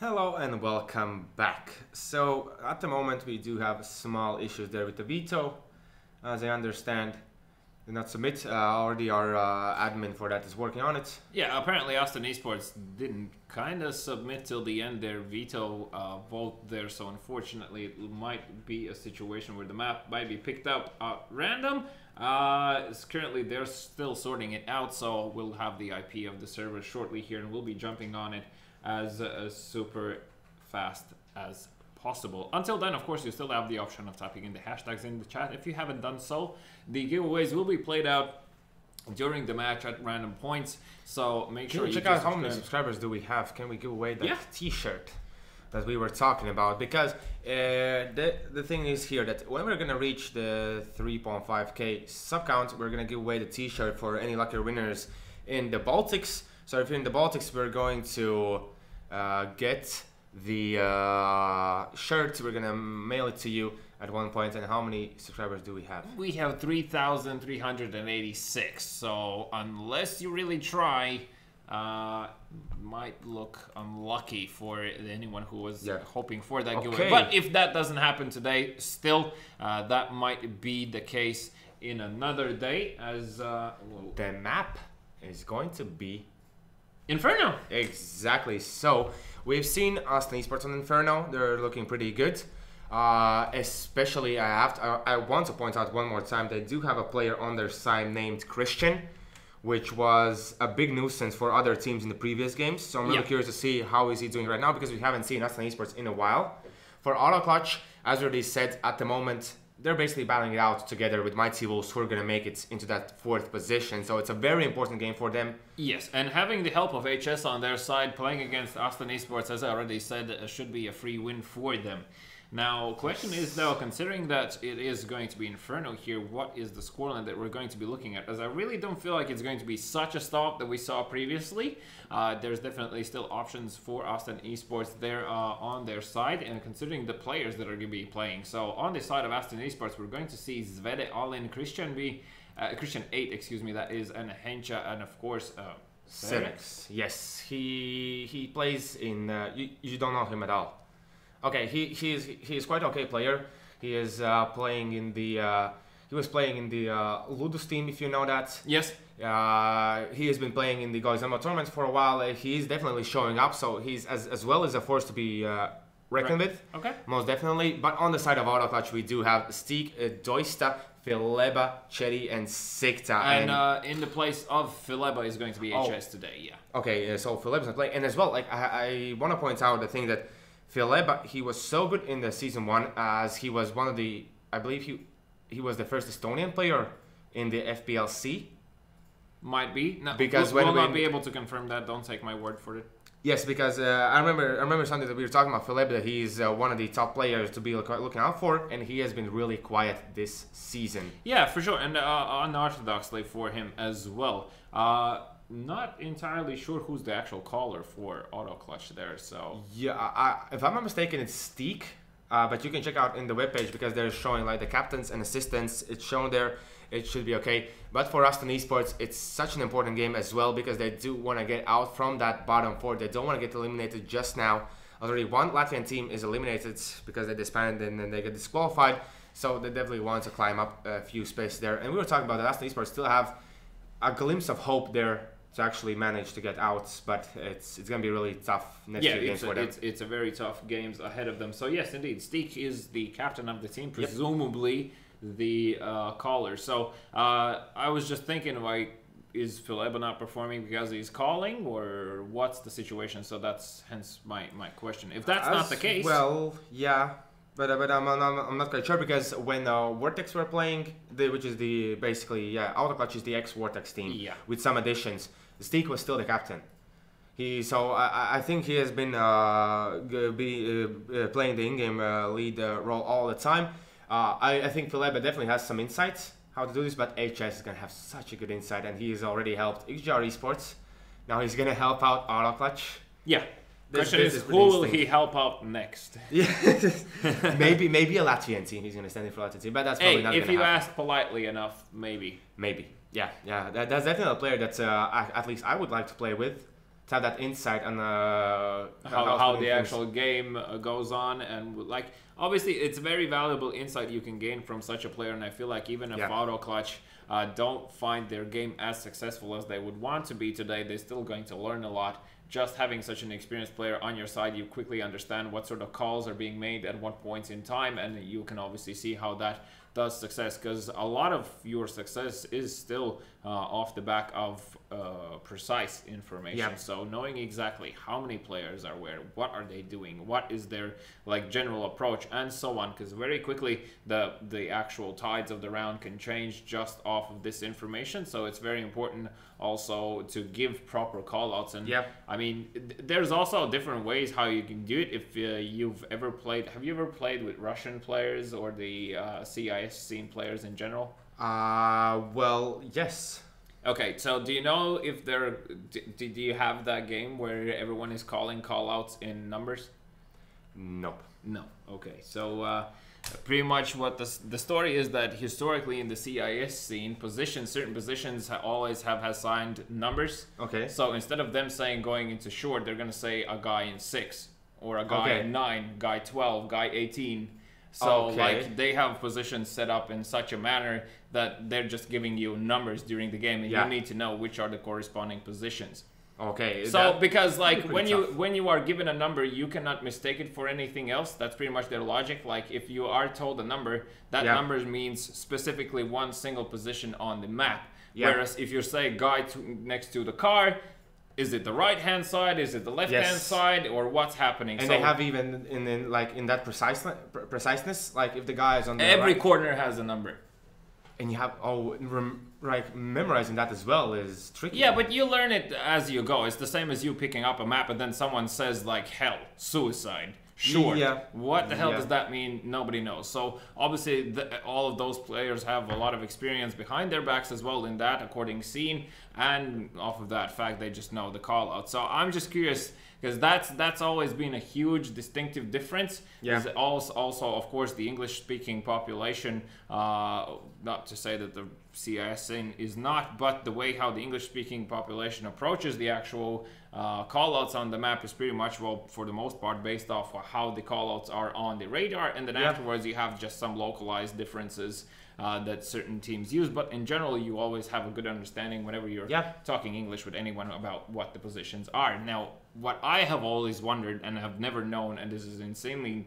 Hello and welcome back. So at the moment we do have small issues there with the veto. As I understand, did not submit. Already our admin for that is working on it. Yeah, apparently Aston eSports didn't kind of submit till the end their veto vote there, so unfortunately it might be a situation where the map might be picked up at random. Currently they're still sorting it out, so we'll have the IP of the server shortly here, and we'll be jumping on it as super fast as possible. Until then, of course, you still have the option of typing in the hashtags in the chat. If you haven't done so, the giveaways will be played out during the match at random points, so make sure you check out how many subscribers do we have. Can we give away that t-shirt that we were talking about? Because the thing is here that when we're gonna reach the 3.5k sub count, we're gonna give away the t-shirt for any lucky winners in the Baltics. So if you're in the Baltics, we're going to get the shirt. We're gonna mail it to you at one point. And how many subscribers do we have? We have 3,386. So unless you really try, might look unlucky for anyone who was hoping for that giveaway. But if that doesn't happen today, still that might be the case in another day, as the map is going to be Inferno. Exactly. So we've seen Aston eSports on Inferno. They're looking pretty good. Especially, I want to point out one more time, they do have a player on their side named Christian, which was a big nuisance for other teams in the previous games. So I'm really curious to see how is he doing right now, because we haven't seen Aston eSports in a while. For Auto Clutch, as already said, at the moment they're basically battling it out together with Mighty Wolves, who are going to make it into that 4th position. So it's a very important game for them. Yes, and having the help of HS on their side, playing against Aston eSports, as I already said, should be a free win for them. Now, question is though, considering that it is going to be Inferno here, what is the scoreline that we're going to be looking at? As I really don't feel like it's going to be such a stomp that we saw previously. There's definitely still options for Aston eSports there on their side, and considering the players that are going to be playing. So on the side of Aston eSports, we're going to see Zvede, AYN, Christian 8, excuse me, that is, and Hencha, and of course Serex. Yes, he plays in. You don't know him at all. Okay, he is quite okay player. He is playing in the he was playing in the Ludus team, if you know that. Yes. He has been playing in the GOEXANIMO tournaments for a while. He is definitely showing up, so he's as well as a force to be reckoned with. Okay. Most definitely. But on the side of Auto Clutch, we do have Steak, Doista, Fileba, Cherry, and Sikta. And in the place of Fileba is going to be HS today. Yeah. Okay, so Fileba's not playing, and as well, like I want to point out the thing that Fileba, he was so good in the season 1, as he was one of the, I believe he was the first Estonian player in the FPLC. Might be. No, because we'll not be able to confirm that. Don't take my word for it. Yes, because I remember something that we were talking about Fileba, that he's one of the top players to be looking out for, and he has been really quiet this season. Yeah, for sure, and unorthodoxly for him as well. Not entirely sure who's the actual caller for Auto Clutch there, so... Yeah, if I'm not mistaken, it's Steak, but you can check out in the webpage, because they're showing like the captains and assistants. It's shown there. It should be okay. But for Aston eSports, it's such an important game as well, because they do want to get out from that bottom 4. They don't want to get eliminated just now. Already one Latvian team is eliminated because they disbanded and then they get disqualified. So they definitely want to climb up a few spaces there. And we were talking about that Aston eSports still have a glimpse of hope there to actually manage to get out, but it's going to be really tough next few games for them. It's a very tough games ahead of them. So yes, indeed, Steak is the captain of the team, presumably the caller. So I was just thinking, like, is Fileba not performing because he's calling, or what's the situation? So that's hence my question. If that's not the case, well, yeah. But I'm not quite sure, because when Vortex were playing, which is the basically Auto Clutch is the ex-Vortex team with some additions. Steak was still the captain. I think he has been playing the in-game lead role all the time. I think Fileba definitely has some insights how to do this, but HS is gonna have such a good insight, and he has already helped XGR Esports. Now he's gonna help out Auto Clutch. Yeah. Question is, who will he help out next? Yeah, maybe a Latvian team. He's going to stand in for a Latvian team, but that's probably not going to happen. If you ask politely enough, maybe. Yeah. That's definitely a player that at least I would like to play with. to have that insight on how the actual game goes on, and like obviously it's very valuable insight you can gain from such a player. And I feel like even if Auto Clutch don't find their game as successful as they would want to be today, they're still going to learn a lot. Just having such an experienced player on your side, you quickly understand what sort of calls are being made at what points in time, and you can obviously see how that does success, because a lot of your success is still off the back of precise information. So knowing exactly how many players are where, what are they doing, what is their like general approach, and so on, because very quickly the actual tides of the round can change just off of this information. So it's very important also to give proper callouts. And I mean, there's also different ways how you can do it. If you've ever played, have you ever played with Russian players or the CIS scene players in general? Well, yes. Okay, so do you know if do you have that game where everyone is calling callouts in numbers? Nope. No. Okay, so pretty much what the story is that historically in the CIS scene, certain positions always have assigned numbers. Okay. So instead of them saying going into short, they're gonna say a guy in 6, or a guy in 9, guy 12, guy 18. So like they have positions set up in such a manner that they're just giving you numbers during the game, and you need to know which are the corresponding positions. Okay. So because like when you are given a number, you cannot mistake it for anything else. That's pretty much their logic. Like if you are told a number, that number means specifically one single position on the map. Whereas if you say guy next to the car, is it the right hand side? Is it the left hand side? Or what's happening? And so they have even in that preciseness, like if the guy is on the every corner has a number. And you have memorizing that as well is tricky. Yeah, but you learn it as you go. It's the same as you picking up a map and then someone says like hell, suicide, short. What the hell does that mean? Nobody knows. So obviously all of those players have a lot of experience behind their backs as well in that according scene, and off of that fact they just know the call out. So I'm just curious, because that's always been a huge distinctive difference. Is also of course the English speaking population, not to say that the CIS scene is not, but the way how the English speaking population approaches the actual callouts on the map is pretty much, well, for the most part based off of how the callouts are on the radar, and then afterwards you have just some localized differences that certain teams use, but in general you always have a good understanding whenever you're talking English with anyone about what the positions are. Now what I have always wondered and have never known, and this is insanely,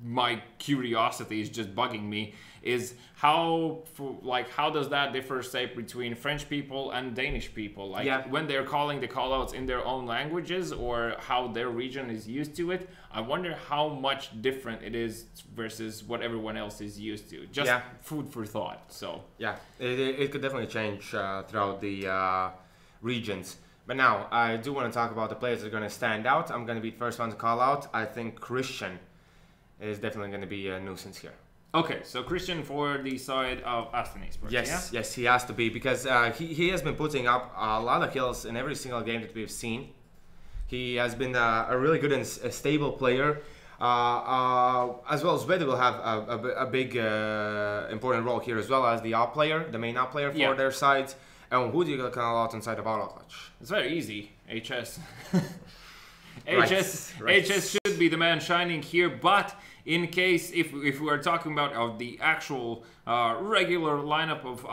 my curiosity is just bugging me, is how does that differ, say, between French people and Danish people? Like when they're calling the callouts in their own languages, or how their region is used to it. I wonder how much different it is versus what everyone else is used to. Just food for thought. So it could definitely change throughout the regions. But now I do want to talk about the players that are going to stand out. I'm going to be the first one to call out. I think Christian is definitely going to be a nuisance here. Okay, so Christian for the side of Aston eSports. Yes, he has to be, because he has been putting up a lot of kills in every single game that we've seen. He has been a really good and a stable player. As well as Wede will have a big important role here, as well as the op player, the main op player for their sides. And who do you call out inside the Auto Clutch? It's very easy. HS. HS should be the man shining here, but in case if we are talking about the actual regular lineup of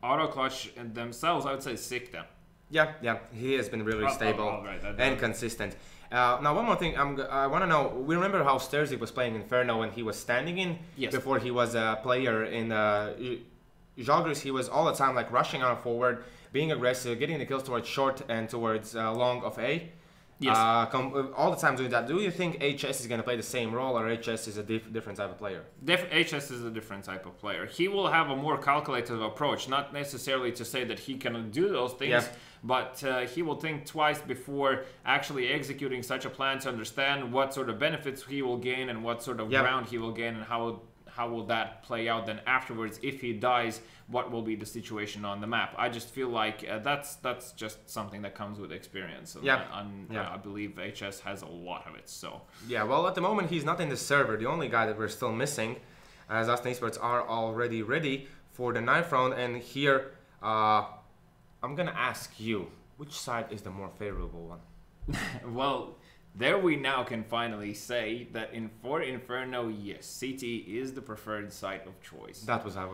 Auto Clutch themselves, I would say Sikta. Yeah, he has been really stable and consistent. Now, one more thing, I want to know, we remember how Sterzik was playing Inferno when he was standing in? Before he was a player in Joggers. He was all the time like rushing on forward, being aggressive, getting the kills towards short and towards long of A. All the time doing that. Do you think HS is going to play the same role, or HS is a different type of player? HS is a different type of player. He will have a more calculated approach, not necessarily to say that he can do those things, but he will think twice before actually executing such a plan to understand what sort of benefits he will gain and what sort of ground he will gain, and how will that play out then afterwards. If he dies, what will be the situation on the map? I just feel like that's just something that comes with experience. I believe HS has a lot of it. So well, at the moment he's not in the server. The only guy that we're still missing, as Aston eSports are already ready for the 9th round. And here I'm gonna ask you, Which side is the more favorable one? Well, there we now can finally say that for Inferno, yes, CT is the preferred site of choice. That was what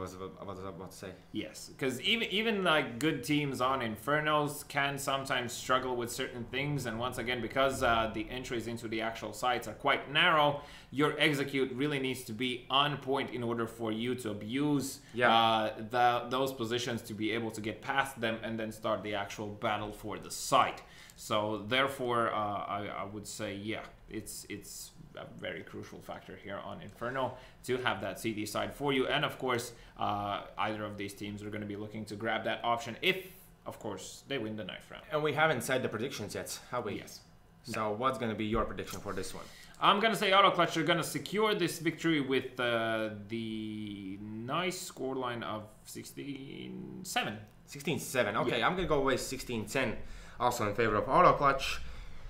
I was about to say. Yes, because even like good teams on Infernos can sometimes struggle with certain things, and once again, because the entries into the actual sites are quite narrow, your execute really needs to be on point in order for you to abuse those positions to be able to get past them and then start the actual battle for the site. So therefore, I would say, yeah, it's a very crucial factor here on Inferno to have that CD side for you. And of course, either of these teams are going to be looking to grab that option if, of course, they win the knife round. And we haven't said the predictions yet, have we? Yes. So what's going to be your prediction for this one? I'm going to say Auto Clutch are going to secure this victory with the nice scoreline of 16-7. 16-7. Okay, Yeah. I'm going to go with 16-10. Also in favor of Auto Clutch.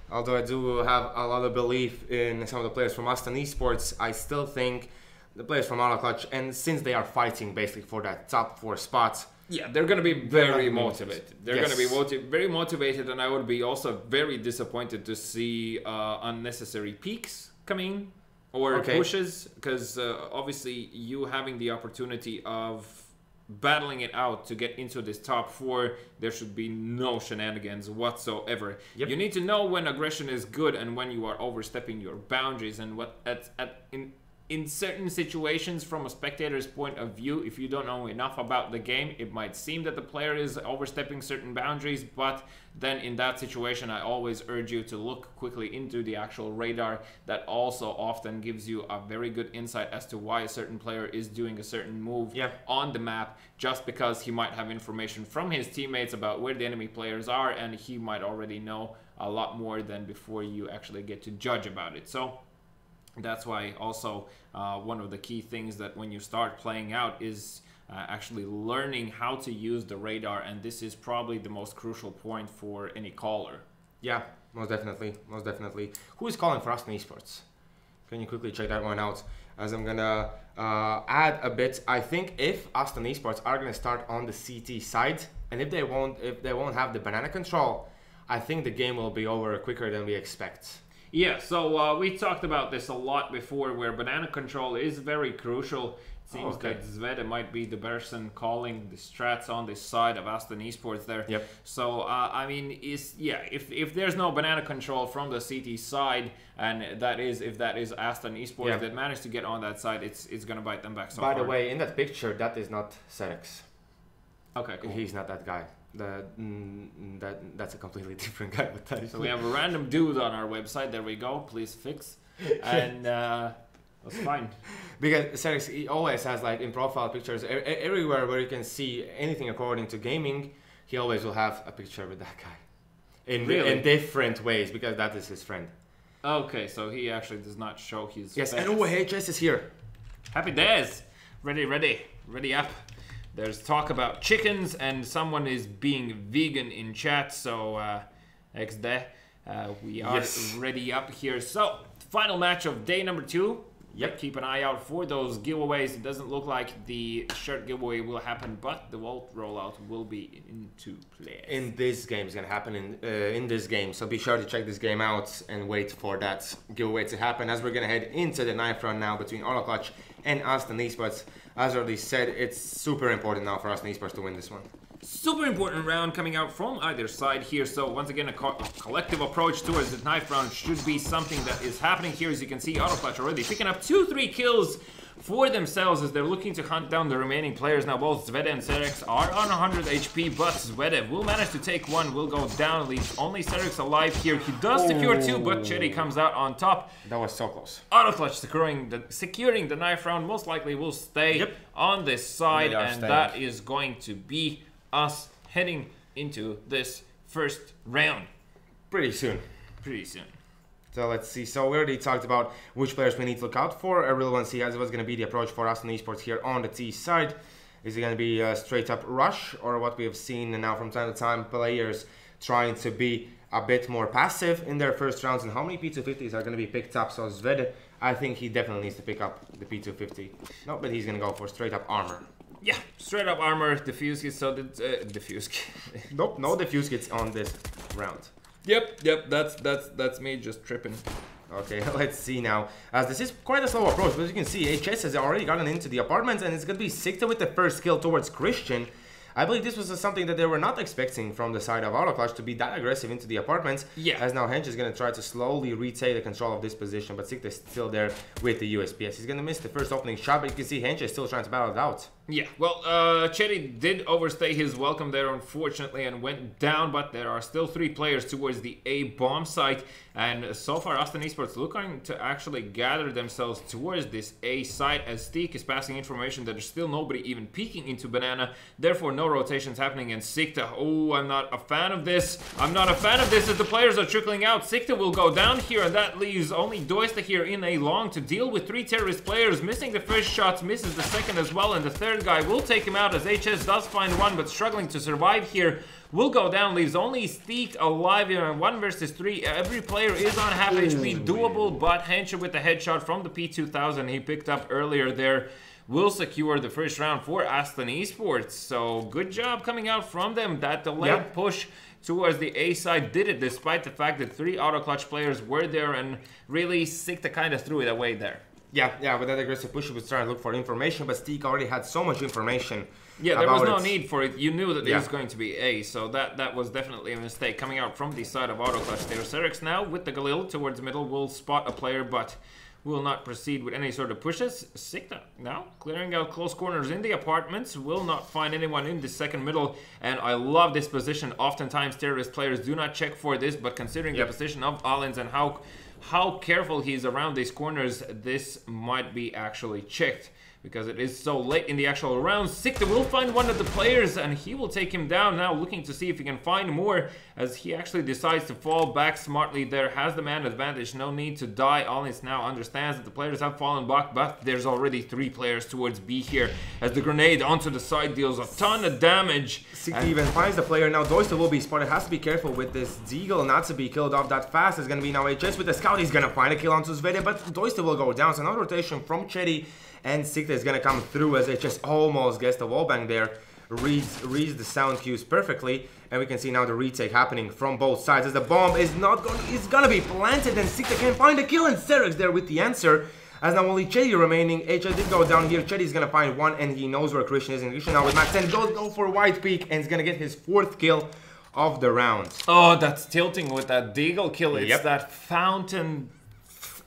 Although I do have a lot of belief in some of the players from Aston eSports, I still think the players from Auto Clutch, and since they are fighting basically for that top 4 spot, yeah, they're going to be very motivated. They're Yes. going to be very motivated, and I would be also very disappointed to see unnecessary peaks coming or pushes, because obviously you having the opportunity of battling it out to get into this top 4, there should be no shenanigans whatsoever. Yep. You need to know when aggression is good and when you are overstepping your boundaries, and what in certain situations, from a spectator's point of view, if you don't know enough about the game, it might seem that the player is overstepping certain boundaries, but then in that situation, I always urge you to look quickly into the actual radar. That also often gives you a very good insight as to why a certain player is doing a certain move on the map, just because he might have information from his teammates about where the enemy players are, and he might already know a lot more than before you actually get to judge about it. So that's why also one of the key things that when you start playing out is actually learning how to use the radar, and this is probably the most crucial point for any caller. Yeah, most definitely, most definitely. Who is calling for Aston eSports? Can you quickly check that one out? As I'm gonna add a bit, I think if Aston eSports are gonna start on the CT side, and if they won't have the banana control, I think the game will be over quicker than we expect. Yeah, so we talked about this a lot before, where banana control is very crucial. It seems that Zvede might be the person calling the strats on this side of Aston eSports there. Yep. So, I mean, if there's no banana control from the CT side, and if that is Aston eSports that managed to get on that side, it's going to bite them back so By hard. the way, in that picture, that is not Serex. Okay, cool. He's not that guy. That's a completely different guy. But that is So we have a random dude on our website. There we go. Please fix. And that's fine. Because Serex, he always has, like, in profile pictures, everywhere where you can see anything according to gaming, he always will have a picture with that guy. In different ways, because that is his friend. Okay, so he actually does not show his Yes, face. and OHS is here. Happy days. Ready up. There's talk about chickens, and someone is being vegan in chat, so XD, we are ready up here. So, final match of day number 2. Yep, keep an eye out for those giveaways. It doesn't look like the shirt giveaway will happen, but the vault rollout will be into place. In this game, it's going to happen in this game, so be sure to check this game out and wait for that giveaway to happen, as we're going to head into the knife round now between Auto Clutch and Aston eSports. As already said, it's super important now for Aston eSports to win this one. Super important round coming out from either side here. So once again, a collective approach towards the knife round should be something that is happening here. As you can see, Auto Clutch already picking up 2-3 kills for themselves as they're looking to hunt down the remaining players. Now both Zvede and Serex are on 100 HP, but Zvede will manage to take one, will go down, leaves only Serex alive here. He does secure 2, but Cherry comes out on top. That was so close. Auto Clutch securing the knife round, most likely will stay on this side, and that is going to be us heading into this first round. Pretty soon. So let's see. So we already talked about which players we need to look out for. I really want to see what's going to be the approach for Aston eSports here on the T side. Is it going to be a straight up rush, or what we have seen now from time to time, players trying to be a bit more passive in their first rounds, and how many P250s are going to be picked up? So Zvede, I think he definitely needs to pick up the P250. No, but he's going to go for straight up armor. Yeah, straight up armor, diffuse kits, so diffuse kit. Nope, no diffuse kits on this round. Yep, that's me just tripping. Okay, let's see now. As this is quite a slow approach, but as you can see, HS has already gotten into the apartments, and it's going to be Sikta with the first kill towards Christian. I believe this was something that they were not expecting from the side of Autoclash to be that aggressive into the apartments. Yeah. As now Hench is going to try to slowly retake the control of this position, but Sikta is still there with the USPS. He's going to miss the first opening shot, but you can see Hench is still trying to battle it out. Yeah, well, Chetty did overstay his welcome there, unfortunately, and went down, but there are still 3 players towards the A bomb site, and so far Aston eSports looking to actually gather themselves towards this A site, as Steak is passing information that there's still nobody even peeking into Banana, therefore no rotations happening, and Sikta, oh, I'm not a fan of this. I'm not a fan of this as the players are trickling out. Sikta will go down here, and that leaves only Doista here in A long to deal with 3 terrorist players, missing the first shots, misses the second as well, and the third guy will take him out as HS does find one, but struggling to survive here. Will go down, leaves only Steak alive here in 1 versus 3. Every player is on half HP, doable, but Henscher with the headshot from the P2000 he picked up earlier there will secure the first round for Aston eSports. So good job coming out from them. That delayed push towards the A side did it, despite the fact that 3 auto clutch players were there, and really Sikta kind of threw it away there. Yeah, with that aggressive push, he was trying to look for information, but Steak already had so much information. Yeah, there was no need for it. You knew that it was going to be A, so that was definitely a mistake. Coming out from the side of Auto Clutch there. Serix now with the Galil towards the middle will spot a player, but will not proceed with any sort of pushes. Sikta now clearing out close corners in the apartments, will not find anyone in the second middle, and I love this position. Oftentimes terrorist players do not check for this, but considering the position of Allens and how careful he is around these corners, this might be actually checked, because it is so late in the actual round. Sikta will find one of the players, and he will take him down now, looking to see if he can find more, as he actually decides to fall back smartly there, has the man advantage, no need to die. Allens now understands that the players have fallen back, but there's already 3 players towards B here, as the grenade onto the side deals a ton of damage. Sikta even finds the player. Now Doista will be spotted, has to be careful with this Deagle not to be killed off that fast. It's going to be now HS with the scout. He's going to find a kill onto Zvede, but Doista will go down, so another rotation from Chetty, and Sikta is going to come through as HS almost gets the wallbang there. Reads the sound cues perfectly, and we can see now the retake happening from both sides as the bomb is gonna be planted, and Sikta can find a kill, and Serix there with the answer. As now only Chetty remaining. HS did go down here. Chetty's gonna find one, and he knows where Christian is, and Christian now with Max 10 go for White Peak, and he's gonna get his 4th kill of the round. Oh, that's tilting with that Deagle kill. It's that fountain.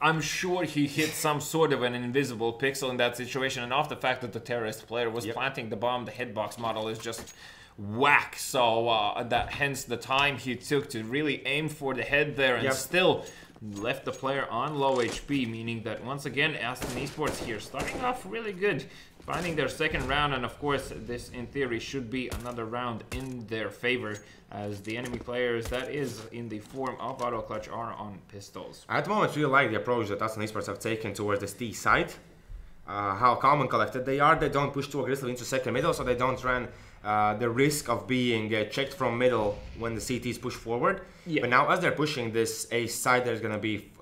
I'm sure he hit some sort of an invisible pixel in that situation, and off the fact that the terrorist player was planting the bomb, the hitbox model is just whack. So that hence the time he took to really aim for the head there, and still left the player on low HP, meaning that once again Aston eSports here starting off really good, finding their second round, and of course this in theory should be another round in their favor, as the enemy players that is in the form of Auto Clutch are on pistols. At the moment, I really like the approach that Aston eSports have taken towards the C side. How calm and collected they are. They don't push too aggressively into second middle, so they don't run the risk of being checked from middle when the CTs push forward. But now as they're pushing this A side, there's going to be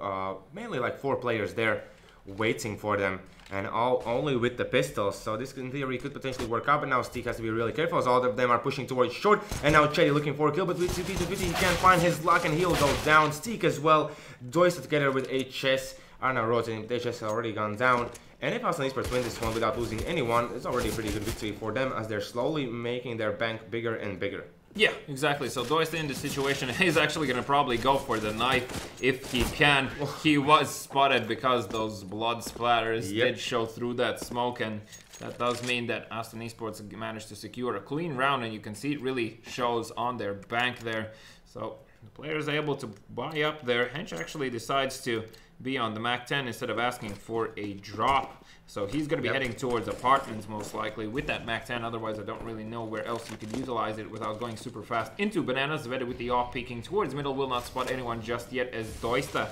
mainly like 4 players there waiting for them, and all only with the pistols, so this in theory could potentially work out. But now Steak has to be really careful, as all of them are pushing towards short, and now Chetty looking for a kill, but with 50-50 he can't find his luck, and he'll go down. Steak as well, Doista together with HS are now rotating, but HS has already gone down, and if Aston eSports win this one without losing anyone, it's already a pretty good victory for them, as they're slowly making their bank bigger and bigger. Yeah, exactly. So Doista in this situation is actually going to probably go for the knife if he can. He was spotted because those blood splatters did show through that smoke, and that does mean that Aston eSports managed to secure a clean round, and you can see it really shows on their bank there. So the player is able to buy up there. Hench actually decides to be on the Mac 10 instead of asking for a drop. So he's going to be heading towards apartments most likely with that Mac 10. Otherwise, I don't really know where else you could utilize it without going super fast into Bananas. Zvede with the off peeking towards middle will not spot anyone just yet, as Doista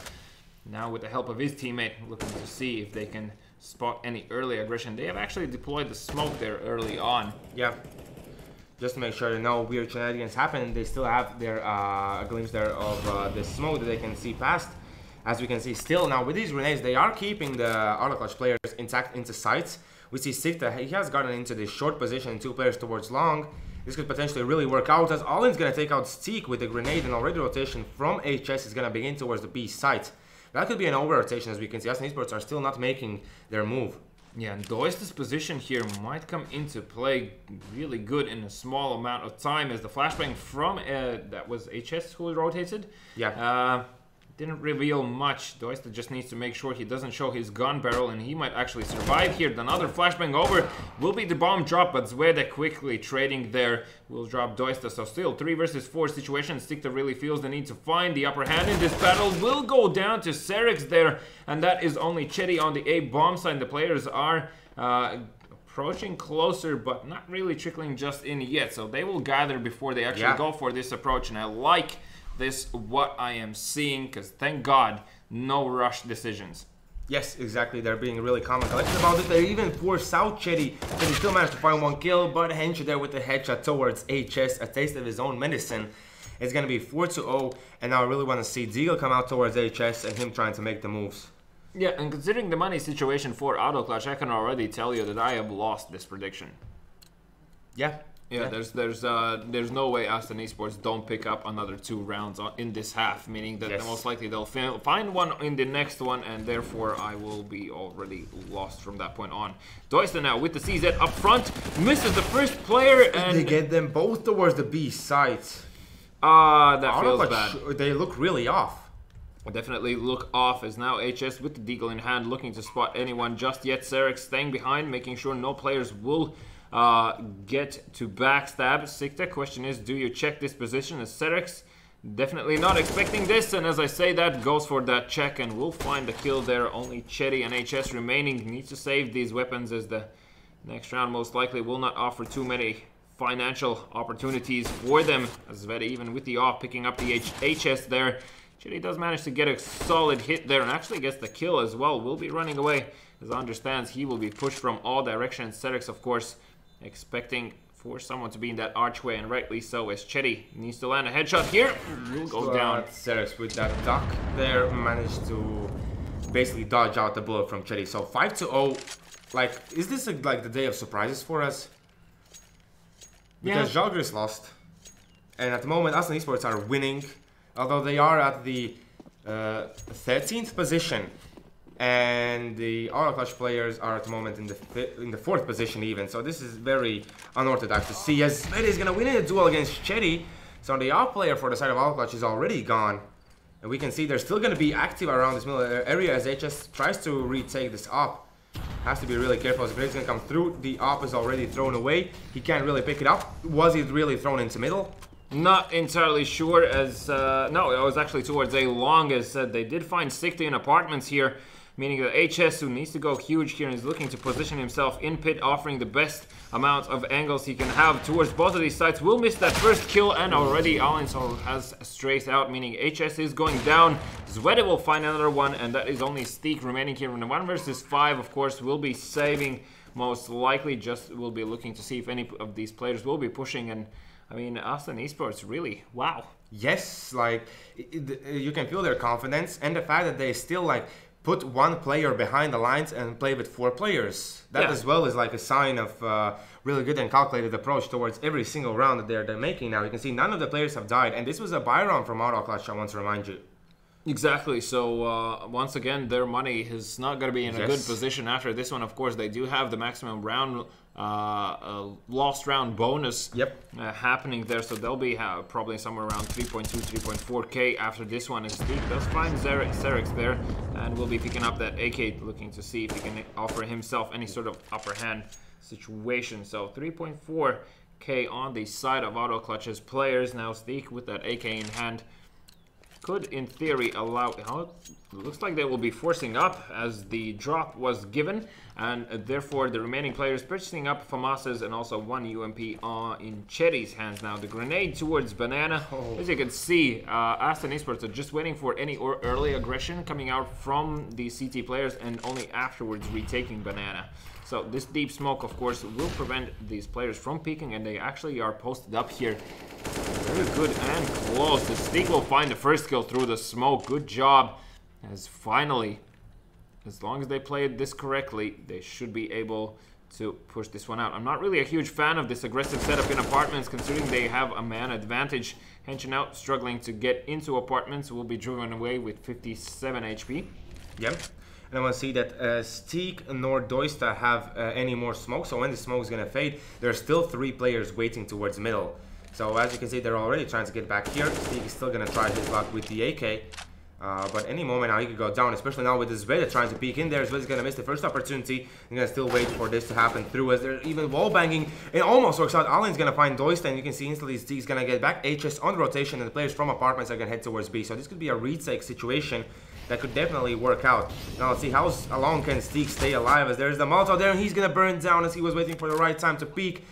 now with the help of his teammate looking to see if they can spot any early aggression. They have actually deployed the smoke there early on. Yeah. Just to make sure no weird shenanigans happen, they still have their a glimpse there of the smoke that they can see past. As we can see still now with these grenades, they are keeping the Auto Clutch players intact into sights, We see Sikta, he has gotten into this short position, 2 players towards long. This could potentially really work out, as Allin's going to take out Steak with the grenade, and already rotation from HS is going to begin towards the B site. That could be an over-rotation, as we can see. Aston eSports are still not making their move. Yeah, and GOEX's position here might come into play really good in a small amount of time, as the flashbang from, that was HS who rotated. Yeah. Didn't reveal much. GOEX just needs to make sure he doesn't show his gun barrel, and he might actually survive here. Another flashbang over will be the bomb drop, but Zveda quickly trading there will drop GOEX. So still 3 versus 4 situation. Sikta really feels the need to find the upper hand in this battle. Will go down to Serex there, and that is only Chetty on the A bomb side. The players are approaching closer, but not really trickling just in yet. So they will gather before they actually go for this approach, and I like this what I am seeing, because thank God no rush decisions. Yes, exactly. They're being really calm and collected about it. They even forced out Chetty, but he still managed to find 1 kill. But Hench there with the headshot towards HS, a taste of his own medicine. It's going to be 4-0, and now I really want to see ZAL come out towards HS and him trying to make the moves. Yeah, and considering the money situation for AutoClutch, I can already tell you that I have lost this prediction. Yeah. Yeah, there's no way Aston eSports don't pick up another 2 rounds in this half, meaning that most likely they'll find one in the next one, and therefore I will be already lost from that point on. GOEX now with the CZ up front, misses the first player, and they get them both towards the B site. That feels bad. They look really off. Definitely look off, as now HS with the deagle in hand, looking to spot anyone just yet. Serex staying behind, making sure no players will get to backstab. Sikta, question is, do you check this position? As Serex definitely not expecting this, and as I say that, goes for that check and will find the kill there. Only Chetty and HS remaining. Needs to save these weapons, as the next round most likely will not offer too many financial opportunities for them. As Zveda even with the off picking up the HS there. Chetty does manage to get a solid hit there and actually gets the kill as well. Will be running away, as understands he will be pushed from all directions. Serex, of course, expecting for someone to be in that archway, and rightly so, as Chetty needs to land a headshot here. Will go down. Serex with that duck there managed to basically dodge out the bullet from Chetty. So 5-0. Like, is this like the day of surprises for us? Because Joggers lost, and at the moment Aston eSports are winning, although they are at the 13th position. And the AutoClutch players are at the moment in the 4th position even. So this is very unorthodox to see, as Zveda is going to win in a duel against Chetty. So the AWP player for the side of AutoClutch is already gone. And we can see they're still going to be active around this middle area as HS tries to retake this AWP. Has to be really careful as Grade's going to come through. The AWP is already thrown away. He can't really pick it up. Was it really thrown into middle? Not entirely sure, as no, it was actually towards A long, as they did find Sikta in apartments here. Meaning that HS, who needs to go huge here, and is looking to position himself in pit, offering the best amount of angles he can have towards both of these sites. Will miss that first kill, and already AYN has strayed out, meaning HS is going down. Zveda will find another one, and that is only Steak remaining here in the 1 versus 5. Of course, will be saving most likely. Just will be looking to see if any of these players will be pushing, and I mean, Aston eSports, really, wow. Yes, like, you can feel their confidence, and the fact that they still, like, put 1 player behind the lines and play with 4 players. That as well is like a sign of really good and calculated approach towards every single round that they're making now. You can see none of the players have died, and this was a buy round from AutoClutch, I want to remind you. Exactly, so once again, their money is not going to be in a good position after this one. Of course, they do have the maximum round, lost round bonus happening there, so they'll be probably somewhere around 3.2, 3.4k after this one. And Steve does find Serex there, and will be picking up that AK, looking to see if he can offer himself any sort of upper hand situation. So 3.4k on the side of AutoClutch's players. Now Steve with that AK in hand could, in theory, allow... It looks like they will be forcing up, as the drop was given, and therefore the remaining players purchasing up FAMAS's and also 1 UMP in Chetty's hands. Now the grenade towards Banana. As you can see, Aston eSports are just waiting for any early aggression coming out from the CT players, and only afterwards retaking Banana. So this deep smoke, of course, will prevent these players from peeking, and they actually are posted up here. Very good and close. The Steak will find the first kill through the smoke. Good job. As finally, as long as they played this correctly, they should be able to push this one out. I'm not really a huge fan of this aggressive setup in apartments, considering they have a man advantage. Henching out, struggling to get into apartments, will be driven away with 57 HP. Yep. And I want to see that Steak nor Doista have any more smoke. So when the smoke is going to fade, there are still 3 players waiting towards middle. So as you can see, they're already trying to get back here. Steak is still going to try his luck with the AK. But any moment now he could go down, especially now with Zveda trying to peek in there. Zveta's going to miss the first opportunity. They're going to still wait for this to happen through as they're even wall banging. It almost works out. Allen's going to find Doista, and you can see instantly Steak's going to get back. HS on rotation, and the players from apartments are going to head towards B. So this could be a retake situation that could definitely work out. Now let's see how long can Steak stay alive, as there's the Molotov there, and he's going to burn down as he was waiting for the right time to peek.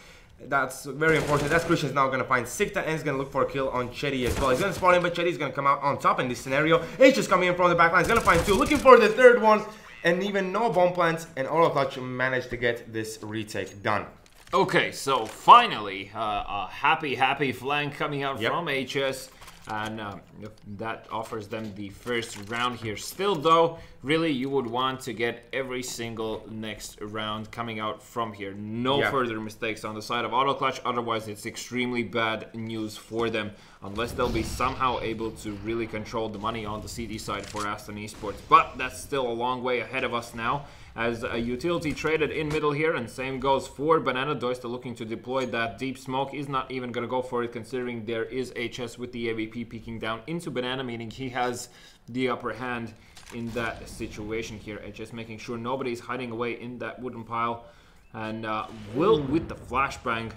That's very important. That's Christian's now going to find Sikta, and he's going to look for a kill on Chetty as well. He's going to spot him, but Chetty's going to come out on top in this scenario. H is coming in from the back line. He's going to find 2, looking for the third one, and even no bomb plants, and AutoClutch managed to get this retake done. Okay, so finally, a happy flank coming out from HS. And that offers them the first round here. Still though, really you would want to get every single next round coming out from here. No further mistakes on the side of AutoClutch, otherwise it's extremely bad news for them. Unless they'll be somehow able to really control the money on the CD side for Aston eSports. But that's still a long way ahead of us now, as a utility traded in middle here, and same goes for Banana. Doista looking to deploy that deep smoke. Is not even going to go for it, considering there is HS with the AVP peeking down into Banana, meaning he has the upper hand in that situation here. HS making sure nobody's hiding away in that wooden pile, and will, with the flashbang,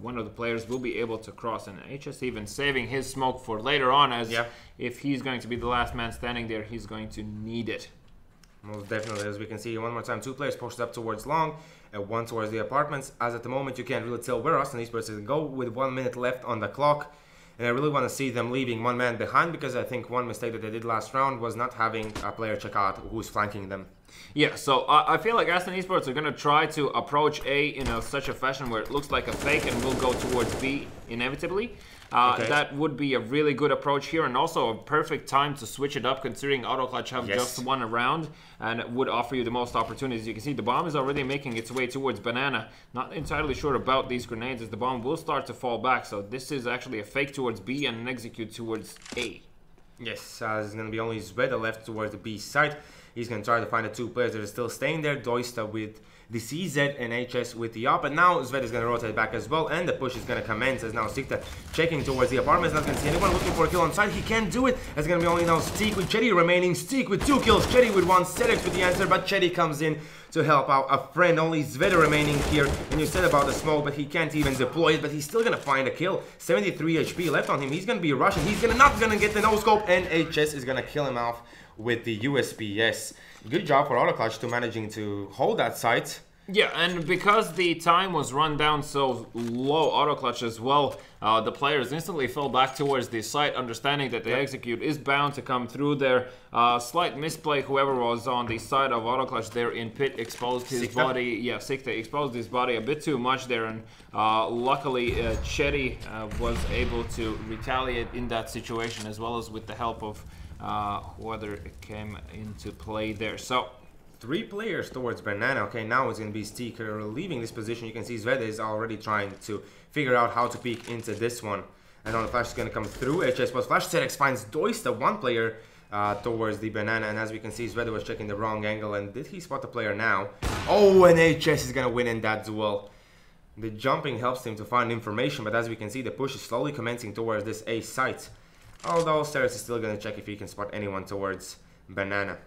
one of the players will be able to cross, and HS even saving his smoke for later on, as if he's going to be the last man standing there, he's going to need it. Most definitely, as we can see one more time, 2 players posted up towards long and 1 towards the apartments. As at the moment, you can't really tell where Aston eSports is going to go with 1 minute left on the clock. And I really want to see them leaving 1 man behind, because I think one mistake that they did last round was not having a player check out who's flanking them. Yeah, so I feel like Aston eSports are going to try to approach A in such a fashion where it looks like a fake and will go towards B inevitably. That would be a really good approach here, and also a perfect time to switch it up, considering AutoClutch have just 1 round and would offer you the most opportunities. You can see the bomb is already making its way towards Banana. Not entirely sure about these grenades, as the bomb will start to fall back, so this is actually a fake towards B and an execute towards A. Yes, there's going to be only Zveda left towards the B side. He's going to try to find the 2 players that are still staying there. Doista with the CZ and HS with the up. And now Zved is going to rotate back as well. And the push is going to commence, as now Sikta checking towards the apartments. Not going to see anyone looking for a kill on side. He can't do it. It's going to be only now Steak with Chetty remaining. Steak with 2 kills. Chetty with 1. Sedex with the answer. But Chetty comes in to help out a friend. Only Zveda remaining here. And you said about the smoke, but he can't even deploy it. But he's still going to find a kill. 73 HP left on him. He's going to be rushing. He's not going to get the no-scope. And HS is going to kill him off with the USPS. Good job for AutoClutch to managing to hold that site. Yeah, and because the time was run down so low, AutoClutch as well, the players instantly fell back towards the site, understanding that the execute is bound to come through there. Slight misplay, whoever was on the side of AutoClutch there in pit exposed his body. Yeah, Sikta exposed his body a bit too much there, and luckily Chetty was able to retaliate in that situation, as well as with the help of whoever came into play there. So 3 players towards Banana. Okay, now it's going to be Steaker leaving this position. You can see Zveda is already trying to figure out how to peek into this one. And now the flash is going to come through. HS plus flash. Sedex finds Doista, 1 player towards the Banana. And as we can see, Zveda was checking the wrong angle. And did he spot the player now? Oh, and HS is going to win in that duel. The jumping helps him to find information. But as we can see, the push is slowly commencing towards this A site. Although Sedex is still going to check if he can spot anyone towards Banana.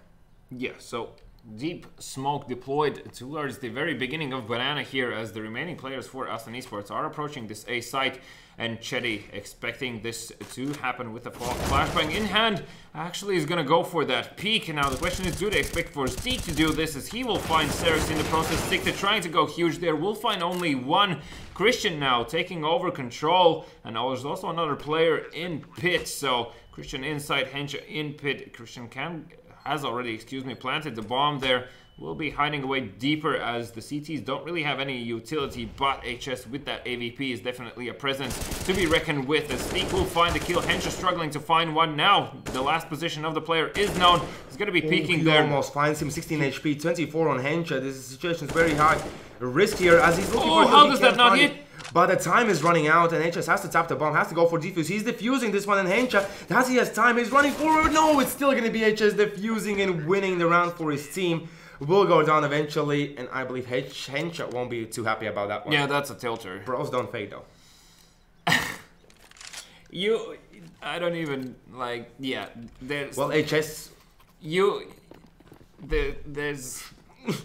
Yeah, so deep smoke deployed towards the very beginning of Banana here, as the remaining players for Aston eSports are approaching this A site, and Chetty, expecting this to happen with a flashbang in hand, actually is going to go for that peek. Now the question is, do they expect for Steak to do this, as he will find Ceres in the process. Sikta trying to go huge there, will find only 1. Christian now taking over control, and there's also another player in pit, so Christian inside, Hensha in pit. Christian can has already, planted the bomb there. Will be hiding away deeper as the CTs don't really have any utility, but HS with that AVP is definitely a presence to be reckoned with. As Sneak will find the kill. Hench is struggling to find one now. The last position of the player is known. He's going to be peeking there. Almost finds him. 16 HP, 24 on Hench. This situation is very high. Risk here as he's looking for. How does that not hit? But the time is running out and HS has to tap the bomb, has to go for defuse. He's defusing this one, and Hencha, as he has time, he's running forward. No, it's still going to be HS defusing and winning the round for his team. Will go down eventually, and I believe Hencha won't be too happy about that one. Yeah, that's a tilter. Bros don't fade though. I don't even, like, yeah. There's... Well, HS... There's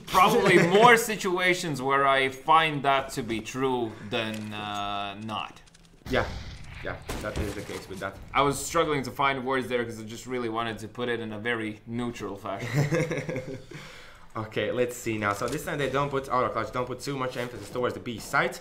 probably more situations where I find that to be true than not. Yeah, that is the case with that. I was struggling to find words there because I just really wanted to put it in a very neutral fashion. Okay, let's see now. So this time they don't put AutoClutch, don't put too much emphasis towards the B site.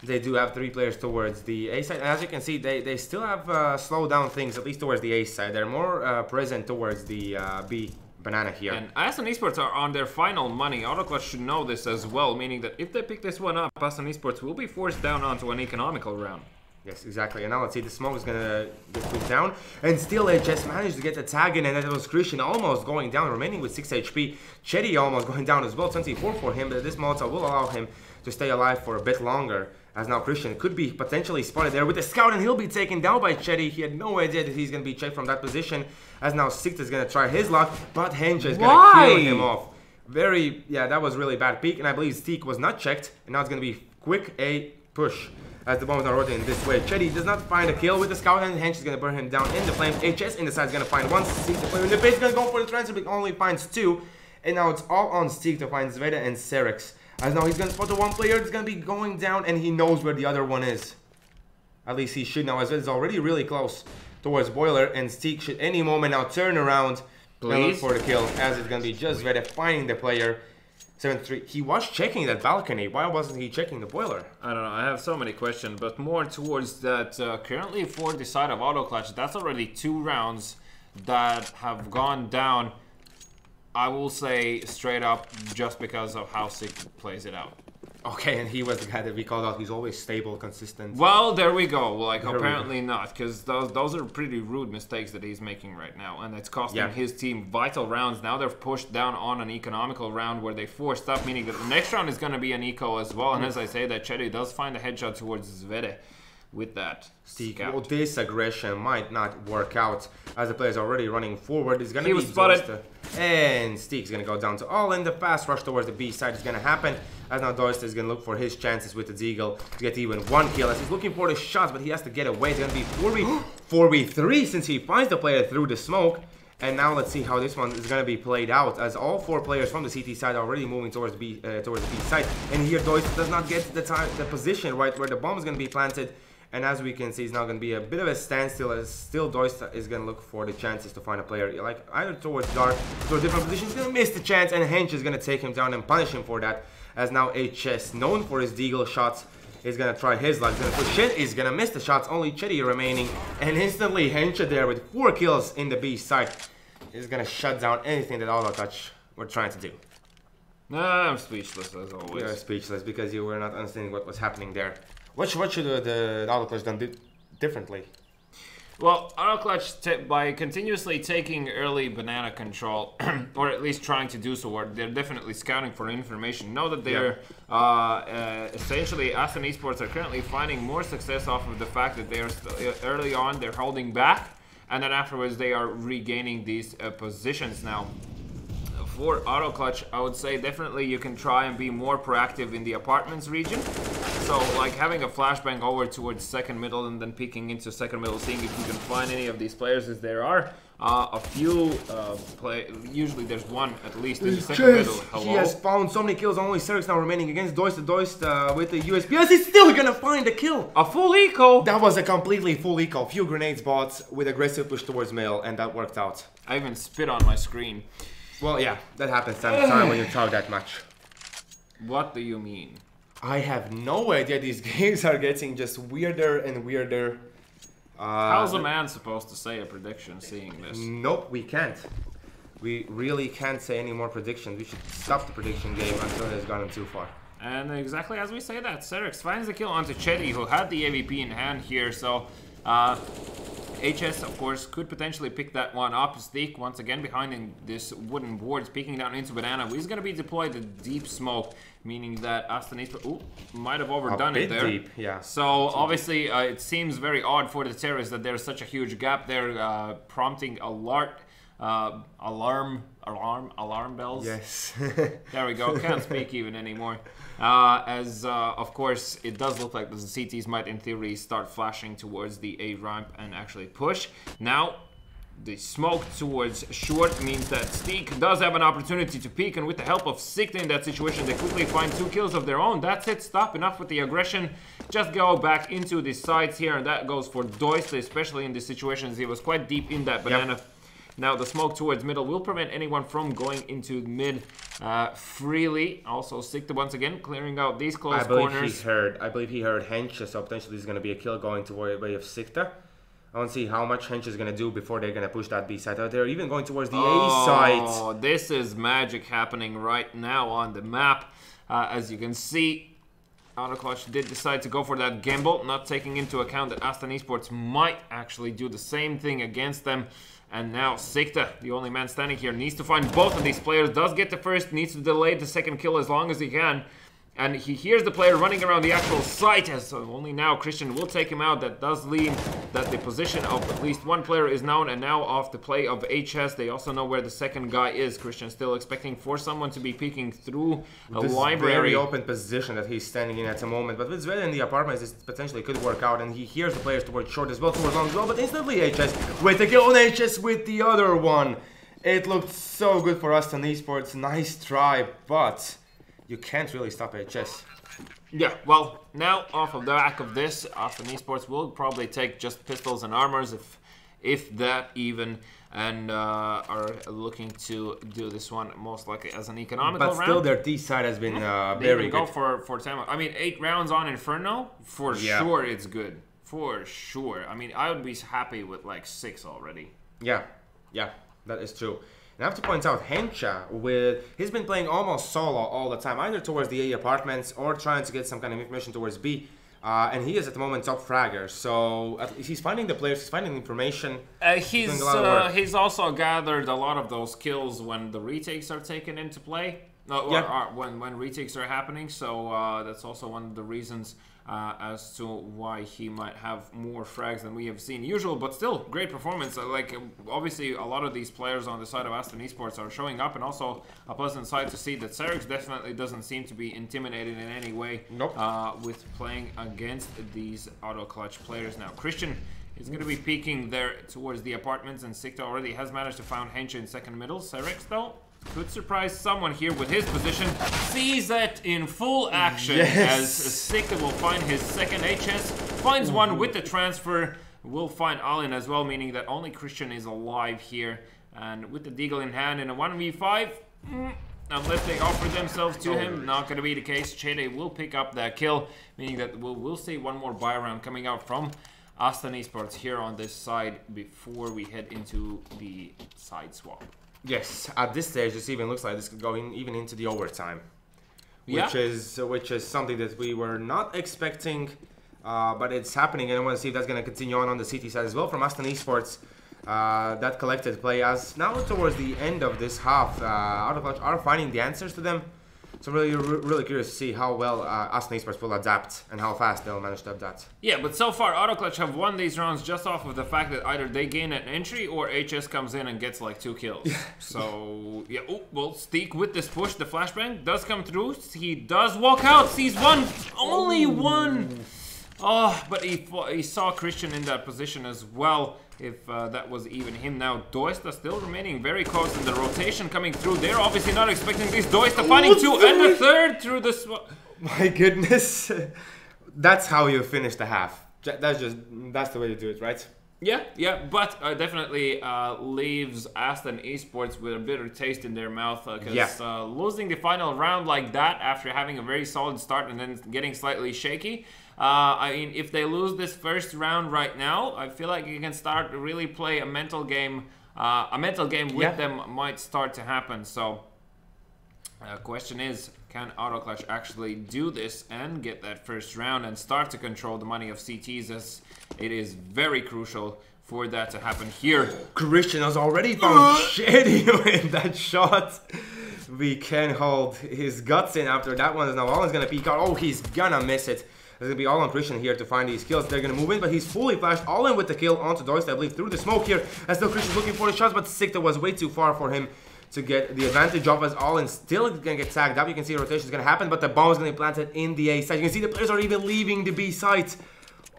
They do have 3 players towards the A side, and as you can see, they still have slowed down things, at least towards the A side. They're more present towards the B banana here. And Aston eSports are on their final money. AutoClutch should know this as well, meaning that if they pick this one up, Aston eSports will be forced down onto an economical round. Yes, exactly. And now let's see, the smoke is gonna get put down. And still just managed to get the tag in, and that was Christian almost going down, remaining with 6 HP. Chetty almost going down as well, 24 for him, but this Molotov will allow him to stay alive for a bit longer. As now Christian could be potentially spotted there with the scout, and he'll be taken down by Chetty. He had no idea that he's gonna be checked from that position. As now Sixth is gonna try his luck, but Henja is gonna kill him off. Yeah, that was really bad peek, and I believe Steak was not checked, and now it's gonna be quick A push. As the bomb is not rotating this way. Chetty does not find a kill with the scout, and Hench is going to burn him down in the flames. HS in the side is going to find one. Steak the player in the base is going to go for the transfer, but only finds 2. And now it's all on Steak to find Zveda and Serix. As now he's going to spot the one player that's going to be going down, and he knows where the other one is. At least he should now, as Zveda is already really close towards Boiler, and Steak should any moment now turn around and look for the kill, as it's going to be just Zveda finding the player. 7-3. He was checking that balcony. Why wasn't he checking the boiler? I don't know. I have so many questions, but more towards that. Currently, for the side of AutoClutch, that's already 2 rounds that have gone down. I will say straight up, just because of how Sick plays it out. Okay, and he was the guy that we called out. He's always stable, consistent. Well, there we go. Like, apparently not, because those are pretty rude mistakes that he's making right now, and it's costing his team vital rounds. Now they're pushed down on an economical round where they forced up, meaning that the next round is going to be an eco as well. And as I say, that Chetty does find a headshot towards Zvede with that scout. Well, this aggression might not work out, as the player is already running forward. It's going to be spotted. And Steak's going to go down to all in. The fast rush towards the B side is going to happen. As now Doist is going to look for his chances with the Deagle to get even 1 kill. As he's looking for the shots, but he has to get away. It's going to be 4v3 since he finds the player through the smoke. And now let's see how this one is going to be played out, as all 4 players from the CT side are already moving towards the B side. And here Doist does not get the position right where the bomb is going to be planted. And as we can see, it's now going to be a bit of a standstill, as still Doist is going to look for the chances to find a player, like either towards Dark, to a different position. He's going to miss the chance, and Hench is going to take him down and punish him for that. As now HS, known for his Deagle shots, is going to try his luck. He's going to push in, he's going to miss the shots, only Chetty remaining. And instantly, Hench there with 4 kills in the B side is going to shut down anything that AutoClutch were trying to do. I'm speechless as always. You're speechless because you were not understanding what was happening there. What should the AutoClutch done differently? Well, AutoClutch, by continuously taking early banana control, or at least trying to do so, or they're definitely scouting for information. Know that they're essentially, Aston eSports are currently finding more success off of the fact that they're early on, they're holding back, and then afterwards they are regaining these positions now. For AutoClutch, I would say definitely you can try and be more proactive in the apartments region. So, like having a flashbang over towards second middle and then peeking into second middle, seeing if you can find any of these players, as there are a few usually there's one at least in the second middle. Hello? He has found so many kills, only Serix now remaining against Doist with the USP. He's still gonna find a kill! A full eco! That was a completely full eco. Few grenades bought with aggressive push towards middle, and that worked out. I even spit on my screen. Well, yeah, that happens time to time when you talk that much. What do you mean? I have no idea. These games are getting just weirder and weirder. How's a man supposed to say a prediction seeing this? Nope, we can't. we really can't say any more predictions. We should stop the prediction game until it's gotten too far. And exactly as we say that, Serex finds the kill onto Chetty, who had the AVP in hand here. So HS, of course, could potentially pick that one up. Steak, once again, behind in this wooden board, peeking down into Banana. He's going to be deployed to deep smoke, meaning that Aston might have overdone it there. Deep, yeah. So, obviously, it seems very odd for the terrorists that there's such a huge gap there, prompting alarm bells. Yes. There we go. Can't speak even anymore. Of course, it does look like the CTs might, in theory, start flashing towards the A ramp and actually push. Now, the smoke towards short means that Steak does have an opportunity to peek, and with the help of Sikta in that situation, they quickly find 2 kills of their own. That's it. Stop. Enough with the aggression. Just go back into the sides here, and that goes for Doist, especially in this situation. He was quite deep in that Banana. Yep. Now, the smoke towards middle will prevent anyone from going into mid freely. Also, Sikta once again clearing out these close corners. I believe he heard Hench, so potentially there's going to be a kill going toward the way of Sikta. I want to see how much Hench is going to do before they're going to push that B side. They're even going towards the A side. Oh, this is magic happening right now on the map. As you can see, Autoclutch did decide to go for that gamble, not taking into account that Aston eSports might actually do the same thing against them. And now Sikta, the only man standing here, needs to find both of these players. Does get the first, needs to delay the second kill as long as he can. And he hears the player running around the actual site, as only now Christian will take him out. That does mean that the position of at least one player is known, and now off the play of HS, they also know where the second guy is. Christian still expecting for someone to be peeking through a library. Very open position that he's standing in at the moment, but with Zvel in the apartments, this potentially could work out, and he hears the players towards short as well, towards long as well, but instantly HS with the kill on HS with the other one. It looked so good for Aston eSports. Nice try, but you can't really stop HS. Yeah, well, now off of the back of this, Aston eSports will probably take just pistols and armors, if that even, and are looking to do this one most likely as an economical round. But still, their D side has been very good. Go for 10. I mean, 8 rounds on Inferno, for sure it's good. For sure. I mean, I would be happy with like 6 already. Yeah, that is true. And I have to point out, Hencha, he's been playing almost solo all the time, either towards the A apartments or trying to get some kind of information towards B. And he is at the moment top fragger, so he's finding the players, he's finding information. He's also gathered a lot of those kills when the retakes are taken into play, when retakes are happening. So that's also one of the reasons as to why he might have more frags than we have seen usual, but still great performance. Obviously a lot of these players on the side of Aston eSports are showing up, and also a pleasant sight to see that Serex definitely doesn't seem to be intimidated in any way. Nope. With playing against these Autoclutch players. Now Christian is going to be peeking there towards the apartments, and Sikta already has managed to find Hench in second middle. Serex though could surprise someone here with his position. Sees that in full action, as Sikta will find his second HS. Finds one with the transfer. Will find AYN as well, meaning that only Christian is alive here. And with the Deagle in hand in a 1v5, unless they offer themselves to him, not going to be the case. Chede will pick up that kill, meaning that we'll see one more buy round coming out from Aston eSports here on this side before we head into the side swap. Yes, at this stage, this even looks like this could go even into the overtime, which is something that we were not expecting, but it's happening, and I want to see if that's going to continue on the CT side as well from Aston eSports. That collected play, as now towards the end of this half, Autoclutch are finding the answers to them. So really curious to see how well Aston eSports will adapt and how fast they'll manage to adapt. Yeah, but so far Autoclutch have won these rounds just off of the fact that either they gain an entry or HS comes in and gets like 2 kills. So yeah, well, Steak with this push, the flashbang does come through. He does walk out, sees one, only one. Oh, but he saw Christian in that position as well. If that was even him. Now Doista still remaining very close in the rotation coming through. They're obviously not expecting this. Doista finding 2 and a third through the My goodness. That's how you finish the half. That's the way you do it, right? Yeah, but definitely leaves Aston eSports with a bitter taste in their mouth, because losing the final round like that after having a very solid start and then getting slightly shaky. I mean, if they lose this first round right now, I feel like you can start to really play a mental game a mental game with them might start to happen. So, question is, can AutoClutch actually do this and get that first round and start to control the money of CTs, as it is very crucial for that to happen here. Christian has already found Shady with that shot. We can hold his guts in after that one. Now Allen's gonna peek out. Oh, he's gonna miss it. There's gonna be all on Christian here to find these kills. They're gonna move in, but he's fully flashed. All in with the kill onto Doist, I believe, through the smoke here. And still Christian's looking for the shots, but Sikta was way too far for him to get the advantage of, as Allen still gonna get tagged up. You can see a rotation is gonna happen, but the bomb is gonna be planted in the A site. You can see the players are even leaving the B site.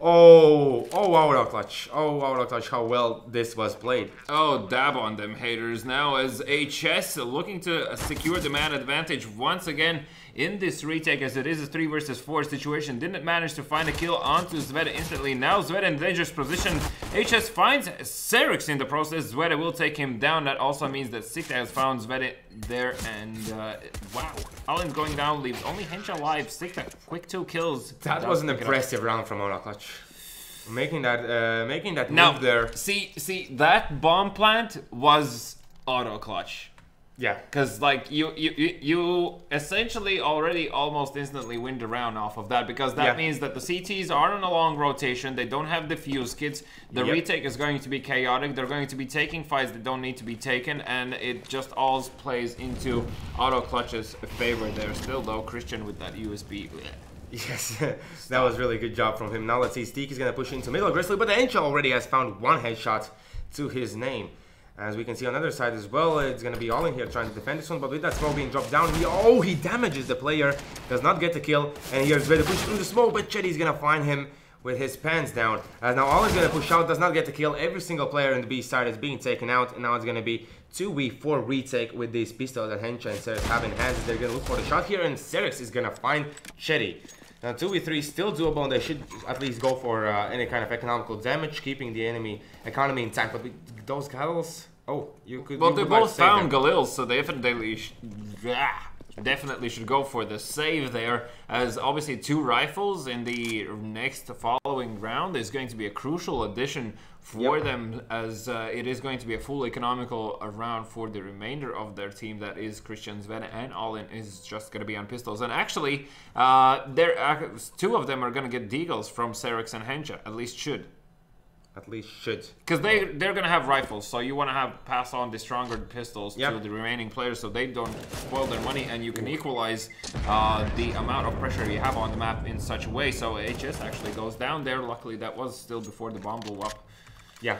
Oh, AutoClutch. Oh, AutoClutch, how well this was played. Oh, dab on them haters now, as HS looking to secure the man advantage once again in this retake, as it is a 3 versus 4 situation. Didn't manage to find a kill onto Zveta instantly. Now Zveta in dangerous position. HS finds Serix in the process. Zveta will take him down. That also means that Sikta has found Zveta there, and wow. Allen going down, leaves only Hench alive. Sikta, quick 2 kills. That was an impressive round from AutoClutch. Making that move there. See, that bomb plant was AutoClutch. Yeah, because like you essentially already almost instantly win the round off of that, because that means that the CTs are on a long rotation. They don't have defuse kits. The retake is going to be chaotic. They're going to be taking fights that don't need to be taken, and it just all plays into AutoClutch's favor there. Still though, Christian with that USB. Yes, that was really good job from him. Now let's see, Steak is going to push into middle Grizzly, but the Encha already has found 1 headshot to his name. As we can see on the other side as well, it's going to be all in here trying to defend this one, but with that smoke being dropped down, he damages the player, does not get the kill, and here's ready to push through the smoke, but Chetty's going to find him with his pants down. As now Allen's going to push out, does not get the kill. Every single player in the B side is being taken out, and now it's going to be 2v4 retake with these pistols that Hencha and Serix have in hands. They're going to look for the shot here, and Serix is going to find Chetty. Now 2v3 is still doable, and they should at least go for any kind of economical damage, keeping the enemy economy intact. But with those Galils, oh, you could. Well, they both found Galils, so they definitely should go for the save there, as obviously 2 rifles in the next following round is going to be a crucial addition for them, as it is going to be a full economical round for the remainder of their team. That is Christian, Zveta, and Allen is just going to be on pistols. And actually, 2 of them are going to get deagles from Serix and Hencha, at least should. Because they're going to have rifles, so you want to pass on the stronger pistols to the remaining players so they don't spoil their money, and you can equalize the amount of pressure you have on the map in such a way. So HS actually goes down there. Luckily, that was still before the bomb blew up. Yeah,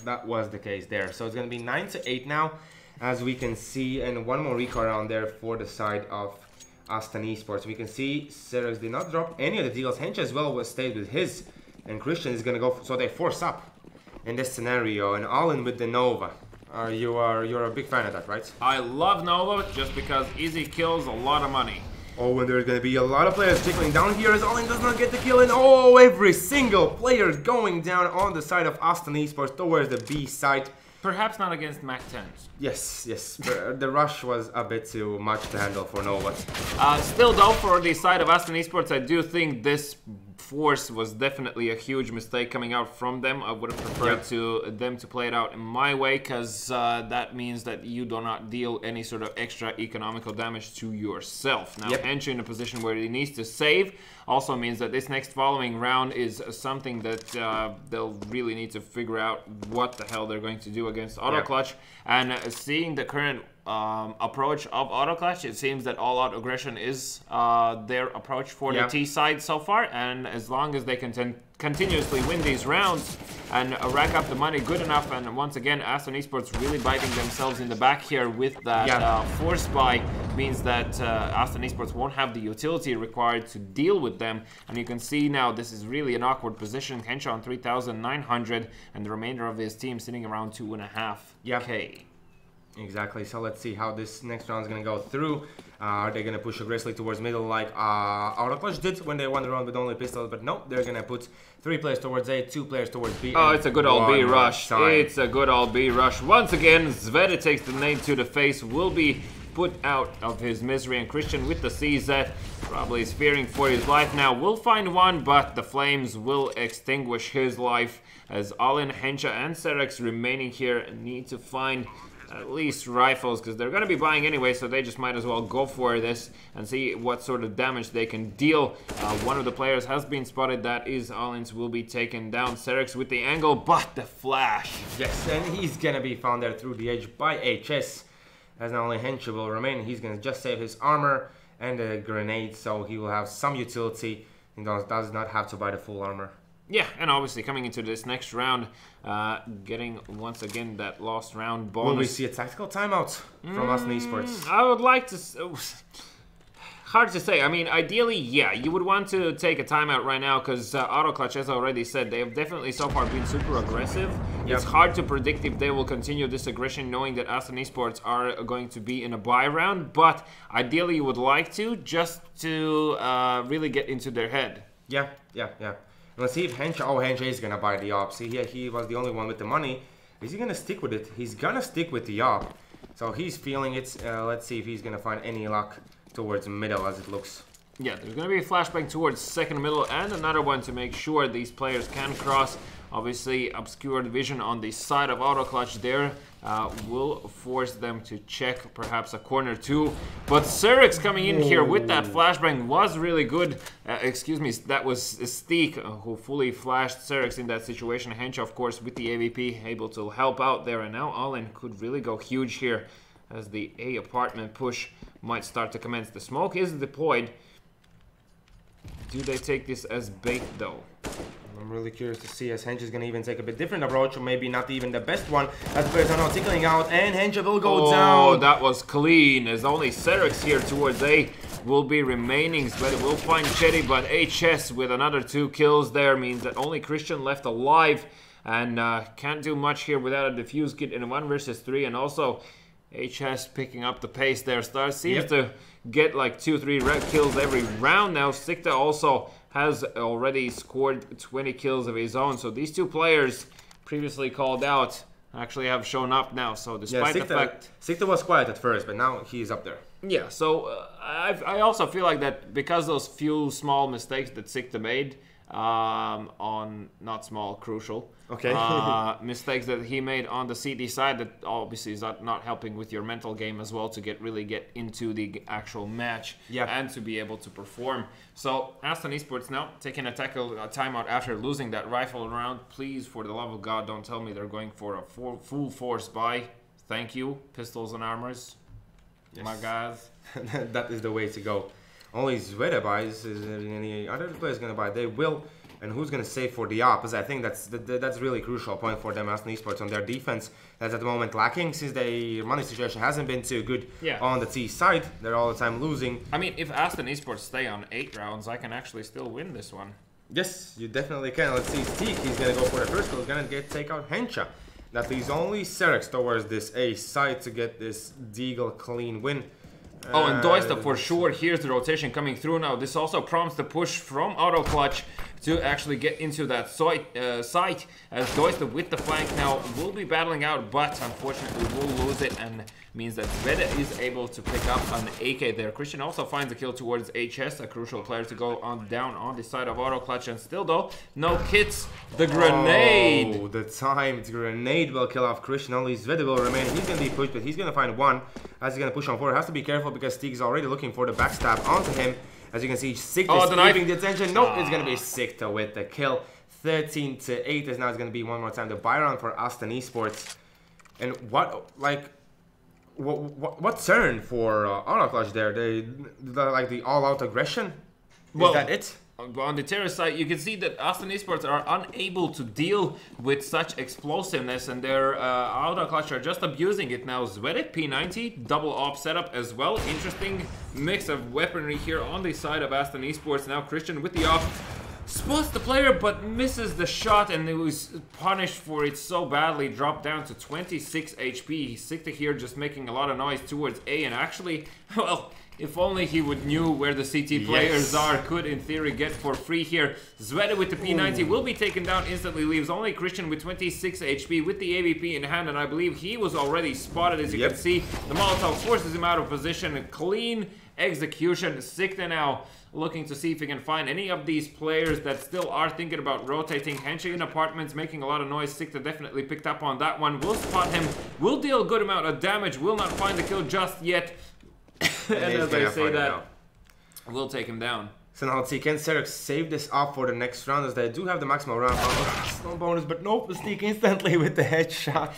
that was the case there. So it's going to be 9-8 now, as we can see, and 1 more recall around there for the side of Aston eSports. We can see Serix did not drop any of the deals. Hench as well was stayed with his, and Christian is going to go, so they force up in this scenario, and Allen with the Nova. You're a big fan of that, right? I love Nova just because easy kills a lot of money. Oh, and there's going to be a lot of players trickling down here, as Allen does not get the kill, and oh, every single player going down on the side of Aston eSports towards the B side. Perhaps not against Mac 10s. Yes. The rush was a bit too much to handle for Nova. Still though, for the side of Aston eSports, I do think this force was definitely a huge mistake coming out from them. I would have preferred them to play it out in my way, because that means that you do not deal any sort of extra economical damage to yourself. Now, Hench in a position where he needs to save also means that this next following round is something that they'll really need to figure out what the hell they're going to do against AutoClutch. And seeing the current approach of AutoClutch, it seems that all-out aggression is their approach for the T side so far, and as long as they can continuously win these rounds and rack up the money good enough, and once again Aston eSports really biting themselves in the back here with that force buy, means that Aston eSports won't have the utility required to deal with them. And you can see now this is really an awkward position. Henshaw on 3,900 and the remainder of his team sitting around 2.5K. Exactly, so let's see how this next round is going to go through. Are they going to push aggressively towards middle like AutoClutch did when they won the round with only pistols? But no, they're going to put 3 players towards A, 2 players towards B. Oh, it's a good old B rush. It's a good old B rush. Once again, Zveta takes the nade to the face, will be put out of his misery, and Christian with the CZ probably is fearing for his life now. Will find one, but the flames will extinguish his life as AYN, Hensha and Serex remaining here need to find at least rifles, because they're going to be buying anyway, so they just might as well go for this and see what sort of damage they can deal. One of the players has been spotted, that is AYN's, will be taken down. Serex with the angle, but the flash. Yes, and he's going to be found there through the edge by HS, as not only Hensha will remain, he's going to just save his armor and a grenade, so he will have some utility. He does not have to buy the full armor. Yeah, and obviously coming into this next round, getting once again that lost round bonus. Will we see a tactical timeout from Aston eSports? I would like to... Hard to say. I mean, ideally, yeah, you would want to take a timeout right now because Auto Clutch, as I already said, they have definitely so far been super aggressive. Yep. It's hard to predict if they will continue this aggression knowing that Aston eSports are going to be in a buy round, but ideally you would like to, just to really get into their head. Yeah. Let's see if Hensha... Oh, Hensha is going to buy the op. See, he was the only one with the money. Is he going to stick with it? He's going to stick with the op. So he's feeling it. Let's see if he's going to find any luck towards middle as it looks. Yeah, there's going to be a flashbang towards second middle and another one to make sure these players can cross. Obviously, obscured vision on the side of Auto Clutch there will force them to check perhaps a corner too. But Serex coming in here with that flashbang was really good. Excuse me, that was Steak who fully flashed Serex in that situation. Hensha, of course, with the AVP, able to help out there. And now AYN could really go huge here as the A apartment push might start to commence. The smoke is deployed. Do they take this as bait though? I'm really curious to see as Hensha is going to even take a bit different approach, or maybe not even the best one, as players are now tickling out, and Hensha will go down. Oh, that was clean, as only Serex here towards A will be remaining. But will find Chetty, but HS with another 2 kills there means that only Christian left alive, and can't do much here without a defuse kit in a 1 versus 3, and also HS picking up the pace there. Seems to get like 2-3 red kills every round now. Sikta also has already scored 20 kills of his own. So these two players previously called out actually have shown up now. So despite the fact... Sikta was quiet at first, but now he is up there. Yeah, so I also feel like that because those few small mistakes that Sikta made on not small, crucial. Okay. Mistakes that he made on the CD side that obviously is not helping with your mental game as well to really get into the actual match and to be able to perform. So Aston eSports now taking a timeout after losing that rifle round. Please, for the love of God, don't tell me they're going for a full force buy. Thank you, pistols and armors, my guys. That is the way to go. Only Zveda buys. Is there any other players going to buy? They will. And who's going to save for the op? Because I think that's really crucial point for them, Aston eSports, on their defense. That's at the moment lacking, since their money situation hasn't been too good on the T side. They're all the time losing. I mean, if Aston eSports stay on 8 rounds, I can actually still win this one. Yes, you definitely can. Let's see, Steak, he's going to go for the first. He's going to take out Hensha. That leaves only Serex towards this A side to get this Deagle clean win. Oh, and Doista for sure. Here's the rotation coming through now. This also prompts the push from Auto Clutch to actually get into that site, as Doista with the flank now will be battling out, but unfortunately will lose it, and means that Zveda is able to pick up an AK there. Christian also finds a kill towards HS, a crucial player to go down on the side of Auto Clutch, and still though, no kits. The grenade! Oh, the timed grenade will kill off Christian. Only Zveda will remain. He's going to be pushed, but he's going to find one as he's going to push on forward. Has to be careful because Steak is already looking for the backstab onto him. As you can see, Sikta is keeping the attention. Nope, it's going to be Sikta with the kill. 13-8 is now going to be one more time the buy round for Aston eSports. And what turn for Auto Clutch there? Like the all-out aggression? Is that it? On the terror side, you can see that Aston eSports are unable to deal with such explosiveness, and their Auto Clutch are just abusing it now. Zvedek P90, double op setup as well. Interesting mix of weaponry here on the side of Aston eSports. Now Christian with the op spots the player but misses the shot, and it was punished for it so badly. Dropped down to 26 HP. Sikta here just making a lot of noise towards A, and actually, well, If only he would knew where the CT players are, could in theory get for free here. Zvede with the P90 will be taken down instantly, leaves only Christian with 26 HP with the AVP in hand, and I believe he was already spotted, as you can see. The Molotov forces him out of position, a clean execution. Sikta now looking to see if he can find any of these players that still are thinking about rotating. Henshi in apartments making a lot of noise. Sikta definitely picked up on that one. Will spot him, will deal a good amount of damage, will not find the kill just yet. And as I say that, we'll take him down. So now let's see, can Serix save this up for the next round, as they do have the maximum round bonus, but nope, the sneak instantly with the headshot.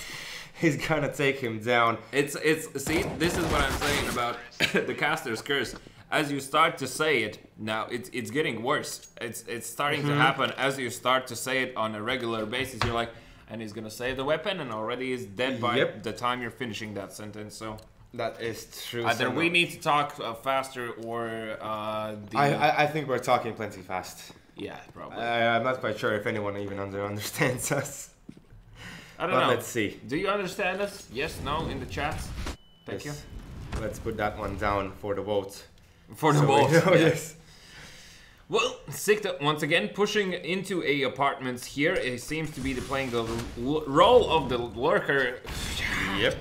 He's gonna take him down. See, this is what I'm saying about the caster's curse. As you start to say it, now it's getting worse. It's starting to happen as you start to say it on a regular basis. You're like, and he's gonna save the weapon, and already is dead by the time you're finishing that sentence. So that is true. Either we need to talk faster, or I think we're talking plenty fast. Yeah, probably. I'm not quite sure if anyone even understands us. I don't know. Let's see. Do you understand us? Yes, no, in the chat. Thank you. Let's put that one down for the vote. For the vote. Yes. Well, Sikta once again pushing into a apartments here. He seems to be playing the role of the lurker. Yep.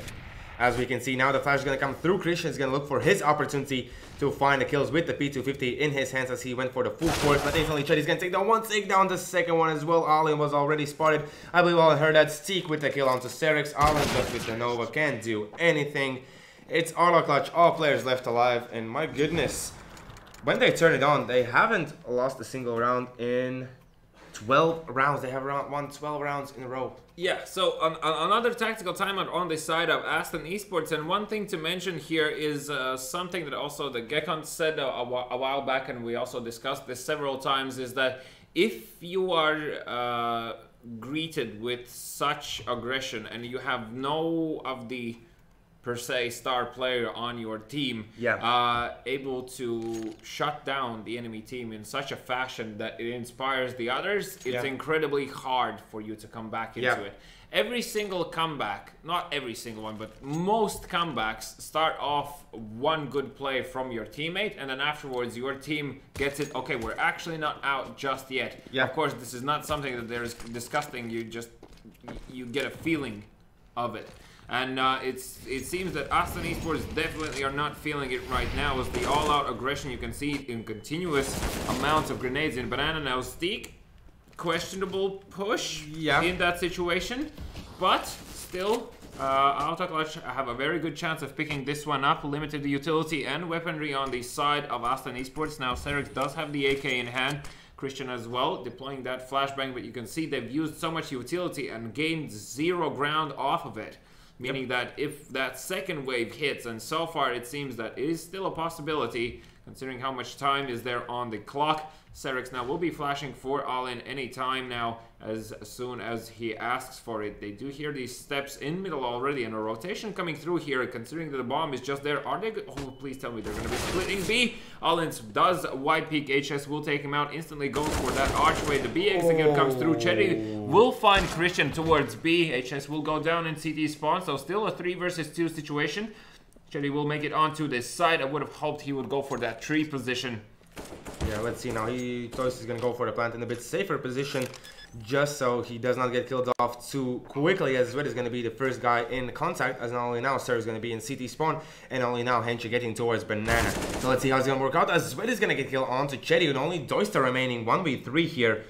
As we can see now, the flash is going to come through. Christian is going to look for his opportunity to find the kills with the P250 in his hands, as he went for the full force. But instantly, Chetty's going to take down one, take down the second one as well. AYN was already spotted. I believe all heard that. Steak with the kill onto Serix. AYN just with the Nova, can't do anything. It's auto clutch, all players left alive, and my goodness, when they turn it on, they haven't lost a single round in 12 rounds. They have won 12 rounds in a row. Yeah, so another tactical timeout on the side of Aston eSports, and one thing to mention here is something that also the Gekon said a while back, and we also discussed this several times, is that if you are greeted with such aggression and you have no of the per se star player on your team, able to shut down the enemy team in such a fashion that it inspires the others, it's incredibly hard for you to come back into it. Every single comeback, not every single one, but most comebacks start off one good play from your teammate, and then afterwards your team gets it, okay, we're actually not out just yet. Of course, this is not something that there is disgusting, you get a feeling of it. And it seems that Aston eSports definitely are not feeling it right now, as the all-out aggression you can see in continuous amounts of grenades in Banana. Now Steak, questionable push in that situation, but still AutoClutch have a very good chance of picking this one up. Limited utility and weaponry on the side of Aston eSports. Now Serix does have the AK in hand. Christian as well, deploying that flashbang, but you can see they've used so much utility and gained 0 ground off of it. Meaning that if that second wave hits, and so far it seems that it is still a possibility, considering how much time is there on the clock. Serix now will be flashing for AYN any time now, as soon as he asks for it. They do hear these steps in middle already, and a rotation coming through here, considering that the bomb is just there. Are they oh, please tell me they're going to be splitting B. AYN does wide peek. HS will take him out, instantly goes for that archway. The B execute comes through. Chetty will find Christian towards B. HS will go down in CT spawn, so still a 3 versus 2 situation. Chetty will make it onto this side. I would have hoped he would go for that tree position. Yeah, let's see now. Toast is going to go for the plant in a bit safer position, just so he does not get killed off too quickly, as Zwed is going to be the first guy in contact, as not only now Sarah is going to be in CT spawn, and only now Henshi getting towards Banana. So let's see how it's going to work out, as Zwed is going to get killed onto Chetty, with only Doista remaining 1v3 here.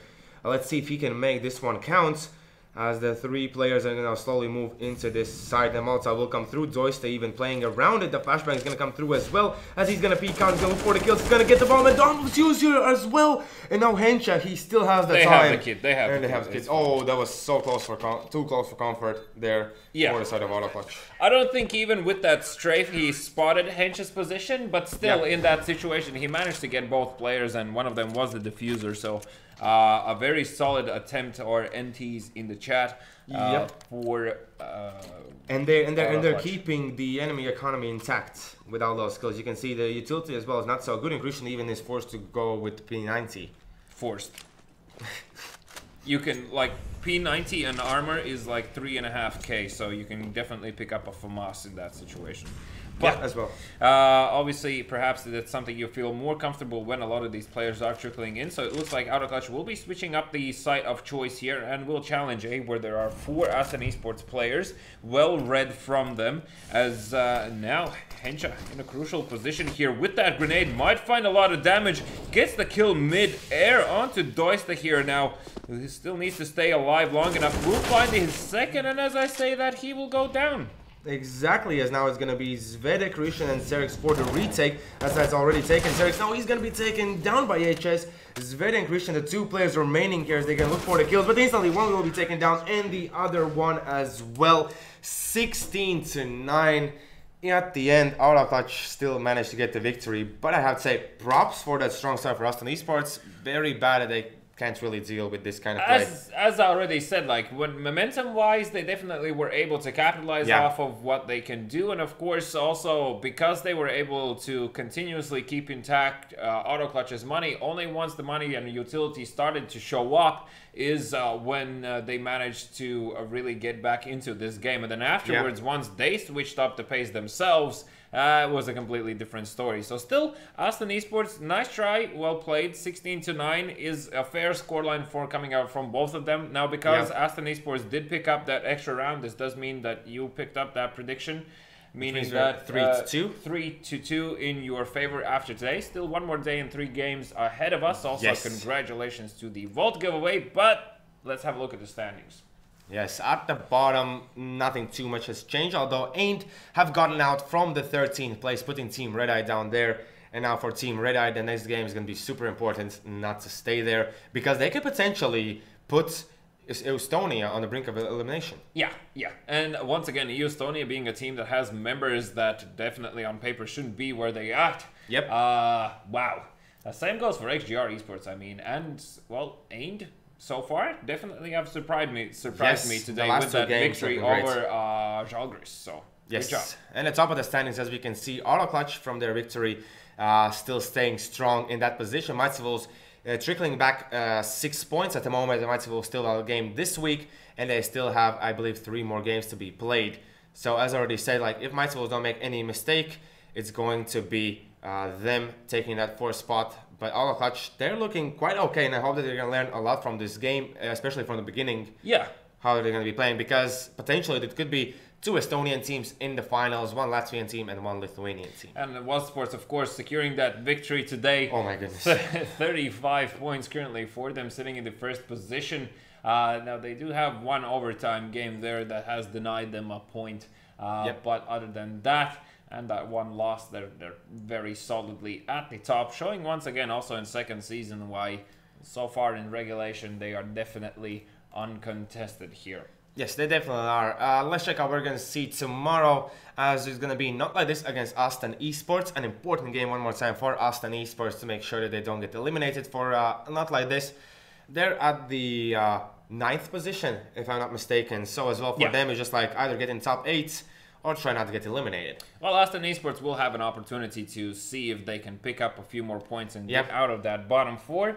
Let's see if he can make this one count, as the 3 players are going to slowly move into this side. The Molotov will come through. Doista even playing around it. The flashbang is going to come through as well, as he's going to peek out. He's going to look for the kills. He's going to get the bomb, and Don was used here as well. And now Hensha, he still has the time. They have the kid. They have the kid. Oh, that was so close for too close for comfort there for the side of AutoClutch. I don't think even with that strafe he spotted Hensha's position, but still in that situation he managed to get both players, and one of them was the diffuser. So a very solid attempt, or NTs in the chat for and they're keeping the enemy economy intact with all those skills. You can see the utility as well is not so good, and Christian even is forced to go with P90. Forced. You can, like, P90 and armor is like 3.5k, so you can definitely pick up a FAMAS in that situation. But as well. Obviously, perhaps that's something you feel more comfortable when a lot of these players are trickling in. So it looks like Autoclutch will be switching up the site of choice here and will challenge A, where there are 4 Aston eSports players, well read from them, as now Hensha in a crucial position here with that grenade, might find a lot of damage, gets the kill mid-air onto Doista here now. He still needs to stay alive long enough, will find his second, and as I say that, he will go down. Exactly, as now it's going to be Zvedek, Krishan, and Serix for the retake, as that's already taken. Serix, now he's going to be taken down by HS. Zvedek and Krishan, the 2 players remaining here, as they can look for the kills, but instantly one will be taken down, and the other one as well. 16-9. At the end, Autoclutch still managed to get the victory, but I have to say, props for that strong start for Aston eSports. Very bad that they can't really deal with this kind of play. As I already said, like, when momentum-wise, they definitely were able to capitalize off of what they can do, and of course, also, because they were able to continuously keep intact Autoclutch's money, only once the money and utility started to show up is when they managed to really get back into this game, and then afterwards, once they switched up the pace themselves, it was a completely different story. So still, Aston eSports, nice try, well played. 16-9 is a fair scoreline for coming out from both of them. Now, because Aston eSports did pick up that extra round, this does mean that you picked up that prediction, meaning that 3-2. 3-2 in your favor after today. Still one more day and 3 games ahead of us. Also, congratulations to the Vault giveaway, but let's have a look at the standings. Yes, at the bottom, nothing too much has changed, although AYN have gotten out from the 13th place, putting Team Red Eye down there. And now for Team Red Eye, the next game is going to be super important not to stay there, because they could potentially put Estonia on the brink of elimination. Yeah. And once again, Estonia being a team that has members that definitely on paper shouldn't be where they at. Yep. Wow. Same goes for XGR Esports, I mean, and, well, AYN so far definitely have surprised me today with that victory over Joggers. So good job. And at top of the standings, as we can see, Autoclutch from their victory still staying strong in that position. Maitseville's trickling back 6 points at the moment. Maitseville still out of game this week, and they still have, I believe, 3 more games to be played. So as I already said, like, if Maitseville don't make any mistake, it's going to be them taking that 4th spot. But Autoclutch, they're looking quite okay, and I hope that they're going to learn a lot from this game, especially from the beginning. Yeah. How they're going to be playing, because potentially it could be 2 Estonian teams in the finals, 1 Latvian team and 1 Lithuanian team. And Wasps, of course, securing that victory today. Oh my goodness. 35 points currently for them, sitting in the 1st position. Now, they do have 1 overtime game there that has denied them a point. But other than that, and that 1 loss, they're very solidly at the top, showing once again also in 2nd season why so far in regulation they are definitely uncontested here. Yes, they definitely are. Let's check out what we're going to see tomorrow, as it's going to be not like this against Aston eSports. An important game one more time for Aston eSports to make sure that they don't get eliminated for not like this. They're at the 9th position, if I'm not mistaken. So as well for them, it's just like either get in top 8 or try not to get eliminated. Well, Aston eSports will have an opportunity to see if they can pick up a few more points and get out of that bottom 4.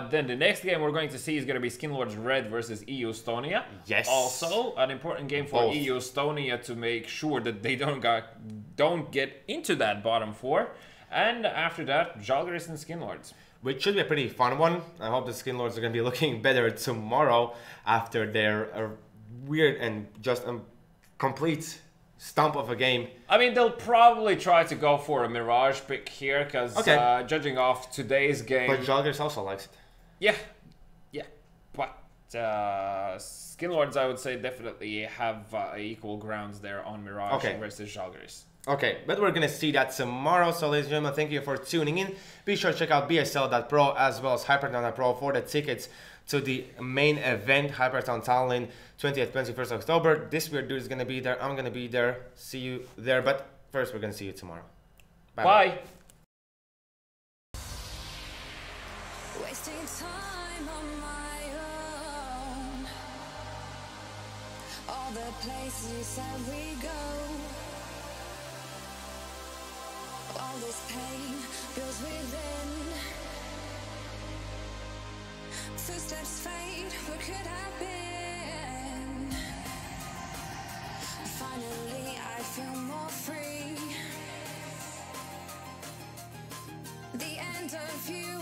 Then the next game we're going to see is going to be Skinlords Red versus EU Estonia. Yes. Also, an important game for EU Estonia to make sure that they don't get into that bottom 4. And after that, Joggers and Skinlords. Which should be a pretty fun one. I hope the Skinlords are going to be looking better tomorrow after their weird and just complete stump of a game. I mean, they'll probably try to go for a Mirage pick here, because judging off today's game... But Joggers also likes it. Yeah. But Skinlords, I would say, definitely have equal grounds there on Mirage versus Joggers. Okay, but we're going to see that tomorrow. So, ladies and gentlemen, thank you for tuning in. Be sure to check out BESL.pro as well as HyperTown.pro for the tickets to the main event, HyperTown Tallin, 20th, 21st October. This weird dude is going to be there. I'm going to be there. See you there. But first, we're going to see you tomorrow. Bye. Wasting time on my own. All the places that we go. All this pain builds within. Footsteps fade, what could have been? Finally I feel more free. if you